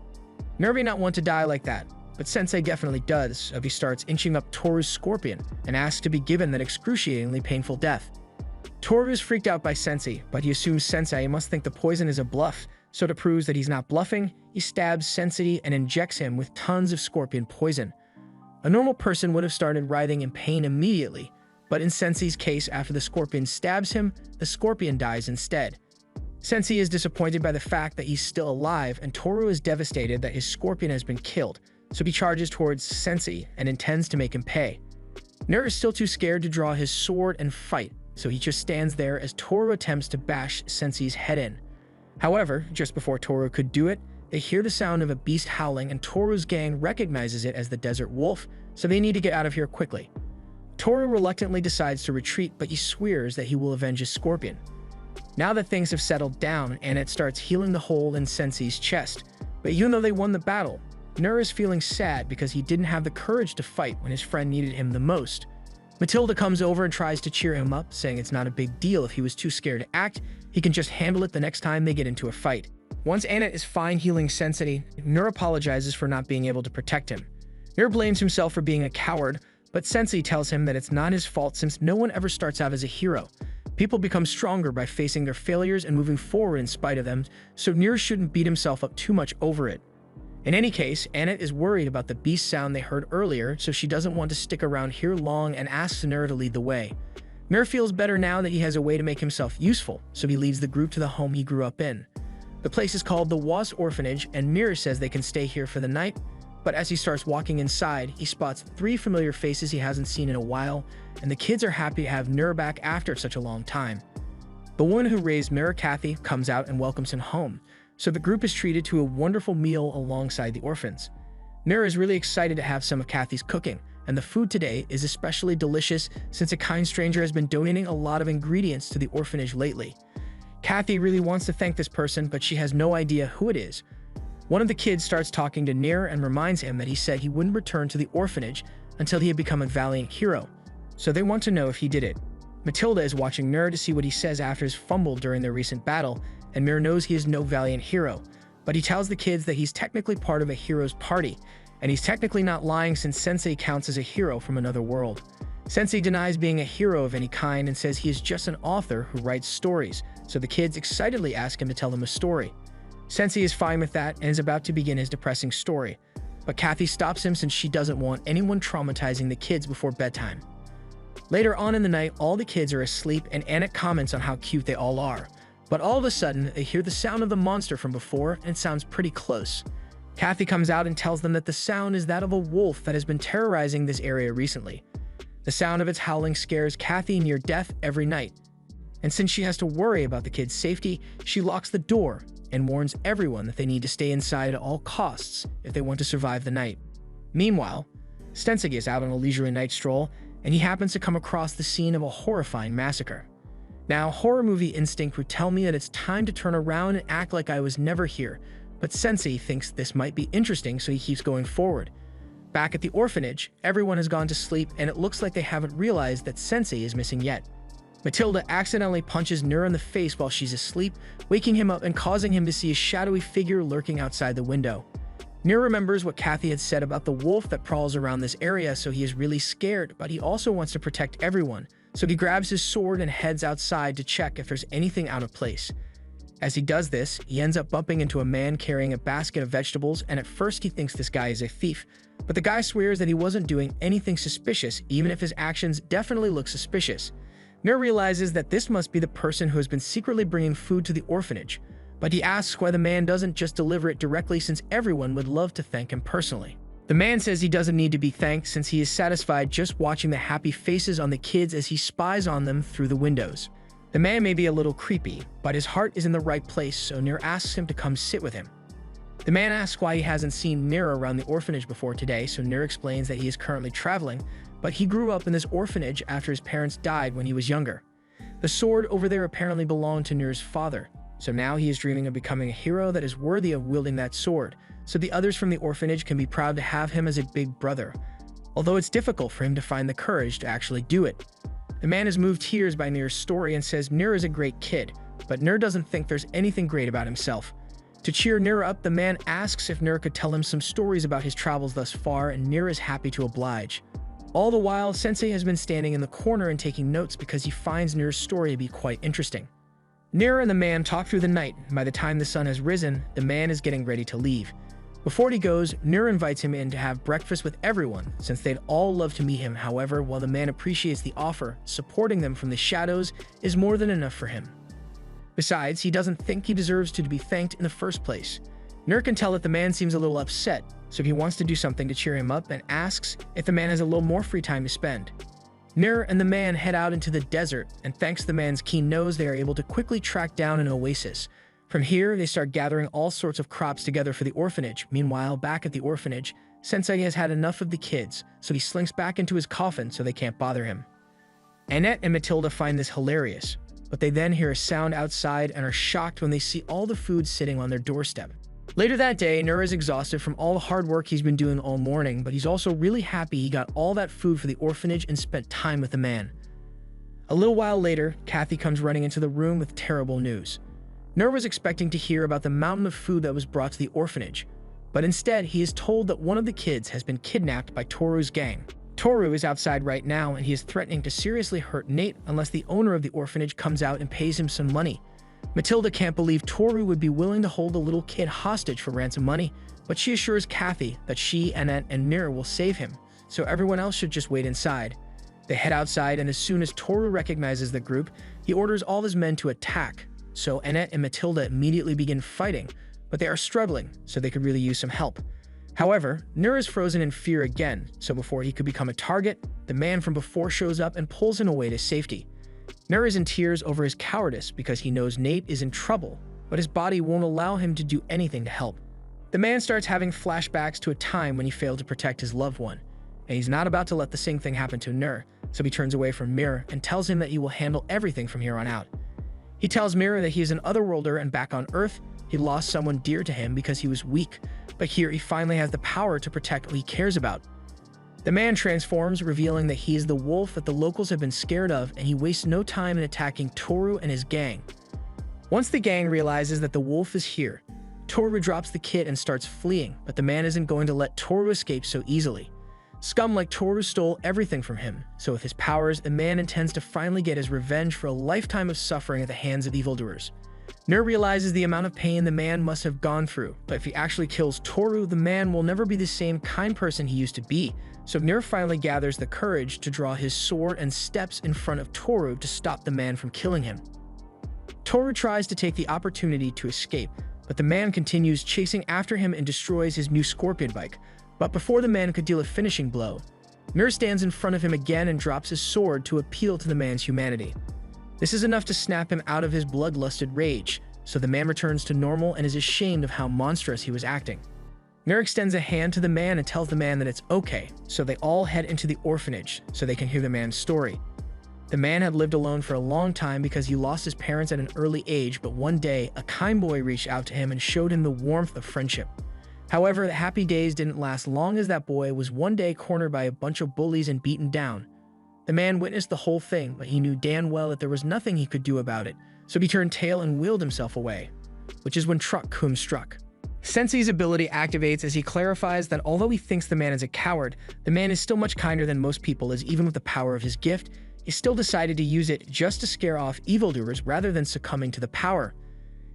Nur may not want to die like that, but Sensei definitely does, so he starts inching up Toru's scorpion and asks to be given that excruciatingly painful death. Toru is freaked out by Sensei, but he assumes Sensei must think the poison is a bluff, so to prove that he's not bluffing, he stabs Sensei and injects him with tons of scorpion poison. A normal person would have started writhing in pain immediately, but in Sensei's case, after the scorpion stabs him, the scorpion dies instead. Sensei is disappointed by the fact that he's still alive, and Toru is devastated that his scorpion has been killed, so he charges towards Sensei and intends to make him pay. Nur is still too scared to draw his sword and fight, so he just stands there as Toru attempts to bash Sensei's head in. However, just before Toru could do it, they hear the sound of a beast howling, and Toru's gang recognizes it as the Desert Wolf, so they need to get out of here quickly. Toru reluctantly decides to retreat, but he swears that he will avenge his scorpion. Now that things have settled down, Annette starts healing the hole in Sensei's chest, but even though they won the battle, Nur is feeling sad because he didn't have the courage to fight when his friend needed him the most. Matilda comes over and tries to cheer him up, saying it's not a big deal if he was too scared to act, he can just handle it the next time they get into a fight. Once Annette is fine healing Sensei, Nur apologizes for not being able to protect him. Nur blames himself for being a coward, but Sensei tells him that it's not his fault since no one ever starts out as a hero. People become stronger by facing their failures and moving forward in spite of them, so Nur shouldn't beat himself up too much over it. In any case, Annette is worried about the beast sound they heard earlier, so she doesn't want to stick around here long and asks Nur to lead the way. Nur feels better now that he has a way to make himself useful, so he leads the group to the home he grew up in. The place is called the Was Orphanage, and Mir says they can stay here for the night, But as he starts walking inside, he spots 3 familiar faces he hasn't seen in a while, and the kids are happy to have Nur back after such a long time. The woman who raised Nur, Kathy, comes out and welcomes him home, so the group is treated to a wonderful meal alongside the orphans. Nur is really excited to have some of Kathy's cooking, and the food today is especially delicious since a kind stranger has been donating a lot of ingredients to the orphanage lately. Kathy really wants to thank this person, but she has no idea who it is. One of the kids starts talking to Nur and reminds him that he said he wouldn't return to the orphanage until he had become a valiant hero, so they want to know if he did it. Matilda is watching Nur to see what he says after his fumble during their recent battle, and Nur knows he is no valiant hero, but he tells the kids that he's technically part of a hero's party, and he's technically not lying since Sensei counts as a hero from another world. Sensei denies being a hero of any kind and says he is just an author who writes stories, so the kids excitedly ask him to tell them a story. Sensei is fine with that and is about to begin his depressing story, but Kathy stops him since she doesn't want anyone traumatizing the kids before bedtime. Later on in the night, all the kids are asleep and Annette comments on how cute they all are, but all of a sudden, they hear the sound of the monster from before and it sounds pretty close. Kathy comes out and tells them that the sound is that of a wolf that has been terrorizing this area recently. The sound of its howling scares Kathy near death every night, and since she has to worry about the kids' safety, she locks the door and warns everyone that they need to stay inside at all costs if they want to survive the night. Meanwhile, Stensige is out on a leisurely night stroll, and he happens to come across the scene of a horrifying massacre. Now, horror movie instinct would tell me that it's time to turn around and act like I was never here, but Sensei thinks this might be interesting, so he keeps going forward. Back at the orphanage, everyone has gone to sleep, and it looks like they haven't realized that Sensei is missing yet. Matilda accidentally punches Nur in the face while she's asleep, waking him up and causing him to see a shadowy figure lurking outside the window. Nur remembers what Kathy had said about the wolf that prowls around this area, so he is really scared, but he also wants to protect everyone, so he grabs his sword and heads outside to check if there's anything out of place. As he does this, he ends up bumping into a man carrying a basket of vegetables, and at first he thinks this guy is a thief, but the guy swears that he wasn't doing anything suspicious, even if his actions definitely look suspicious. Nur realizes that this must be the person who has been secretly bringing food to the orphanage, but he asks why the man doesn't just deliver it directly since everyone would love to thank him personally. The man says he doesn't need to be thanked since he is satisfied just watching the happy faces on the kids as he spies on them through the windows. The man may be a little creepy, but his heart is in the right place, so Nur asks him to come sit with him. The man asks why he hasn't seen Nur around the orphanage before today, so Nur explains that he is currently traveling, but he grew up in this orphanage after his parents died when he was younger. The sword over there apparently belonged to Nur's father, so now he is dreaming of becoming a hero that is worthy of wielding that sword, so the others from the orphanage can be proud to have him as a big brother, although it's difficult for him to find the courage to actually do it. The man is moved to tears by Nur's story and says Nur is a great kid, but Nur doesn't think there's anything great about himself. To cheer Nur up, the man asks if Nur could tell him some stories about his travels thus far, and Nur is happy to oblige. All the while, Sensei has been standing in the corner and taking notes because he finds Nur's story to be quite interesting. Nur and the man talk through the night, and by the time the sun has risen, the man is getting ready to leave. Before he goes, Nur invites him in to have breakfast with everyone, since they'd all love to meet him. However, while the man appreciates the offer, supporting them from the shadows is more than enough for him. Besides, he doesn't think he deserves to be thanked in the first place. Nur can tell that the man seems a little upset, so he wants to do something to cheer him up and asks if the man has a little more free time to spend. Nur and the man head out into the desert, and thanks to the man's keen nose, they are able to quickly track down an oasis. From here, they start gathering all sorts of crops together for the orphanage. Meanwhile, back at the orphanage, Sensei has had enough of the kids, so he slinks back into his coffin so they can't bother him. Annette and Matilda find this hilarious, but they then hear a sound outside and are shocked when they see all the food sitting on their doorstep. Later that day, Nur is exhausted from all the hard work he's been doing all morning, but he's also really happy he got all that food for the orphanage and spent time with the man. A little while later, Kathy comes running into the room with terrible news. Nur was expecting to hear about the mountain of food that was brought to the orphanage, but instead he is told that one of the kids has been kidnapped by Toru's gang. Toru is outside right now and he is threatening to seriously hurt Nate unless the owner of the orphanage comes out and pays him some money. Matilda can't believe Toru would be willing to hold the little kid hostage for ransom money, but she assures Kathy that she, Annette, and Nur will save him, so everyone else should just wait inside. They head outside, and as soon as Toru recognizes the group, he orders all his men to attack, so Annette and Matilda immediately begin fighting, but they are struggling, so they could really use some help. However, Nur is frozen in fear again, so before he could become a target, the man from before shows up and pulls him away to safety. Nur is in tears over his cowardice because he knows Nate is in trouble, but his body won't allow him to do anything to help. The man starts having flashbacks to a time when he failed to protect his loved one, and he's not about to let the same thing happen to Nur, so he turns away from Mir and tells him that he will handle everything from here on out. He tells Mir that he is an otherworlder and back on Earth, he lost someone dear to him because he was weak, but here he finally has the power to protect what he cares about. The man transforms, revealing that he is the wolf that the locals have been scared of, and he wastes no time in attacking Toru and his gang. Once the gang realizes that the wolf is here, Toru drops the kit and starts fleeing, but the man isn't going to let Toru escape so easily. Scum like Toru stole everything from him, so with his powers, the man intends to finally get his revenge for a lifetime of suffering at the hands of evildoers. Nur realizes the amount of pain the man must have gone through, but if he actually kills Toru, the man will never be the same kind person he used to be, so Nur finally gathers the courage to draw his sword and steps in front of Toru to stop the man from killing him. Toru tries to take the opportunity to escape, but the man continues chasing after him and destroys his new Scorpion bike. But before the man could deal a finishing blow, Nur stands in front of him again and drops his sword to appeal to the man's humanity. This is enough to snap him out of his bloodlusted rage, so the man returns to normal and is ashamed of how monstrous he was acting. Nur extends a hand to the man and tells the man that it's okay, so they all head into the orphanage so they can hear the man's story. The man had lived alone for a long time because he lost his parents at an early age, but one day, a kind boy reached out to him and showed him the warmth of friendship. However, the happy days didn't last long as that boy was one day cornered by a bunch of bullies and beaten down. The man witnessed the whole thing, but he knew damn well that there was nothing he could do about it, so he turned tail and wheeled himself away, which is when Truck Kum struck. Sensei's ability activates as he clarifies that although he thinks the man is a coward, the man is still much kinder than most people, as even with the power of his gift, he still decided to use it just to scare off evildoers rather than succumbing to the power.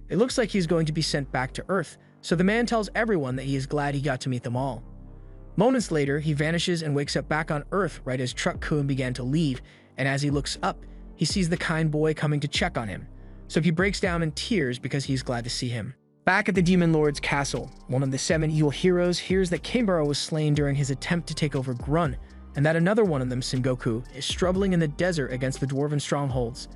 It looks like he's going to be sent back to Earth, so the man tells everyone that he is glad he got to meet them all. Moments later, he vanishes and wakes up back on Earth right as Truck Kun began to leave, and as he looks up, he sees the kind boy coming to check on him, so he breaks down in tears because he's glad to see him. Back at the Demon Lord's castle, one of the 7 evil heroes hears that Kanbara was slain during his attempt to take over Grun, and that another one of them, Sengoku, is struggling in the desert against the dwarven strongholds.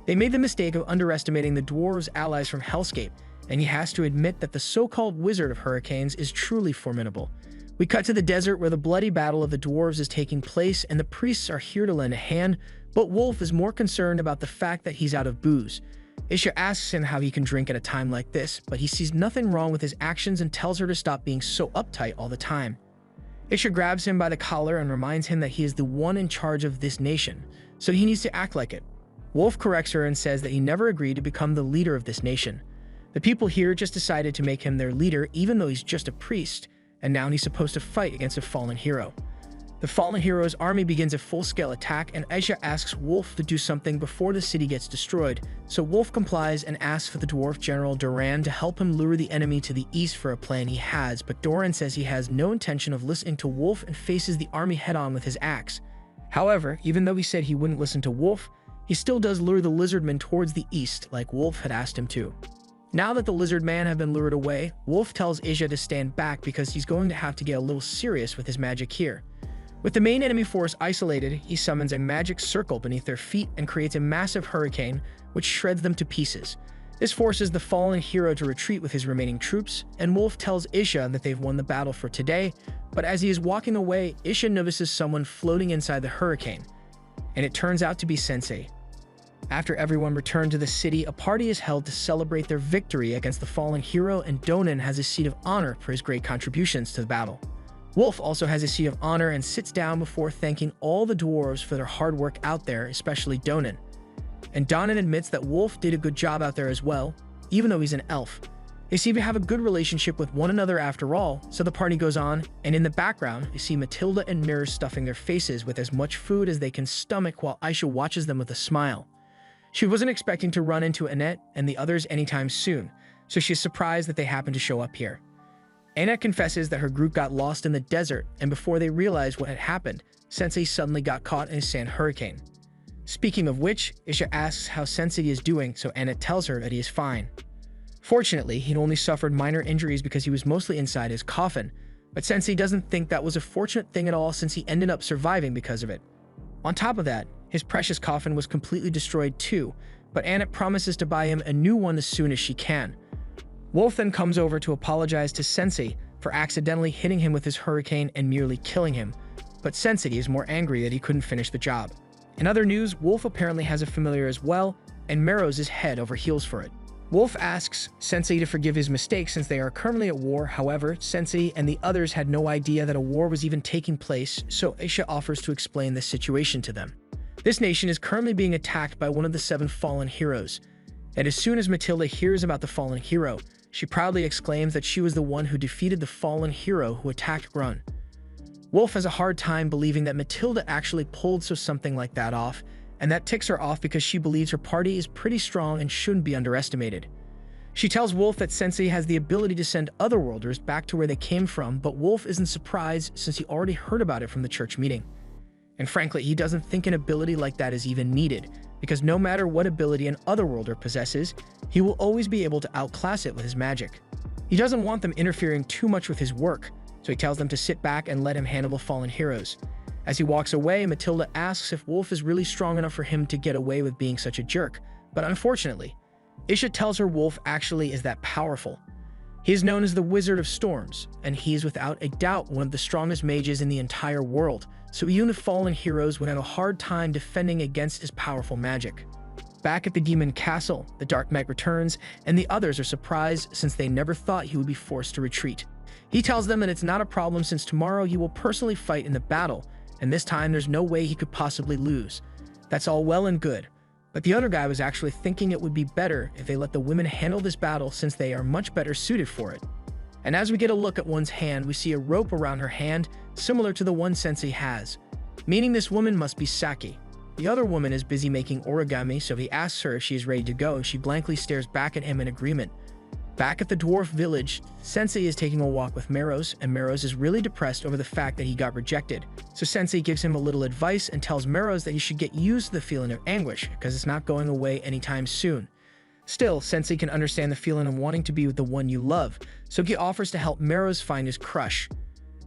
They made the mistake of underestimating the dwarves' allies from Hellscape, and he has to admit that the so-called Wizard of Hurricanes is truly formidable. We cut to the desert where the bloody battle of the dwarves is taking place, and the priests are here to lend a hand, but Wolf is more concerned about the fact that he's out of booze. Isha asks him how he can drink at a time like this, but he sees nothing wrong with his actions and tells her to stop being so uptight all the time. Isha grabs him by the collar and reminds him that he is the one in charge of this nation, so he needs to act like it. Wolf corrects her and says that he never agreed to become the leader of this nation. The people here just decided to make him their leader even though he's just a priest, and now he's supposed to fight against a fallen hero. The fallen hero's army begins a full-scale attack, and Aisha asks Wolf to do something before the city gets destroyed, so Wolf complies and asks for the dwarf general Doran to help him lure the enemy to the east for a plan he has, but Doran says he has no intention of listening to Wolf and faces the army head-on with his axe. However, even though he said he wouldn't listen to Wolf, he still does lure the lizardmen towards the east like Wolf had asked him to. Now that the lizard man have been lured away, Wolf tells Isha to stand back because he's going to have to get a little serious with his magic here. With the main enemy force isolated, he summons a magic circle beneath their feet and creates a massive hurricane, which shreds them to pieces. This forces the fallen hero to retreat with his remaining troops, and Wolf tells Isha that they've won the battle for today, but as he is walking away, Isha notices someone floating inside the hurricane, and it turns out to be Sensei. After everyone returned to the city, a party is held to celebrate their victory against the fallen hero, and Donan has a seat of honor for his great contributions to the battle. Wolf also has a seat of honor and sits down before thanking all the dwarves for their hard work out there, especially Donan. And Donan admits that Wolf did a good job out there as well, even though he's an elf. They seem to have a good relationship with one another after all, so the party goes on, and in the background, you see Matilda and Mirror stuffing their faces with as much food as they can stomach while Aisha watches them with a smile. She wasn't expecting to run into Annette and the others anytime soon, so she's surprised that they happen to show up here. Annette confesses that her group got lost in the desert, and before they realized what had happened, Sensei suddenly got caught in a sand hurricane. Speaking of which, Isha asks how Sensei is doing, so Annette tells her that he is fine. Fortunately, he'd only suffered minor injuries because he was mostly inside his coffin, But Sensei doesn't think that was a fortunate thing at all since he ended up surviving because of it. On top of that, his precious coffin was completely destroyed too, but Annette promises to buy him a new one as soon as she can. Wolf then comes over to apologize to Sensei for accidentally hitting him with his hurricane and nearly killing him, but Sensei is more angry that he couldn't finish the job. In other news, Wolf apparently has a familiar as well, and Meros is head over heels for it. Wolf asks Sensei to forgive his mistake since they are currently at war. However, Sensei and the others had no idea that a war was even taking place, so Aisha offers to explain the situation to them. This nation is currently being attacked by one of the 7 fallen heroes, and as soon as Matilda hears about the fallen hero, she proudly exclaims that she was the one who defeated the fallen hero who attacked Grun. Wolf has a hard time believing that Matilda actually pulled something like that off, and that ticks her off because she believes her party is pretty strong and shouldn't be underestimated. She tells Wolf that Sensei has the ability to send otherworlders back to where they came from, but Wolf isn't surprised since he already heard about it from the church meeting. And frankly, he doesn't think an ability like that is even needed, because no matter what ability an otherworlder possesses, he will always be able to outclass it with his magic. He doesn't want them interfering too much with his work, so he tells them to sit back and let him handle the fallen heroes. As he walks away, Matilda asks if Wolf is really strong enough for him to get away with being such a jerk, but unfortunately, Isha tells her Wolf actually is that powerful. He is known as the Wizard of Storms, and he is without a doubt one of the strongest mages in the entire world, so even the fallen heroes would have a hard time defending against his powerful magic. Back at the Demon Castle, the Dark Knight returns, and the others are surprised since they never thought he would be forced to retreat. He tells them that it's not a problem since tomorrow he will personally fight in the battle, and this time there's no way he could possibly lose. That's all well and good, but the other guy was actually thinking it would be better if they let the women handle this battle since they are much better suited for it. And as we get a look at one's hand, we see a rope around her hand, similar to the one Sensei has, meaning this woman must be Saki. The other woman is busy making origami, so he asks her if she is ready to go, and she blankly stares back at him in agreement. Back at the dwarf village, Sensei is taking a walk with Meros, and Meros is really depressed over the fact that he got rejected. So Sensei gives him a little advice and tells Meros that he should get used to the feeling of anguish, because it's not going away anytime soon. Still, Sensei can understand the feeling of wanting to be with the one you love, so he offers to help Meros find his crush.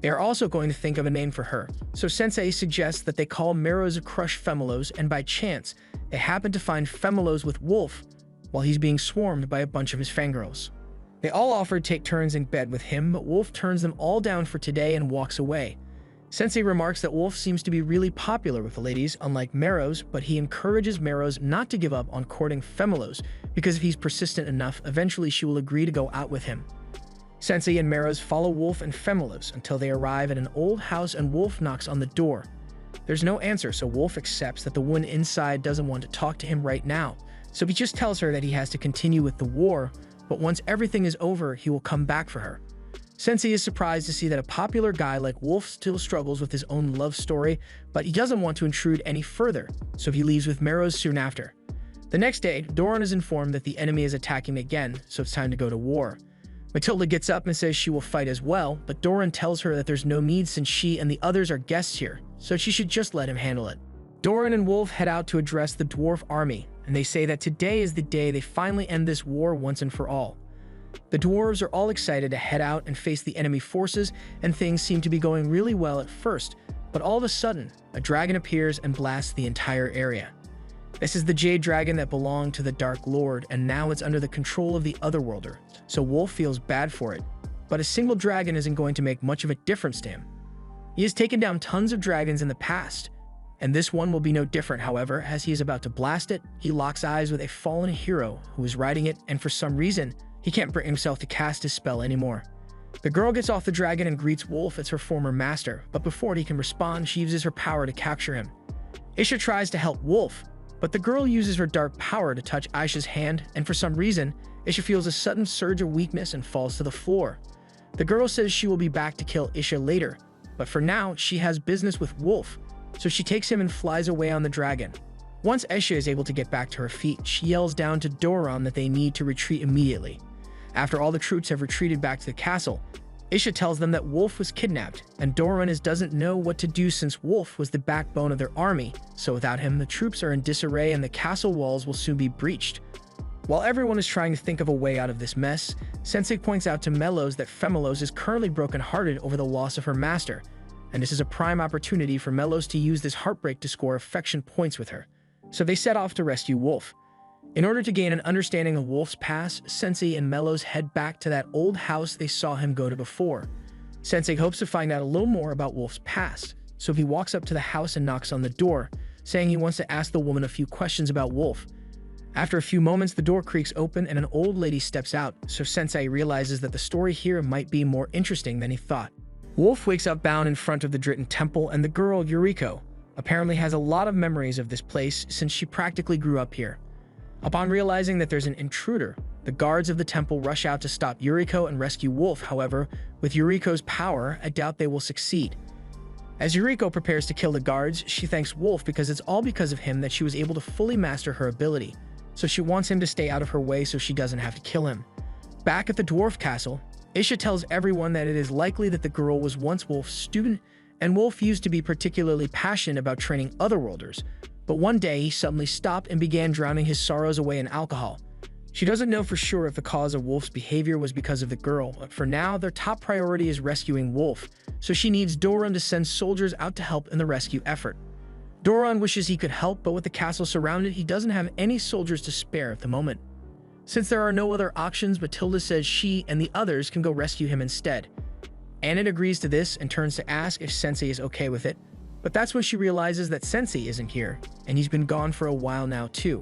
They are also going to think of a name for her, so Sensei suggests that they call Meros a crush Femelos, and by chance, they happen to find Femelos with Wolf while he's being swarmed by a bunch of his fangirls. They all offer to take turns in bed with him, but Wolf turns them all down for today and walks away. Sensei remarks that Wolf seems to be really popular with the ladies, unlike Meros, but he encourages Meros not to give up on courting Femelos, because if he's persistent enough, eventually she will agree to go out with him. Sensei and Meros follow Wolf and Femelos until they arrive at an old house and Wolf knocks on the door. There's no answer, so Wolf accepts that the woman inside doesn't want to talk to him right now, so he just tells her that he has to continue with the war, but once everything is over, he will come back for her. Sensei is surprised to see that a popular guy like Wolf still struggles with his own love story, but he doesn't want to intrude any further, so he leaves with Meros soon after. The next day, Doran is informed that the enemy is attacking again, so it's time to go to war. Matilda gets up and says she will fight as well, but Doran tells her that there's no need since she and the others are guests here, so she should just let him handle it. Doran and Wolf head out to address the dwarf army, and they say that today is the day they finally end this war once and for all. The dwarves are all excited to head out and face the enemy forces, and things seem to be going really well at first, but all of a sudden, a dragon appears and blasts the entire area. This is the Jade Dragon that belonged to the Dark Lord, and now it's under the control of the Otherworlder, so Wolf feels bad for it. But a single dragon isn't going to make much of a difference to him. He has taken down tons of dragons in the past, and this one will be no different. However, as he is about to blast it, he locks eyes with a fallen hero who is riding it, and for some reason, he can't bring himself to cast his spell anymore. The girl gets off the dragon and greets Wolf as her former master, but before he can respond, she uses her power to capture him. Isha tries to help Wolf, but the girl uses her dark power to touch Aisha's hand, and for some reason, Isha feels a sudden surge of weakness and falls to the floor. The girl says she will be back to kill Isha later, but for now, she has business with Wolf, so she takes him and flies away on the dragon. Once Isha is able to get back to her feet, she yells down to Doran that they need to retreat immediately. After all the troops have retreated back to the castle, Isha tells them that Wolf was kidnapped, and Doran doesn't know what to do since Wolf was the backbone of their army, so without him, the troops are in disarray and the castle walls will soon be breached. While everyone is trying to think of a way out of this mess, Sensei points out to Melos that Femelos is currently brokenhearted over the loss of her master, and this is a prime opportunity for Melos to use this heartbreak to score affection points with her. So they set off to rescue Wolf. In order to gain an understanding of Wolf's past, Sensei and Melos head back to that old house they saw him go to before. Sensei hopes to find out a little more about Wolf's past, so he walks up to the house and knocks on the door, saying he wants to ask the woman a few questions about Wolf. After a few moments, the door creaks open and an old lady steps out, so Sensei realizes that the story here might be more interesting than he thought. Wolf wakes up bound in front of the Dritten Temple, and the girl, Yuriko, apparently has a lot of memories of this place since she practically grew up here. Upon realizing that there's an intruder, the guards of the temple rush out to stop Yuriko and rescue Wolf. However, with Yuriko's power, I doubt they will succeed. As Yuriko prepares to kill the guards, she thanks Wolf because it's all because of him that she was able to fully master her ability, so she wants him to stay out of her way so she doesn't have to kill him. Back at the dwarf castle, Isha tells everyone that it is likely that the girl was once Wolf's student, and Wolf used to be particularly passionate about training otherworlders, but one day he suddenly stopped and began drowning his sorrows away in alcohol. She doesn't know for sure if the cause of Wolf's behavior was because of the girl, but for now, their top priority is rescuing Wolf, so she needs Doran to send soldiers out to help in the rescue effort. Doran wishes he could help, but with the castle surrounded, he doesn't have any soldiers to spare at the moment. Since there are no other options, Matilda says she and the others can go rescue him instead. Annette agrees to this and turns to ask if Sensei is okay with it, but that's when she realizes that Sensei isn't here, and he's been gone for a while now too.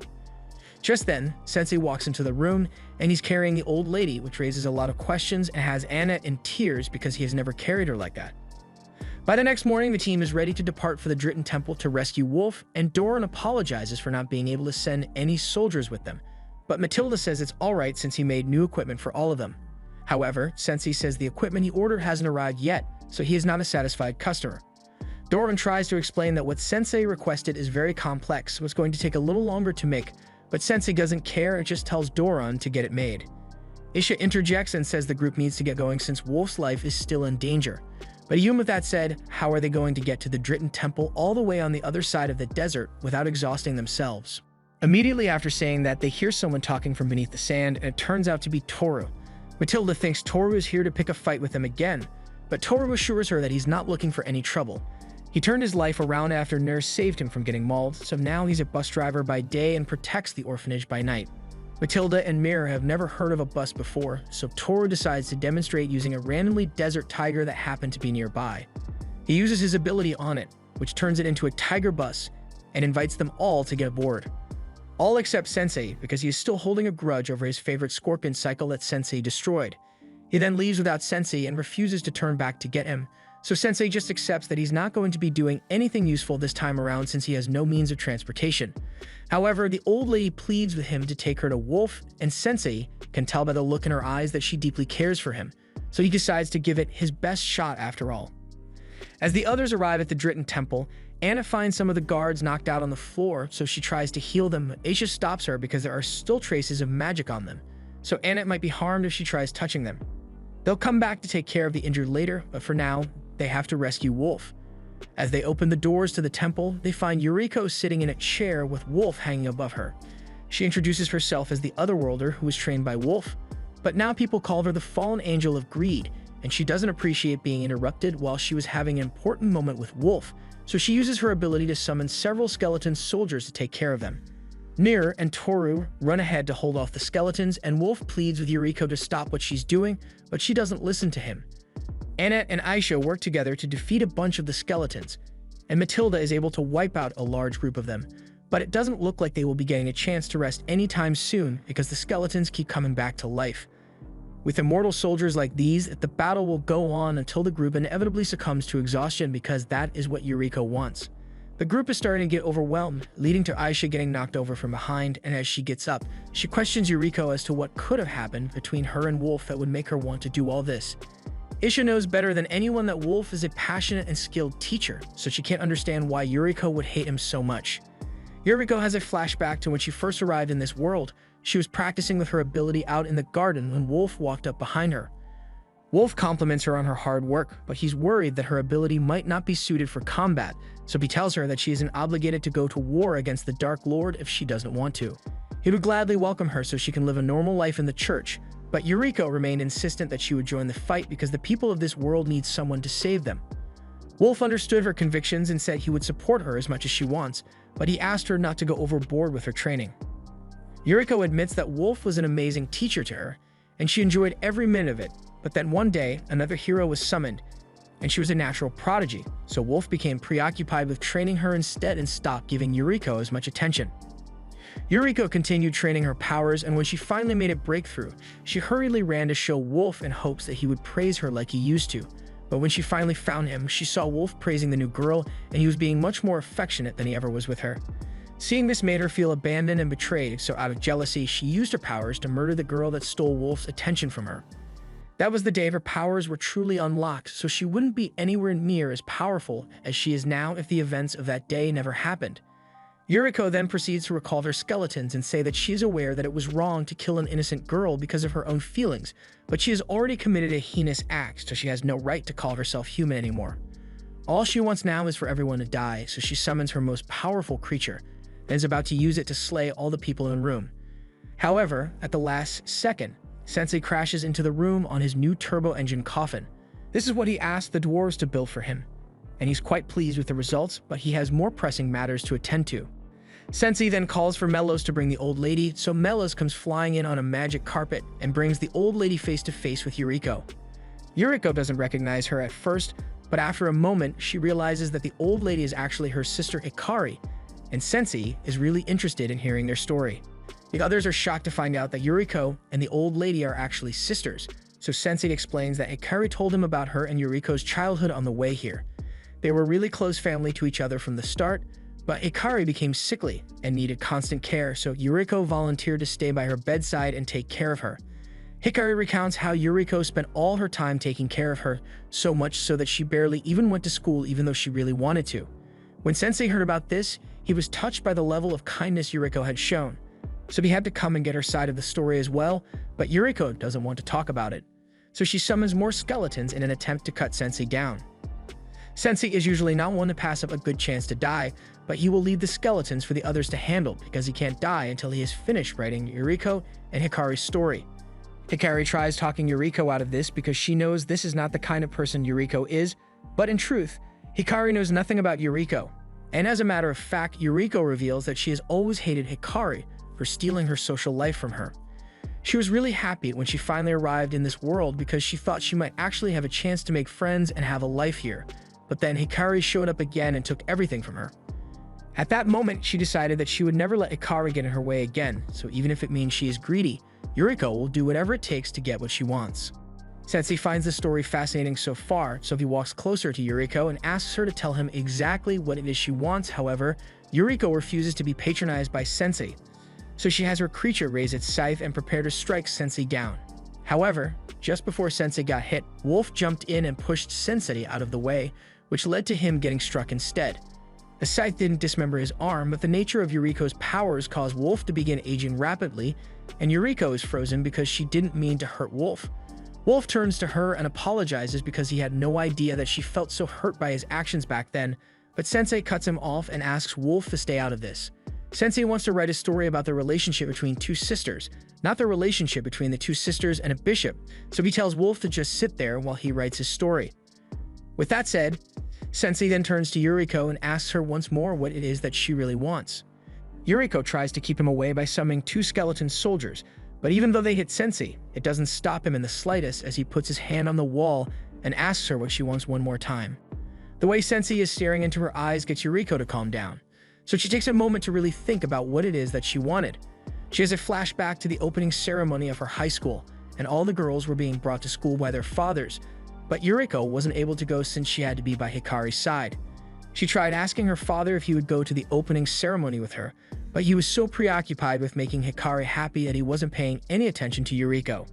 Just then, Sensei walks into the room, and he's carrying the old lady, which raises a lot of questions and has Annette in tears because he has never carried her like that. By the next morning, the team is ready to depart for the Dritten Temple to rescue Wolf, and Doran apologizes for not being able to send any soldiers with them, but Matilda says it's alright since he made new equipment for all of them. However, Sensei says the equipment he ordered hasn't arrived yet, so he is not a satisfied customer. Doran tries to explain that what Sensei requested is very complex, so it's going to take a little longer to make, but Sensei doesn't care and just tells Doran to get it made. Isha interjects and says the group needs to get going since Wolf's life is still in danger. But even with that said, how are they going to get to the Dritten Temple all the way on the other side of the desert without exhausting themselves? Immediately after saying that, they hear someone talking from beneath the sand, and it turns out to be Toru. Matilda thinks Toru is here to pick a fight with them again, but Toru assures her that he's not looking for any trouble. He turned his life around after Nurse saved him from getting mauled, so now he's a bus driver by day and protects the orphanage by night. Matilda and Mirror have never heard of a bus before, so Toru decides to demonstrate using a randomly desert tiger that happened to be nearby. He uses his ability on it, which turns it into a tiger bus, and invites them all to get aboard. All except Sensei, because he is still holding a grudge over his favorite scorpion cycle that Sensei destroyed. He then leaves without Sensei and refuses to turn back to get him, so Sensei just accepts that he's not going to be doing anything useful this time around since he has no means of transportation. However, the old lady pleads with him to take her to Wolf, and Sensei can tell by the look in her eyes that she deeply cares for him, so he decides to give it his best shot after all. As the others arrive at the Dritten Temple, Anna finds some of the guards knocked out on the floor, so she tries to heal them. Aisha stops her because there are still traces of magic on them, so Annette might be harmed if she tries touching them. They'll come back to take care of the injured later, but for now, they have to rescue Wolf. As they open the doors to the temple, they find Yuriko sitting in a chair with Wolf hanging above her. She introduces herself as the Otherworlder who was trained by Wolf, but now people call her the Fallen Angel of Greed, and she doesn't appreciate being interrupted while she was having an important moment with Wolf, so she uses her ability to summon several skeleton soldiers to take care of them. Nier and Toru run ahead to hold off the skeletons, and Wolf pleads with Yuriko to stop what she's doing, but she doesn't listen to him. Annette and Aisha work together to defeat a bunch of the skeletons, and Matilda is able to wipe out a large group of them, but it doesn't look like they will be getting a chance to rest anytime soon because the skeletons keep coming back to life. With immortal soldiers like these, the battle will go on until the group inevitably succumbs to exhaustion because that is what Yuriko wants. The group is starting to get overwhelmed, leading to Aisha getting knocked over from behind, and as she gets up, she questions Yuriko as to what could have happened between her and Wolf that would make her want to do all this. Isha knows better than anyone that Wolf is a passionate and skilled teacher, so she can't understand why Yuriko would hate him so much. Yuriko has a flashback to when she first arrived in this world. She was practicing with her ability out in the garden when Wolf walked up behind her. Wolf compliments her on her hard work, but he's worried that her ability might not be suited for combat, so he tells her that she isn't obligated to go to war against the Dark Lord if she doesn't want to. He would gladly welcome her so she can live a normal life in the church, but Yuriko remained insistent that she would join the fight because the people of this world need someone to save them. Wolf understood her convictions and said he would support her as much as she wants, but he asked her not to go overboard with her training. Yuriko admits that Wolf was an amazing teacher to her, and she enjoyed every minute of it, but then one day, another hero was summoned, and she was a natural prodigy, so Wolf became preoccupied with training her instead and stopped giving Yuriko as much attention. Yuriko continued training her powers, and when she finally made a breakthrough, she hurriedly ran to show Wolf in hopes that he would praise her like he used to. But when she finally found him, she saw Wolf praising the new girl, and he was being much more affectionate than he ever was with her. Seeing this made her feel abandoned and betrayed, so out of jealousy, she used her powers to murder the girl that stole Wolf's attention from her. That was the day her powers were truly unlocked, so she wouldn't be anywhere near as powerful as she is now if the events of that day never happened. Yuriko then proceeds to recall her skeletons and say that she is aware that it was wrong to kill an innocent girl because of her own feelings, but she has already committed a heinous act, so she has no right to call herself human anymore. All she wants now is for everyone to die, so she summons her most powerful creature, and is about to use it to slay all the people in the room. However, at the last second, Sensei crashes into the room on his new turbo engine coffin. This is what he asked the dwarves to build for him, and he's quite pleased with the results, but he has more pressing matters to attend to. Sensei then calls for Melos to bring the old lady, so Melos comes flying in on a magic carpet and brings the old lady face to face with Yuriko. Yuriko doesn't recognize her at first, but after a moment, she realizes that the old lady is actually her sister Hikari, and Sensei is really interested in hearing their story. The others are shocked to find out that Yuriko and the old lady are actually sisters, so Sensei explains that Hikari told him about her and Yuriko's childhood on the way here. They were really close family to each other from the start, but Hikari became sickly and needed constant care, so Yuriko volunteered to stay by her bedside and take care of her. Hikari recounts how Yuriko spent all her time taking care of her, so much so that she barely even went to school even though she really wanted to. When Sensei heard about this, he was touched by the level of kindness Yuriko had shown, so he had to come and get her side of the story as well, but Yuriko doesn't want to talk about it. So she summons more skeletons in an attempt to cut Sensei down. Sensei is usually not one to pass up a good chance to die, but he will leave the skeletons for the others to handle because he can't die until he has finished writing Yuriko and Hikari's story. Hikari tries talking Yuriko out of this because she knows this is not the kind of person Yuriko is, but in truth, Hikari knows nothing about Yuriko. And as a matter of fact, Yuriko reveals that she has always hated Hikari for stealing her social life from her. She was really happy when she finally arrived in this world because she thought she might actually have a chance to make friends and have a life here. But then Hikari showed up again and took everything from her. At that moment, she decided that she would never let Hikari get in her way again, so even if it means she is greedy, Yuriko will do whatever it takes to get what she wants. Sensei finds the story fascinating so far, so he walks closer to Yuriko and asks her to tell him exactly what it is she wants. However, Yuriko refuses to be patronized by Sensei, so she has her creature raise its scythe and prepare to strike Sensei down. However, just before Sensei got hit, Wolf jumped in and pushed Sensei out of the way, which led to him getting struck instead. The scythe didn't dismember his arm, but the nature of Yuriko's powers caused Wolf to begin aging rapidly, and Yuriko is frozen because she didn't mean to hurt Wolf. Wolf turns to her and apologizes because he had no idea that she felt so hurt by his actions back then, but Sensei cuts him off and asks Wolf to stay out of this. Sensei wants to write a story about the relationship between two sisters, not the relationship between the two sisters and a bishop, so he tells Wolf to just sit there while he writes his story. With that said, Sensei then turns to Yuriko and asks her once more what it is that she really wants. Yuriko tries to keep him away by summoning two skeleton soldiers, but even though they hit Sensei, it doesn't stop him in the slightest as he puts his hand on the wall and asks her what she wants one more time. The way Sensei is staring into her eyes gets Yuriko to calm down, so she takes a moment to really think about what it is that she wanted. She has a flashback to the opening ceremony of her high school, and all the girls were being brought to school by their fathers, but Yuriko wasn't able to go since she had to be by Hikari's side. She tried asking her father if he would go to the opening ceremony with her, but he was so preoccupied with making Hikari happy that he wasn't paying any attention to Yuriko.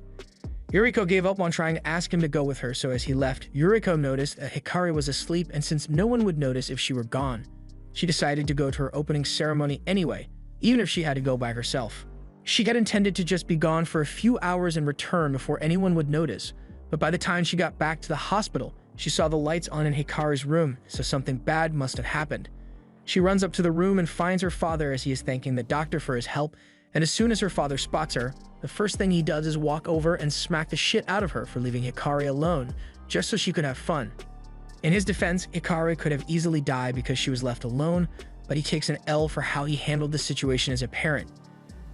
Yuriko gave up on trying to ask him to go with her, so as he left, Yuriko noticed that Hikari was asleep, and since no one would notice if she were gone, she decided to go to her opening ceremony anyway, even if she had to go by herself. She had intended to just be gone for a few hours and return before anyone would notice, but by the time she got back to the hospital, she saw the lights on in Hikari's room, so something bad must have happened. She runs up to the room and finds her father as he is thanking the doctor for his help and as soon as her father spots her, the first thing he does is walk over and smack the shit out of her for leaving Hikari alone, just so she could have fun. In his defense, Hikari could have easily died because she was left alone, but he takes an L for how he handled the situation as a parent.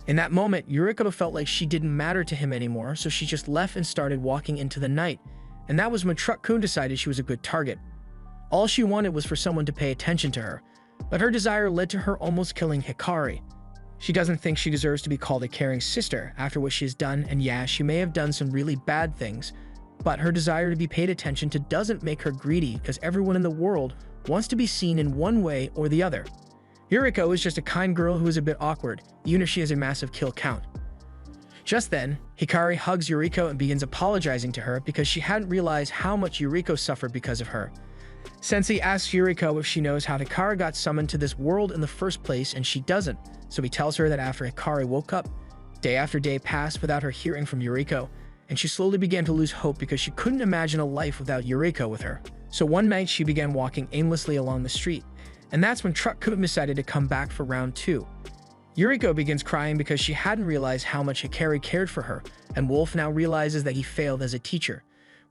In that moment, Yuriko felt like she didn't matter to him anymore, so she just left and started walking into the night, and that was when Truck-kun decided she was a good target. All she wanted was for someone to pay attention to her, but her desire led to her almost killing Hikari. She doesn't think she deserves to be called a caring sister after what she has done, and yeah, she may have done some really bad things, but her desire to be paid attention to doesn't make her greedy because everyone in the world wants to be seen in one way or the other. Yuriko is just a kind girl who is a bit awkward, even if she has a massive kill count. Just then, Hikari hugs Yuriko and begins apologizing to her because she hadn't realized how much Yuriko suffered because of her. Sensei asks Yuriko if she knows how Hikari got summoned to this world in the first place, and she doesn't, so he tells her that after Hikari woke up, day after day passed without her hearing from Yuriko, and she slowly began to lose hope because she couldn't imagine a life without Yuriko with her. So one night she began walking aimlessly along the street, and that's when Truck-kun decided to come back for round 2. Yuriko begins crying because she hadn't realized how much Hikari cared for her, and Wolf now realizes that he failed as a teacher.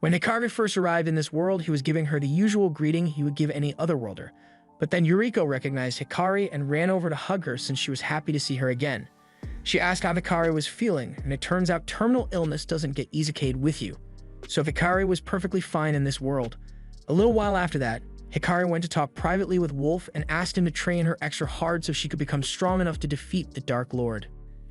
When Hikari first arrived in this world, he was giving her the usual greeting he would give any other worlder. But then Yuriko recognized Hikari and ran over to hug her since she was happy to see her again. She asked how Hikari was feeling, and it turns out terminal illness doesn't get izakayed with you. So Hikari was perfectly fine in this world. A little while after that, Hikari went to talk privately with Wolf and asked him to train her extra hard so she could become strong enough to defeat the Dark Lord.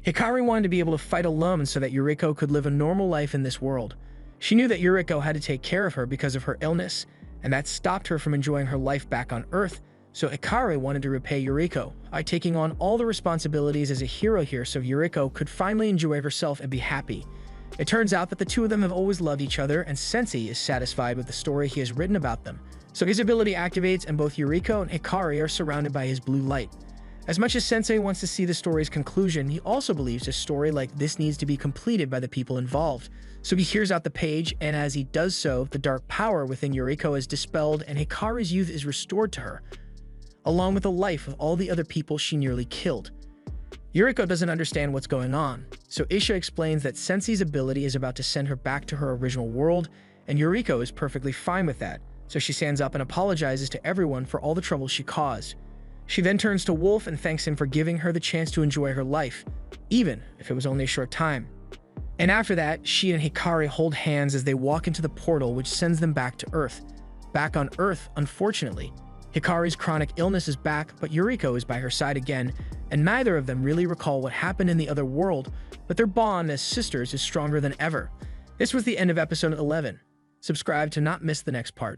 Hikari wanted to be able to fight alone so that Yuriko could live a normal life in this world. She knew that Yuriko had to take care of her because of her illness, and that stopped her from enjoying her life back on Earth, so Hikari wanted to repay Yuriko by taking on all the responsibilities as a hero here so Yuriko could finally enjoy herself and be happy. It turns out that the two of them have always loved each other, and Sensei is satisfied with the story he has written about them. So his ability activates, and both Yuriko and Hikari are surrounded by his blue light. As much as Sensei wants to see the story's conclusion, he also believes a story like this needs to be completed by the people involved. So he hears out the page, and as he does so, the dark power within Yuriko is dispelled and Hikari's youth is restored to her, along with the life of all the other people she nearly killed. Yuriko doesn't understand what's going on, so Isha explains that Sensei's ability is about to send her back to her original world, and Yuriko is perfectly fine with that. So she stands up and apologizes to everyone for all the trouble she caused. She then turns to Wolf and thanks him for giving her the chance to enjoy her life, even if it was only a short time. And after that, she and Hikari hold hands as they walk into the portal which sends them back to Earth. Back on Earth, unfortunately, Hikari's chronic illness is back, but Yuriko is by her side again, and neither of them really recall what happened in the other world, but their bond as sisters is stronger than ever. This was the end of episode 11. Subscribe to not miss the next part.